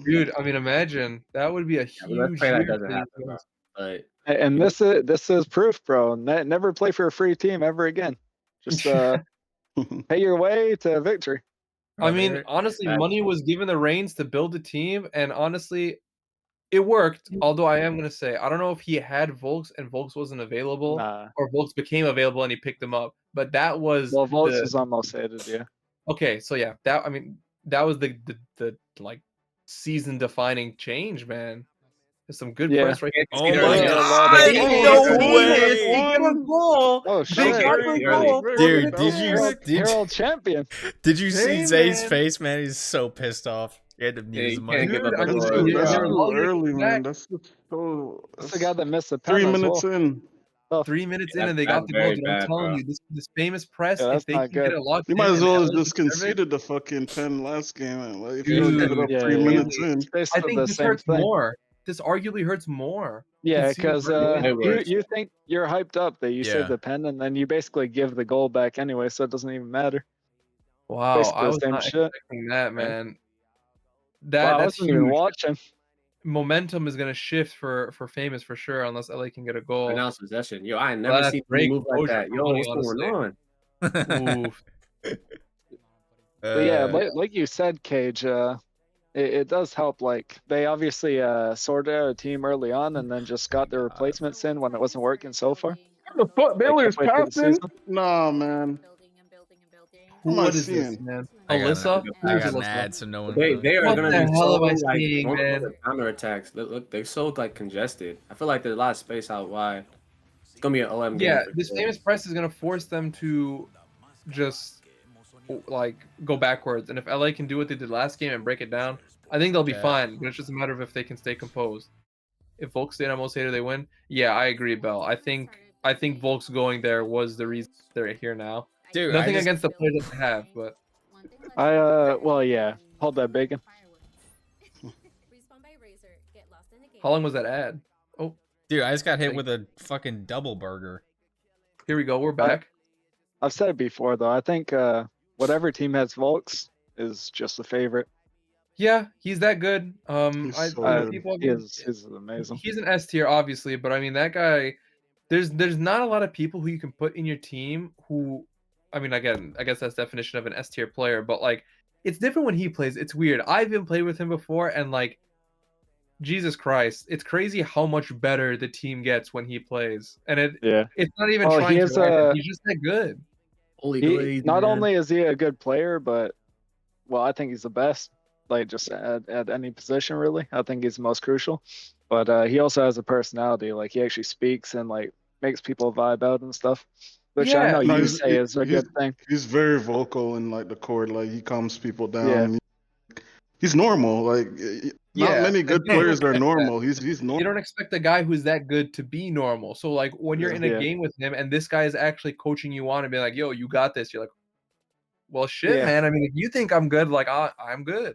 Dude, I mean, imagine that would be a
Yeah, but let's
huge
pray that
year
doesn't
for these
happen, bro.
guys.
But
And this is proof, bro. Never play for a free team ever again. Just pay your way to victory.
I mean,
Brother,
honestly,
That's-
money was given the reins to build a team, and honestly, it worked. Although I am gonna say, I don't know if he had Volks and Volks wasn't available,
Nah.
or Volks became available and he picked them up. But that was
Well, Volts
the-
is almost hated, yeah.
okay. So yeah, that was the like season defining change, man. There's some good
Yeah.
press right here.
Oh
my
my
Yeah,
god!
They
No
got
way!
a goal.
Oh,
They
shit.
got the goal.
Dude,
That
did
was
you-
quick.
did-
World champion.
Did you see
Hey,
Zay's
man.
face, man? He's so pissed off. He had to mute
Yeah,
his
you
mic.
can't give
Dude,
up
I
a
mean,
goal.
That's
yeah,
that's
they're
too
lucky
early,
back.
man. That's so.
That's the guy that missed the
3
pen as
minutes
well.
in.
3 minutes in
That's-
and they got
that's
the goal.
very
Dude, I'm
bad,
telling
bro.
you, this famous press,
Yeah,
if
that's
they
not
can get
good.
it locked
You
in,
might as
and
well
LA
have just
can serve it,
conceded the fucking pen last game. And, like, if you don't give it up
Dude,
3
yeah.
minutes in.
It's
I
basically
think
the
this
same
hurts
thing.
more. This arguably hurts more.
Yeah,
Conceded
because
right away.
Way worse.
you think you're hyped up that you
Yeah.
saved the pen, and then you basically give the goal back anyway, so it doesn't even matter.
Wow,
basically
I
the
was
same
not
shit.
expecting that, man.
Wow,
That's
I wasn't
huge.
even watching.
Momentum is gonna shift for Famous for sure, unless LA can get a goal.
Pronounced possession. Yo, I ain't never
that's
seen
great
him move like
composure
that.
for
Yo,
money,
what's going on?
Oof.
But yeah,
Uh,
like you said, Cage, it does help. Like they obviously sorted out a team early on, and then just got their replacements in when it wasn't working so far.
The fuck, Baylor's
halfway through the
passing?
season.
Nah, man.
Who,
am I
what is this,
seeing?
man?
I got,
Alyssa?
I
Who's
got
Alyssa?
mad, so no one.
They are
What
gonna
the
be
hell
so
am I
like
seeing,
going
man?
for the counter attacks. Look, they're so like congested. I feel like there's a lot of space out wide. It's gonna be an 11 game.
Yeah,
for
this
sure.
Famous press is gonna force them to just like go backwards. And if LA can do what they did last game and break it down, I think they'll be
Yeah.
fine. But it's just a matter of if they can stay composed. If Volks stayed on Most Hater, they win. Yeah, I agree, Bell. I think Volks going there was the reason they're here now.
Dude,
Nothing
I just,
against the players that they have, but
Well, yeah, hold that bacon.
how long was that ad? Oh,
dude, I just got hit with a fucking double burger.
here we go. We're back.
I've said it before though. I think whatever team has Volks is just a favorite.
Yeah, he's that good.
He's
I
so
know
good.
people.
He's amazing.
He's an S tier, obviously, but I mean that guy. There's not a lot of people who you can put in your team who, I mean, again, I guess that's definition of an S tier player, but like it's different when he plays. It's weird. I've even played with him before, and like, Jesus Christ, it's crazy how much better the team gets when he plays, and
Yeah.
it's not even
Oh,
trying
he
to.
is,
win it. He's just that good.
Holy
He,
glaze,
not
man.
only is he a good player, but well, I think he's the best. Like just at any position, really. I think he's the most crucial. But he also has a personality. Like he actually speaks and like makes people vibe out and stuff, which I
Yeah.
know
No,
you
he's-
say is a
he's-
good thing.
He's very vocal in like the court. Like he calms people down.
Yeah.
He's normal. Like not
Yeah,
many good
and you don't
players are
expect
normal. He's
You
normal.
don't expect a guy who's that good to be normal. So like when you're in a
Yeah.
game with him and this guy is actually coaching you on and being like, "Yo, you got this," you're like, "Well, shit,
Yeah.
man. I mean, if you think I'm good, like I'm good."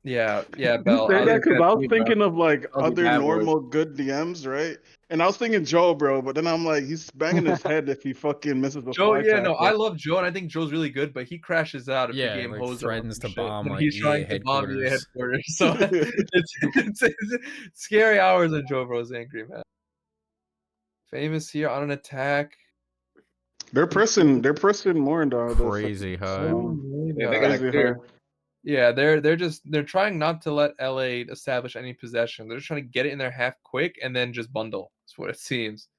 Yeah, Bell.
Say that because I was
agree, bro.
thinking of like
That was a
other
bad word.
normal good DMs, right? And I was thinking Joe, bro, but then I'm like, he's banging his head if he fucking misses the
Joe,
fly
yeah, no,
tackle.
I love Joe, and I think Joe's really good, but he crashes out if
Yeah,
the game
like,
hoses
threatens to bomb,
when
like,
he's trying
EA
to bomb EA
headquarters.
headquarters. So it's scary hours when Joe Bro's angry, man. Famous here on an attack.
They're pressing more in the
Crazy high.
Yeah, they gotta
crazy
clear.
high.
Yeah, they're trying not to let LA establish any possession. They're just trying to get it in their half quick and then just bundle. That's what it seems.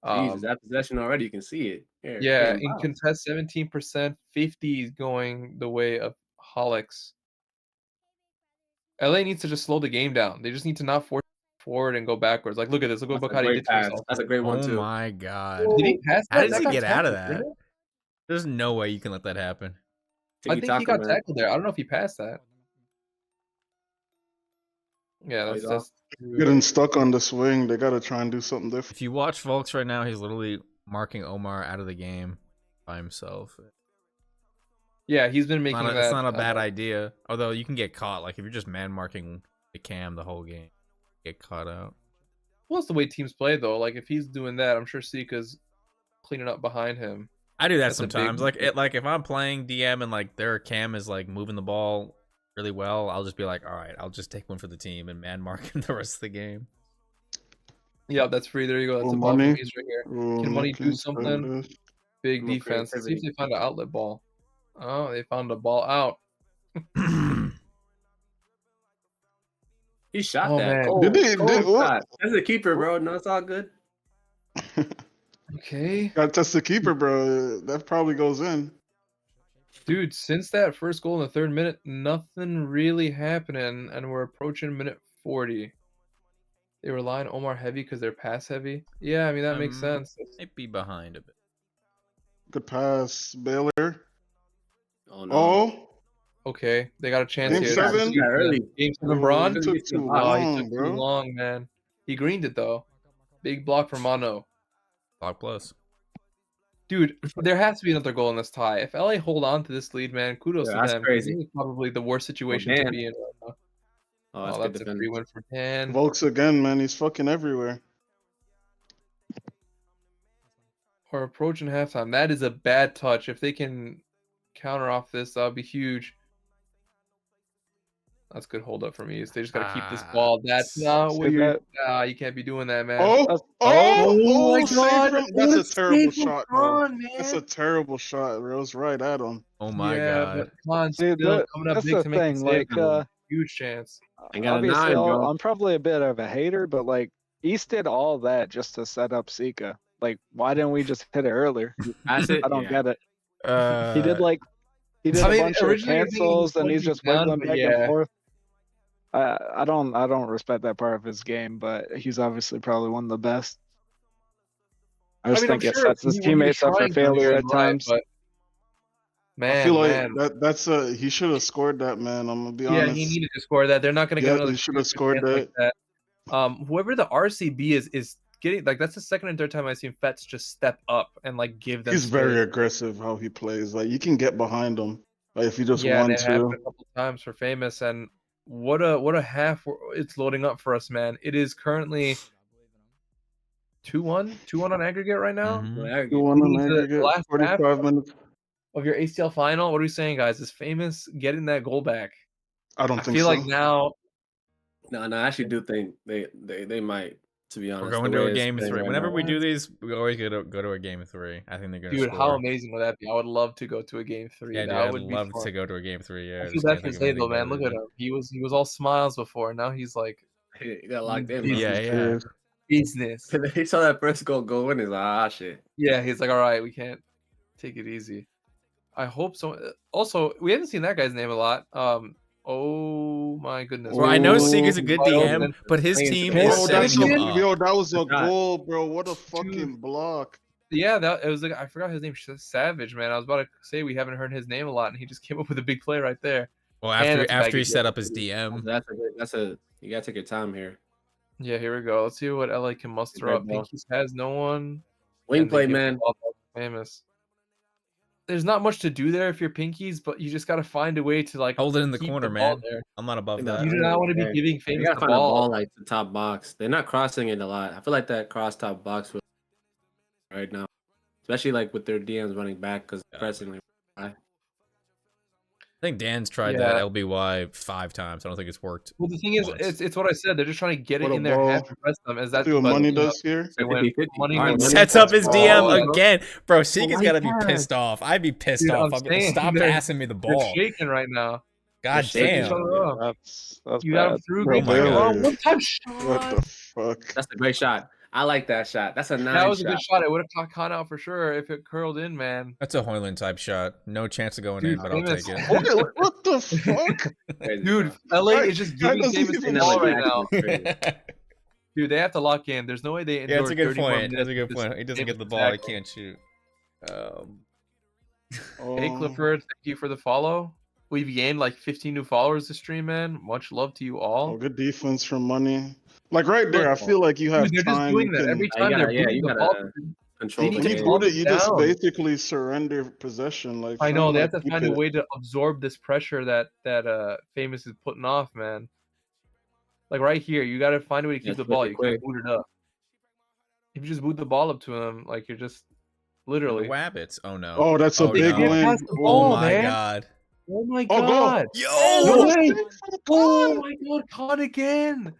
Jesus, that possession already, you can see it. Here,
Yeah,
getting
in
bounced.
contest 17%, 50 is going the way of Holix. LA needs to just slow the game down. They just need to not force forward and go backwards. Like, look at this. Look what
That's a
Bacardi
great
did to
pass.
himself.
That's a great one
Oh
too.
my god.
Did he pass
How
that?
does
That
he
got
get out of
tackled, didn't
that?
it?
There's no way you can let that happen.
I think he
Tiki-taka,
got
man.
tackled there. I don't know if he passed that. Yeah,
Oh, he's
that's
Getting stuck on the swing. They gotta try and do something different.
If you watch Volks right now, he's literally marking Omar out of the game by himself.
yeah. He's been making
It's
that.
not a bad idea. Although you can get caught. Like if you're just man marking the cam the whole game, get caught out.
Well, that's the way teams play, though. Like if he's doing that, I'm sure Sika's cleaning up behind him.
I do that
That's a big
sometimes. Like
mistake.
like if I'm playing DM and like their cam is like moving the ball really well, I'll just be like, all right, I'll just take one for the team and man mark him the rest of the game.
Yeah, that's free. There you go. That's
Oh,
a ball from
money.
Ace right here.
Oh,
Can
no
Money do
can't start
something?
this.
Big
More
defense. Let's see if
creativity.
they found an outlet ball. Oh, they found a ball out.
He shot
Oh,
that.
man.
Cold,
Did he-
cold
did- what?
shot. That's a keeper, bro. No, it's all good.
Okay.
Gotta test the keeper, bro. That probably goes in.
Dude, since that first goal in the 3rd minute, nothing really happening, and we're approaching minute 40. They rely on Omar heavy because they're pass heavy. Yeah, I mean, that makes sense.
Might be behind a bit.
Good pass, Baylor.
Oh no.
Oh,
Okay, they got a chance
Game
here.
seven?
This is
Yeah, early.
Game 7,
bro,
Braun.
it
Couldn't
took
get to the
too
box.
Oh, he
long,
took too
bro.
long, man. He greened it, though. Big block for Mano.
Block plus.
Dude, there has to be another goal in this tie. If LA hold on to this lead, man, kudos
Yeah,
to
that's
them. 'Cause
crazy.
This is probably the worst situation to
Dan.
be in right now.
Oh, that's
Oh,
good
that's a
defending.
free win for Dan.
Volks again, man. He's fucking everywhere.
We're approaching halftime. That is a bad touch. If they can counter off this, that would be huge. That's good hold up from East. They just got to keep this ball. That's not what
See
you're.
that?
You can't be doing that, man.
Oh,
That's-
oh,
my
save
God.
from-
What
That's
a
a terrible
save from
shot, bro.
Khan,
That's a
man.
terrible shot, bro. It's right at him.
Oh my
Yeah,
god.
but Khan
See,
still coming up
that's
big
the
to make the
thing.
save.
Like,
though. Huge chance.
Ain't got a
obviously,
9, bro.
I'm probably a bit of a hater, but like, East did all that just to set up Sika. Like, why didn't we just hit it earlier?
Pass it.
I don't get it. He did
Uh,
he did
I
a
mean,
bunch of
originally you're thinking he's
cancels, and he's
pointing
just
down,
wiggling
but
back
yeah.
and forth. I don't respect that part of his game, but he's obviously probably one of the best. I just
mean, I'm
think it
sure
sets his
when he was
teammates up for
trying to, he
failure
was
at
right,
times.
but
I feel
man,
like that's he should have scored that, man. I'm gonna be
yeah,
honest.
he needed to score that. They're not going to give
Yeah,
another
he should have
chance
scored
like
that.
that. Whoever the RCB is getting, like, that's the second and third time I've seen Fetz just step up and like give them.
He's very
space.
aggressive how he plays. Like you can get behind him, like if you just
Yeah, and
want
it happened
to.
a couple times for Famous, and what a half it's loading up for us, man. It is currently 2-1 on aggregate right now.
mhm.
You want
We
an
need the
aggregate
last half
45 minutes?
of your ACL final. What are we saying, guys? Is Famous getting that goal back?
I don't
I
think
feel
so.
like now.
No, I actually do think they might. To be honest,
We're going
the
to
way
a
it's
game
playing
3.
right
Whenever
now.
we do these, we always go to a game 3. I think they're going to
Dude,
score.
how amazing would that be? I would love to go to a game 3.
Yeah, dude,
That
I'd
would be
love
fun.
to go to a game 3. Yeah,
I feel
just
bad
can't
for
think of anything
Zaylo, man.
better
Look at
than
him. He was all smiles before. Now he's like
He got locked in,
He's-
bro.
Yeah, yeah.
Serious.
business.
He saw that first goal go in. He's like, ah, shit.
Yeah, he's like, all right, we can't take it easy. I hope so. Also, we haven't seen that guy's name a lot. Oh my goodness.
Bro, I know
Oh,
Seaga's a good
wide
DM,
open.
but his
Playing
team
to the
is
ball.
setting him
Second?
up.
Yo, that was a
Good shot.
goal, bro. What a fucking block.
Yeah, that it was like I forgot his name. Savage, man. I was about to say we haven't heard his name a lot, and he just came up with a big play right there.
Well,
And it's
after he
baggy
set
goal.
up his DM.
That's a you gotta take your time here.
Yeah, here we go. Let's see what LA can muster
Red
up.
ball.
Pinkies has no one.
Wing
and they
play,
give the
man.
ball back to Famous. There's not much to do there if you're Pinkies, but you just got to find a way to like
Hold it in the
keep
corner,
the ball
man.
there.
I'm not above
You
that.
You do not want to be
Yeah.
giving
You
Famous
gotta
the
find a
ball.
ball like the top box. They're not crossing it a lot. I feel like that cross top box right now, especially like with their DMs running back because pressing like high.
I think Dan's tried
Yeah.
that LBY 5 times. I don't think it's worked.
Well, the thing is,
once.
it's what I said. They're just trying to get it
What a
in their
ball.
head and press them. As that
See what
but,
Money
you know,
does here?
they went
50-50.
Money
All right,
went
Money
Sets up his
ball.
DM
Oh,
again. Bro, Seaga's
my
got to be
God.
pissed off. I'd be pissed
Dude,
off.
I'm saying,
Stop
they're-
passing me the
They're
ball.
shaking right now.
God
shaking.
damn.
That's
You got him
bad.
through.
Bro,
Great
my
play.
God.
Oh, one touch
What
shot.
the fuck?
That's a great shot. I like that shot. That's a 9
That was a
shot.
good shot. It would have caught Khan out for sure if it curled in, man.
That's a Hoyland type shot. No chance of going
Dude,
in, but I'll
Famous.
take it.
What, what the fuck?
Crazy,
Dude,
bro.
LA
Guy-
is just
guy
giving
doesn't
Famous the
even
ball
shoot.
right now.
Crazy.
Dude, they have to lock in. There's no way they
Yeah,
endure
that's a good
30 more
point.
minutes.
That's a good
of this
point. He doesn't get the
Famous
ball, he
tackle.
can't shoot.
Hey, Clifford, thank you for the follow. We've gained like 15 new followers this stream, man. Much love to you all.
Oh, good defense from Money. Like right there, I
Look,
feel like you have
Dude, they're just
time. You
doing that
can.
every
You
time they're
gotta, yeah,
booting
you
the ball.
gotta
They
control
need
the
to
He
game.
calm
booted.
it
You just
down.
basically surrender possession. Like
I
try
know
and,
they
like,
have to
keep
find a
it.
way to absorb this pressure that Famous is putting off, man. Like right here, you got to find a way to keep
Yeah,
the
switch
ball.
it
You can't
quick.
boot it up. If you just boot the ball up to him, like you're just
The
literally.
Wabbits. Oh no.
Oh, that's a
Oh,
big
can't
win.
pass the
Oh
ball,
my
man.
god.
Oh my
Oh, go.
god!
Yo!
No
what a
way!
save from
Oh
Khan.
my god, Khan again!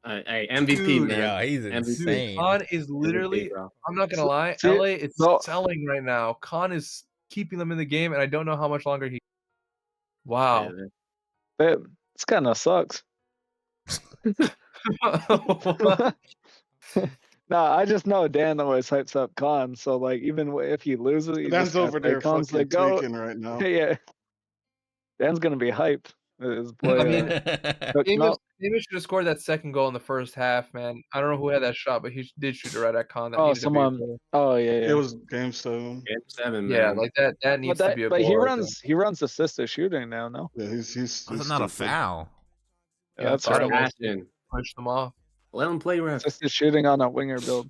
Hey, MVP,
Dude,
man.
Yeah, he's
MVP.
insane.
Khan is
MVP,
literally.
bro.
I'm not gonna lie.
See,
LA is
no.
selling right now. Khan is keeping them in the game, and I don't know how much longer he.
Yeah,
Wow.
man.
This kind of sucks. No, I just know Dan always hypes up Khan, so like even if he loses, he
Dan's
just gotta
over
say
there
Khan's the
fucking
goat.
tweaking right now.
Yeah, Dan's gonna be hyped. His boy,
I mean,
coaching
Famous
up.
should have scored that second goal in the first half, man. I don't know who had that shot, but he did shoot it right at Khan. That
Oh,
needed to be a
someone.
goal.
Oh yeah,
It
yeah.
was game 7.
Game 7,
Yeah,
man.
like that needs to be a
But
goal.
he
right
runs assisted shooting now. No,
Yeah, he's
That's not a
stupid.
foul.
Yeah,
that's
thought it
right.
was.
Passion.
Punched them off.
Let him play ref.
Assisted shooting on a winger build.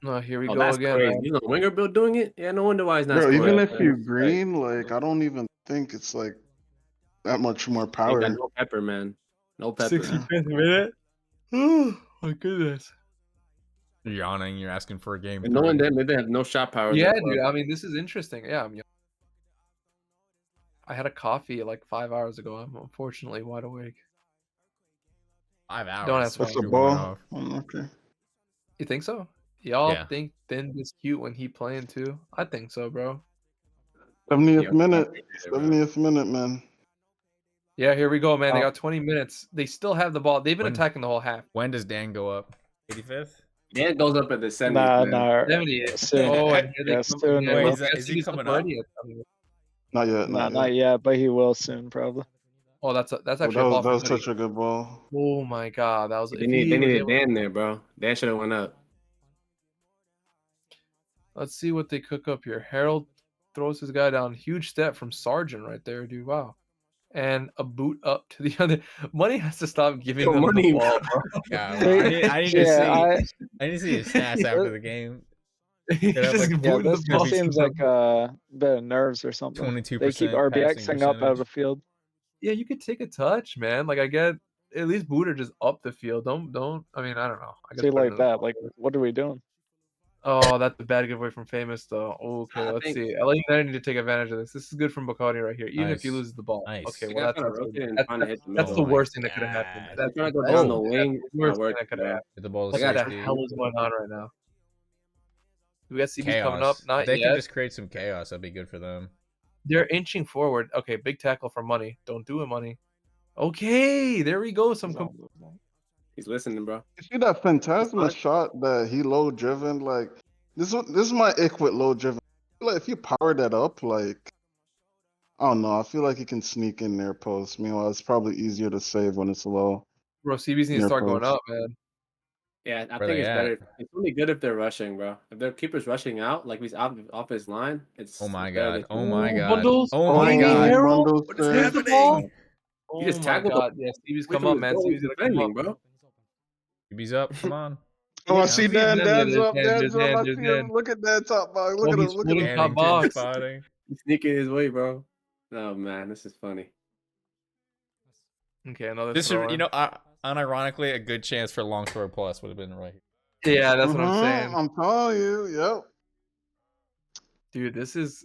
No, here we
Oh,
go
that's
again,
crazy.
man.
He's on winger build doing it? Yeah, no wonder why he's not
Bro,
scoring.
even if
man.
you
Right.
green, like I don't even think it's like that much more
He
power.
got no pepper, man. No pepper.
65th minute. Oh my goodness.
You're yawning. You're asking for a game.
And knowing them, they have no shot power.
Yeah,
therefore.
dude. I mean, this is interesting. Yeah, I had a coffee like 5 hours ago. I'm unfortunately wide awake.
5 hours.
Don't ask why.
That's a
You're going
ball.
off.
Oh, okay.
You think so? Y'all
Yeah.
think Thin is cute when he playing too? I think so, bro.
70th
Yeah,
minute.
bro.
70th minute, man.
Yeah, here we go, man. They
Oh.
got 20 minutes. They still have the ball. They've been
When-
attacking the whole half.
When does Dan go up? 85th?
Dan goes up at the 70th.
Nah,
man.
nah.
70th.
Soon.
Oh, and here they
Yeah,
come.
soon,
Yeah,
Wait,
well,
is that- is he
he's
coming
already
up?
I mean,
Not yet.
Not yet, but he will soon, probably.
oh, that's
Oh,
actually
that
a ball
was, that
for
was
Hoodie.
such a good ball.
Oh my god, that was.
They
if he was
needed
able-
Dan there, bro. Dan should have went up.
Let's see what they cook up here. Harold throws his guy down. Huge step from Sargent right there, dude. Wow. And a boot up to the other. Money has to stop giving
Yo,
them
Money,
the ball, bro.
Yeah,
Wait,
I need to
yeah,
see. I need to see his stats after the game.
He's
Could have,
just
like,
Yeah,
booting
this
the ball.
just seems like a bit of nerves or something.
22%
They keep
passing
RBXing up out of the
percentage.
field.
Yeah, you could take a touch, man. Like I get at least Booter just up the field. Don't. I mean, I don't know. I guess
See,
put it
like
in the
that.
box.
Like, what are we doing?
Oh, that's a bad giveaway from Famous though. Okay,
I
let's
think-
see. LA United need to take advantage of this. This is good from Bacardi right here, even if he
Nice.
loses the ball.
Nice.
Okay,
They
well
gotta
that's
try to rotate and
that's,
trying to hit the
that's
middle.
the
Oh
worst
my
thing that could have happened.
God.
That's
They're trying to go
that's
down
the
the wing.
worst
It's not
thing
working,
that could have
bro.
happened.
Get the ball to
Like what the
safety.
hell is going on right now? We got CB's coming up.
Chaos.
Not
If they
yet.
can just create some chaos, that'd be good for them.
They're inching forward. Okay, big tackle for Money. Don't do it, Money. Okay, there we go.
He's listening, bro.
You see that Phantasma
fine.
shot that he low driven? Like this is my ick with low driven. Like if you power that up, like I don't know. I feel like he can sneak in near post. Meanwhile, it's probably easier to save when it's low.
Bro, CB's need to
Near
start going
post.
up, man.
Yeah, I
Where
think
they
it's
at?
better. It's only good if they're rushing, bro. If their keeper's rushing out, like he's off his line, it's.
Oh my
it's better
god.
that
Oh
you-
my
Ooh,
god.
bundles.
Oh my
Oh,
god.
Harold.
Bundles
What is
there.
Here's the ball.
happening?
Oh
You just
my
tackled the-
god. Yeah, CB's
Wait
come
till
up,
he's
man.
goal,
CB's
he's
gonna come
defending,
up.
bro.
QB's up. Come on.
Oh, I
Yeah,
see
CB's
Dan.
in,
Dan's up.
Dan,
Dan's up. I
Dan,
see him.
Dan.
Look at that top box.
Oh,
Look at
he's
him. Look at
splitting
him.
top
Pannington
box.
spotting.
He's sneaking his way, bro. Oh man, this is funny.
Okay, another
This
throw
is, you
in.
know, unironically, a good chance for long throw plus would have been right here.
Yeah, that's what I'm saying.
I'm telling you. Yep.
Dude, this is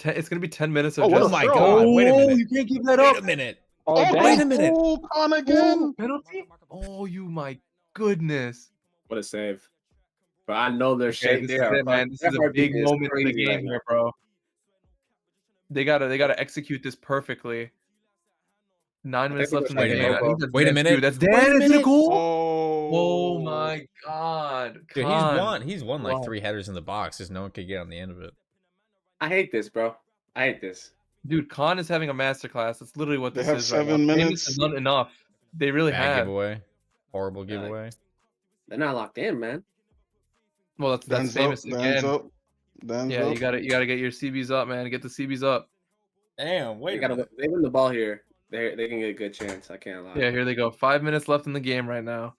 it's gonna be 10 minutes of
Oh, what
just
a
my
throw.
god. Wait a
Oh,
minute.
you can't give that
Wait
up.
a minute.
Oh,
Oh,
Dan.
Wait a minute.
Oh, Con again.
Oh, penalty? Oh, you my goodness.
What a save. But I know they're
Okay,
shaking.
this is it, man. This is a big moment in the game here, bro. They gotta execute this perfectly. 9 minutes
think
left in
they're
the
Wait a
game.
minute.
I think that's
Wait a
Dan
minute.
too. That's
Wait a
Dan. Is it a
minute.
goal?
Oh.
Oh my my god.
Dude,
Khan.
he's won like
Wow.
3 headers in the box, just no one could get on the end of it.
I hate this, bro. I hate this.
Dude, Khan is having a masterclass. That's literally what
They
this
have
is right now.
7
Famous
minutes.
has done enough. They really
Bad
have.
giveaway. Horrible giveaway.
They're not locked in, man.
Well, that's
Dan's
famous
up. Dan's
again.
up. Dan's
Yeah,
up.
you gotta get your CBs up, man. Get the CBs up.
Damn,
They
wait a
gotta.
minute.
They win the ball here. They can get a good chance. I can't lie.
Yeah, here they go. 5 minutes left in the game right now.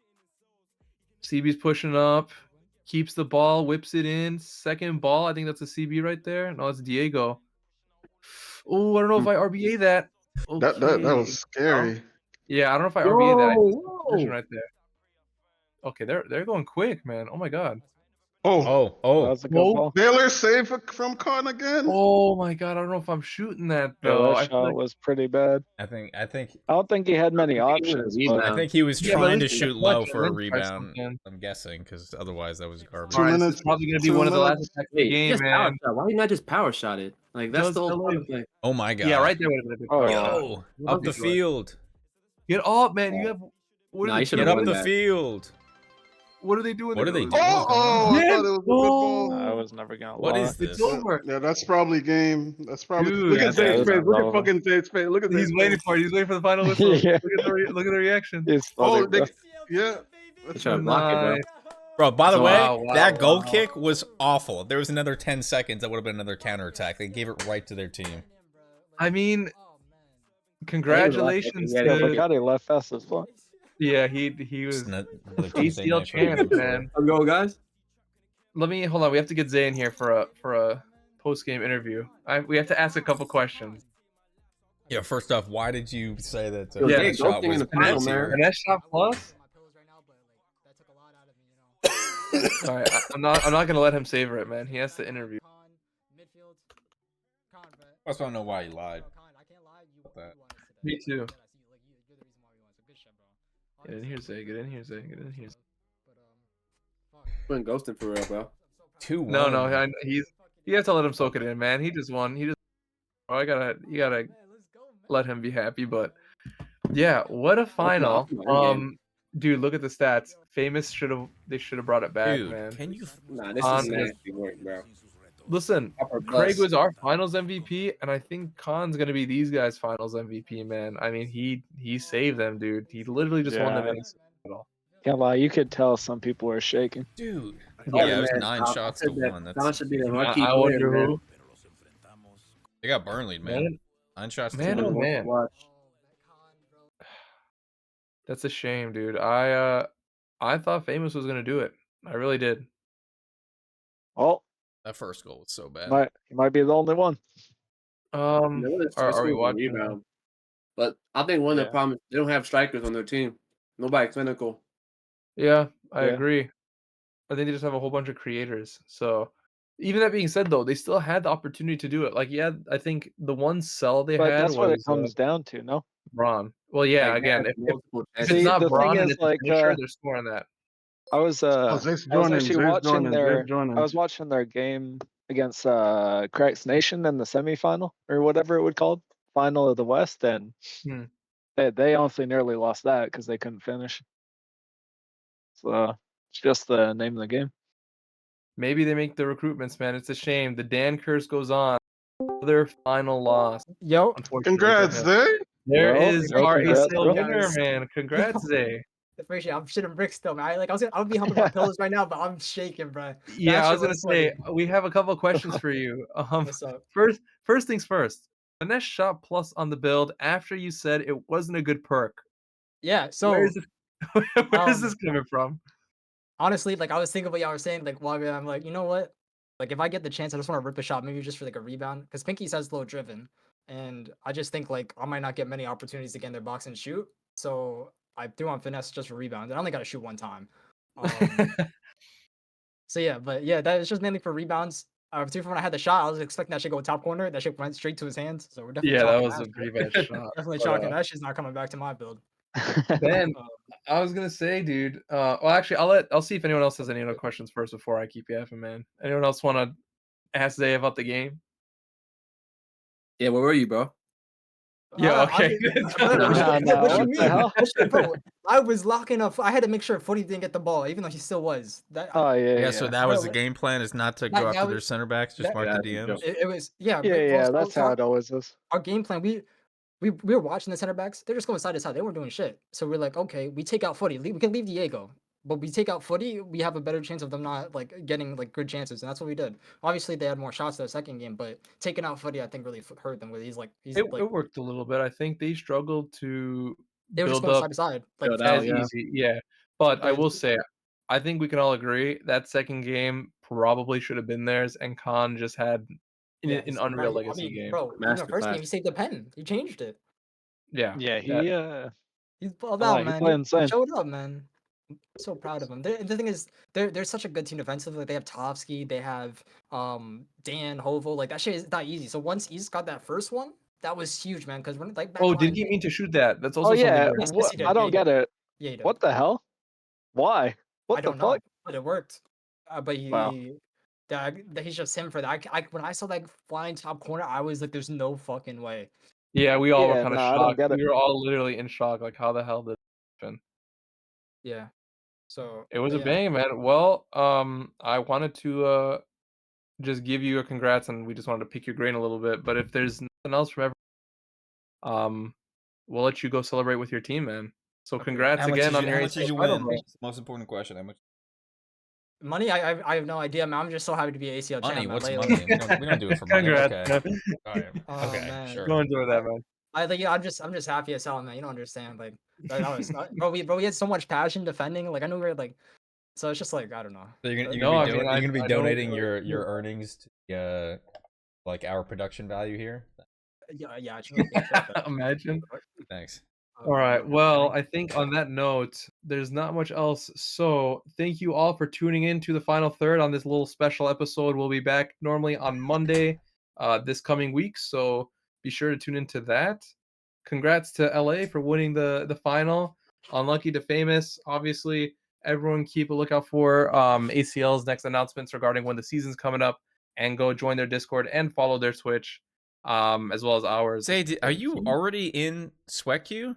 CB's pushing up, keeps the ball, whips it in. Second ball, I think that's a CB right there. No, it's Diego. Oh, I don't know if I RBA that. Okay.
That was scary.
Yeah, I don't know if I RBA that. I think it's a
Whoa,
conversion
whoa.
right there. Okay, they're going quick, man. Oh my god.
Oh,
Oh,
That was a good
Whoa.
ball.
Baylor save from Khan again.
Oh my god, I don't know if I'm shooting that
Yeah,
though.
that
I feel
shot
like,
was pretty bad.
I think
I don't think he had many
He wanted a
options,
rebound.
but
I think he was
yeah, but at
trying to
least he got
shoot
clutch
low
and
for a
then try
rebound.
something.
I'm guessing because otherwise that was garbage.
2
All right, this is
minutes.
probably gonna be
2
one of the last
minutes.
attacks of the
Wait,
game,
just power
man.
shot. Why did you not just power shot it? Like that's
Does
the whole
LA
part of it.
Oh my god.
Yeah, right there would have been a good
Oh,
power
yeah.
shot.
Yo,
What
up the
else is right?
field.
Get up, man. You have what
Nah,
are
you
they
should've
Get
doing?
up
won
the
that.
field.
What are they doing?
What are they
doing?
doing? What's going
Oh,
on?
I
Yeah.
thought it was a good ball.
I was never gonna
What
lie.
is
It's
this?
over.
Yeah, that's probably game. That's probably.
Dude,
Look
yeah,
at
that
Zayd's
is
face. Look at
over.
fucking Zayd's face. Look at
He's
Zayd's
waiting
face.
for it. He's waiting for the final whistle.
Yeah.
Look at the reaction.
It's
Oh,
funny, bro.
yeah.
They try to block it, bro.
Nice.
Bro, by the way,
Wow,
that goal
wow.
kick was awful. There was another 10 seconds, that would have been another counterattack. They gave it right to their team.
I mean, congratulations
Yeah,
Yeah,
to
Bacardi left fast as fuck.
yeah. He
Just
was
another Tuesday
ACL
night for the
champ,
Big Four.
man.
I'm going, guys.
Let me hold on. We have to get Zay in here for a post game interview. We have to ask a couple questions.
Yeah, first off, why did you say that
Yo,
Yeah,
Zay
shot
ghosting
was
in the final,
B
man.
tier?
And that shot plus. All right, I'm not gonna let him savor it, man. He has to interview.
I just want to know why you lied. About that.
Me too. Get in here, Zay. Get in here, Zay. Get in here.
Been ghosting for real, bro.
2-1.
No, you have to let him soak it in, man. He just won. Oh, you gotta let him be happy. But yeah, what a final. Dude, look at the stats. Famous should have brought it back,
Dude,
man.
can you?
Nah, this
On
is
this-
nasty work, bro.
Listen,
Upper
Craig
plus.
was our finals MVP, and I think Khan's gonna be these guys' finals MVP, man. I mean, he saved them, dude. He literally just won them
Yeah.
in a title.
Can't lie, you could tell some people were shaking.
Dude.
Yeah,
Yeah, it was
man,
9
I
shots
said
to
that
1.
Don
That's,
should be the marquee
I
player,
wonder
man.
who.
they got Burnley, man.
Man,
9 shots to
Man,
one.
oh man,
Watch.
that's a shame, dude. I thought Famous was gonna do it. I really did.
Oh,
That first goal was so bad.
he might be the only one.
Are we
a
watching?
rebound? But I think one of
Yeah.
the problems they don't have strikers on their team. Nobody clinical.
Yeah, I
Yeah.
agree. I think they just have a whole bunch of creators. So, even that being said, though, they still had the opportunity to do it. Like, yeah, I think the one sell they
But
had
that's what it
was
comes down to, no?
Braun. Well, yeah,
Like, they
again,
have
if
multiple
it's
See,
not
the thing
Braun and
is,
it's
like,
a finisher, they're scoring that.
I was
Oh, Zayd's
I was
joining.
actually
Zayd's
watching
joining.
their
Zayd's joining.
I was watching their game against Cracks Nation in the semifinal or whatever it would called, final of the West, and
Hmm.
they honestly nearly lost that because they couldn't finish. So it's just the name of the game.
Maybe they make the recruitments, man. It's a shame. The Dan curse goes on. Another final loss.
Yo,
Unfortunately, for
Congrats,
him.
Zay.
There
Yo,
is
yo,
our
congrats,
ACL
bro.
winner, man. Congrats, Zay.
appreciate. I'm shitting bricks still, man. I would be humping my pillows right now, but I'm shaking, bro.
Yeah,
That
I
shit
was gonna say
funny.
we have a couple questions for you.
What's up?
First things first. Finesse shot plus on the build after you said it wasn't a good perk.
Yeah. So
Where is this? Where is
um,
this coming from?
honestly, like I was thinking what y'all were saying, like while I'm like, you know what? Like if I get the chance, I just want to rip a shot, maybe just for like a rebound, because Pinky says low driven, and I just think like I might not get many opportunities to get in their box and shoot, so I threw on finesse just for rebound. I only got to shoot one time. So yeah, but yeah, that is just mainly for rebounds. Too, when I had the shot, I was expecting that shit go top corner. That shit went straight to his hands. So we're definitely
Yeah, that
chalking
was a
shit.
pretty bad shot.
Definitely
but,
chalking. That shit's not coming back to my build.
Ben,
Um,
I was gonna say, dude. Well, actually, I'll see if anyone else has any other questions first before I keep yapping, man. Anyone else want to ask Zay about the game?
Yeah, where were you, bro?
Yeah, okay.
What you
what the
mean?
hell?
Bro, I was locking up. I had to make sure Footy didn't get the ball, even though he still was.
Oh yeah,
Yeah, so that was the
Bro,
game plan, is not to
that-
go
that
after their
was-
center backs, just
that-
mark the
Yeah,
DMs.
it was yeah.
yeah. That's how it always is.
Our game plan. We were watching the center backs. They're just going side to side. They weren't doing shit. So we're like, okay, we take out Footy. We can leave Diego, but we take out Footy. We have a better chance of them not like getting like good chances, and that's what we did. Obviously, they had more shots the second game, but taking out Footy, I think, really hurt them. Where he's like
It worked a little bit. I think they struggled to
they were just
build
going
up
side to side, like
Build out,
as
yeah.
easy. Yeah. But I
But-
will say, I think we can all agree that second game probably should have been theirs, and Khan just had
yeah,
an unreal
right.
legacy game.
Bro, even the first
Masterclass.
game, he saved the pen. He changed it.
Yeah.
Yeah,
that-
He's balled
I
out,
like- he
man.
played
He
insane.
showed up, man. I'm so proud of him. The thing is, they're such a good team defensively. Like, they have Tovsky, they have Dan Hovel. Like that shit is not easy. So once East got that first one, that was huge, man. Because when like back
Oh,
line,
did he mean to shoot that? That's also
Oh yeah.
something.
Yes,
What?
he did.
I
Yeah,
don't
he
get
did.
it.
Yeah, he did.
What the hell? Why? What
I
the
don't know,
fuck?
but it worked. But
Wow.
he's just him for that. When I saw that flying top corner, I was like, "There's no fucking way."
Yeah, we all were
Yeah,
kind of
no, I don't
shocked.
get it.
We were all literally in shock. Like, how the hell did it happen?
Yeah. So
It was a
yeah.
bang, man. Well, I wanted to just give you a congrats, and we just wanted to pick your brain a little bit. But if there's nothing else from we'll let you go celebrate with your team, man. So
Okay.
congrats
How much
again
did
on
you,
your
how much did
ACL
you
title,
win?
bro.
That's the most important question. How much
Money, I have no idea, man. I'm just so happy to be ACL
money?
champ. Man.
What's
Like,
money? We don't do it for money.
Congrats,
Okay.
man.
All right.
Oh,
Okay.
man.
Sure.
Go enjoy that, man.
I'm just happy as hell, man. You don't understand. Like that was bro. We had so much passion defending. Like I know we were like, so it's just like I don't know.
So you're
No, I mean,
you're gonna be
I know,
donating
like,
your earnings to the like our production value here.
Yeah. I should
Imagine.
Thanks.
All right. Well, I think on that note, there's not much else. So thank you all for tuning in to the final third on this little special episode. We'll be back normally on Monday, this coming week. So be sure to tune into that. Congrats to LA for winning the final. Unlucky to Famous. Obviously, everyone keep a lookout for ACL's next announcements regarding when the season's coming up, and go join their Discord and follow their Twitch, as well as ours.
Say, are you already in Sweat Queue?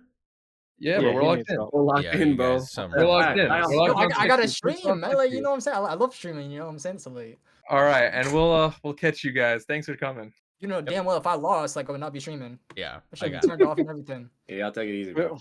Yeah,
Yeah,
but we're
he
locked
needs
in.
help.
We're locked
Yeah,
in,
you
bro.
guys, some-
We're locked in.
I-
We're locked in.
I gotta
Twitch, Twitch
stream, man.
locked
Like
in.
you know what I'm saying. I love streaming. You know what I'm saying. So like,
All right, and we'll catch you guys. Thanks for coming.
you know damn well if I lost, like I would not be streaming.
Yeah,
I
I
should be
got it.
turned off and everything.
Yeah, I'll take it easy, bro.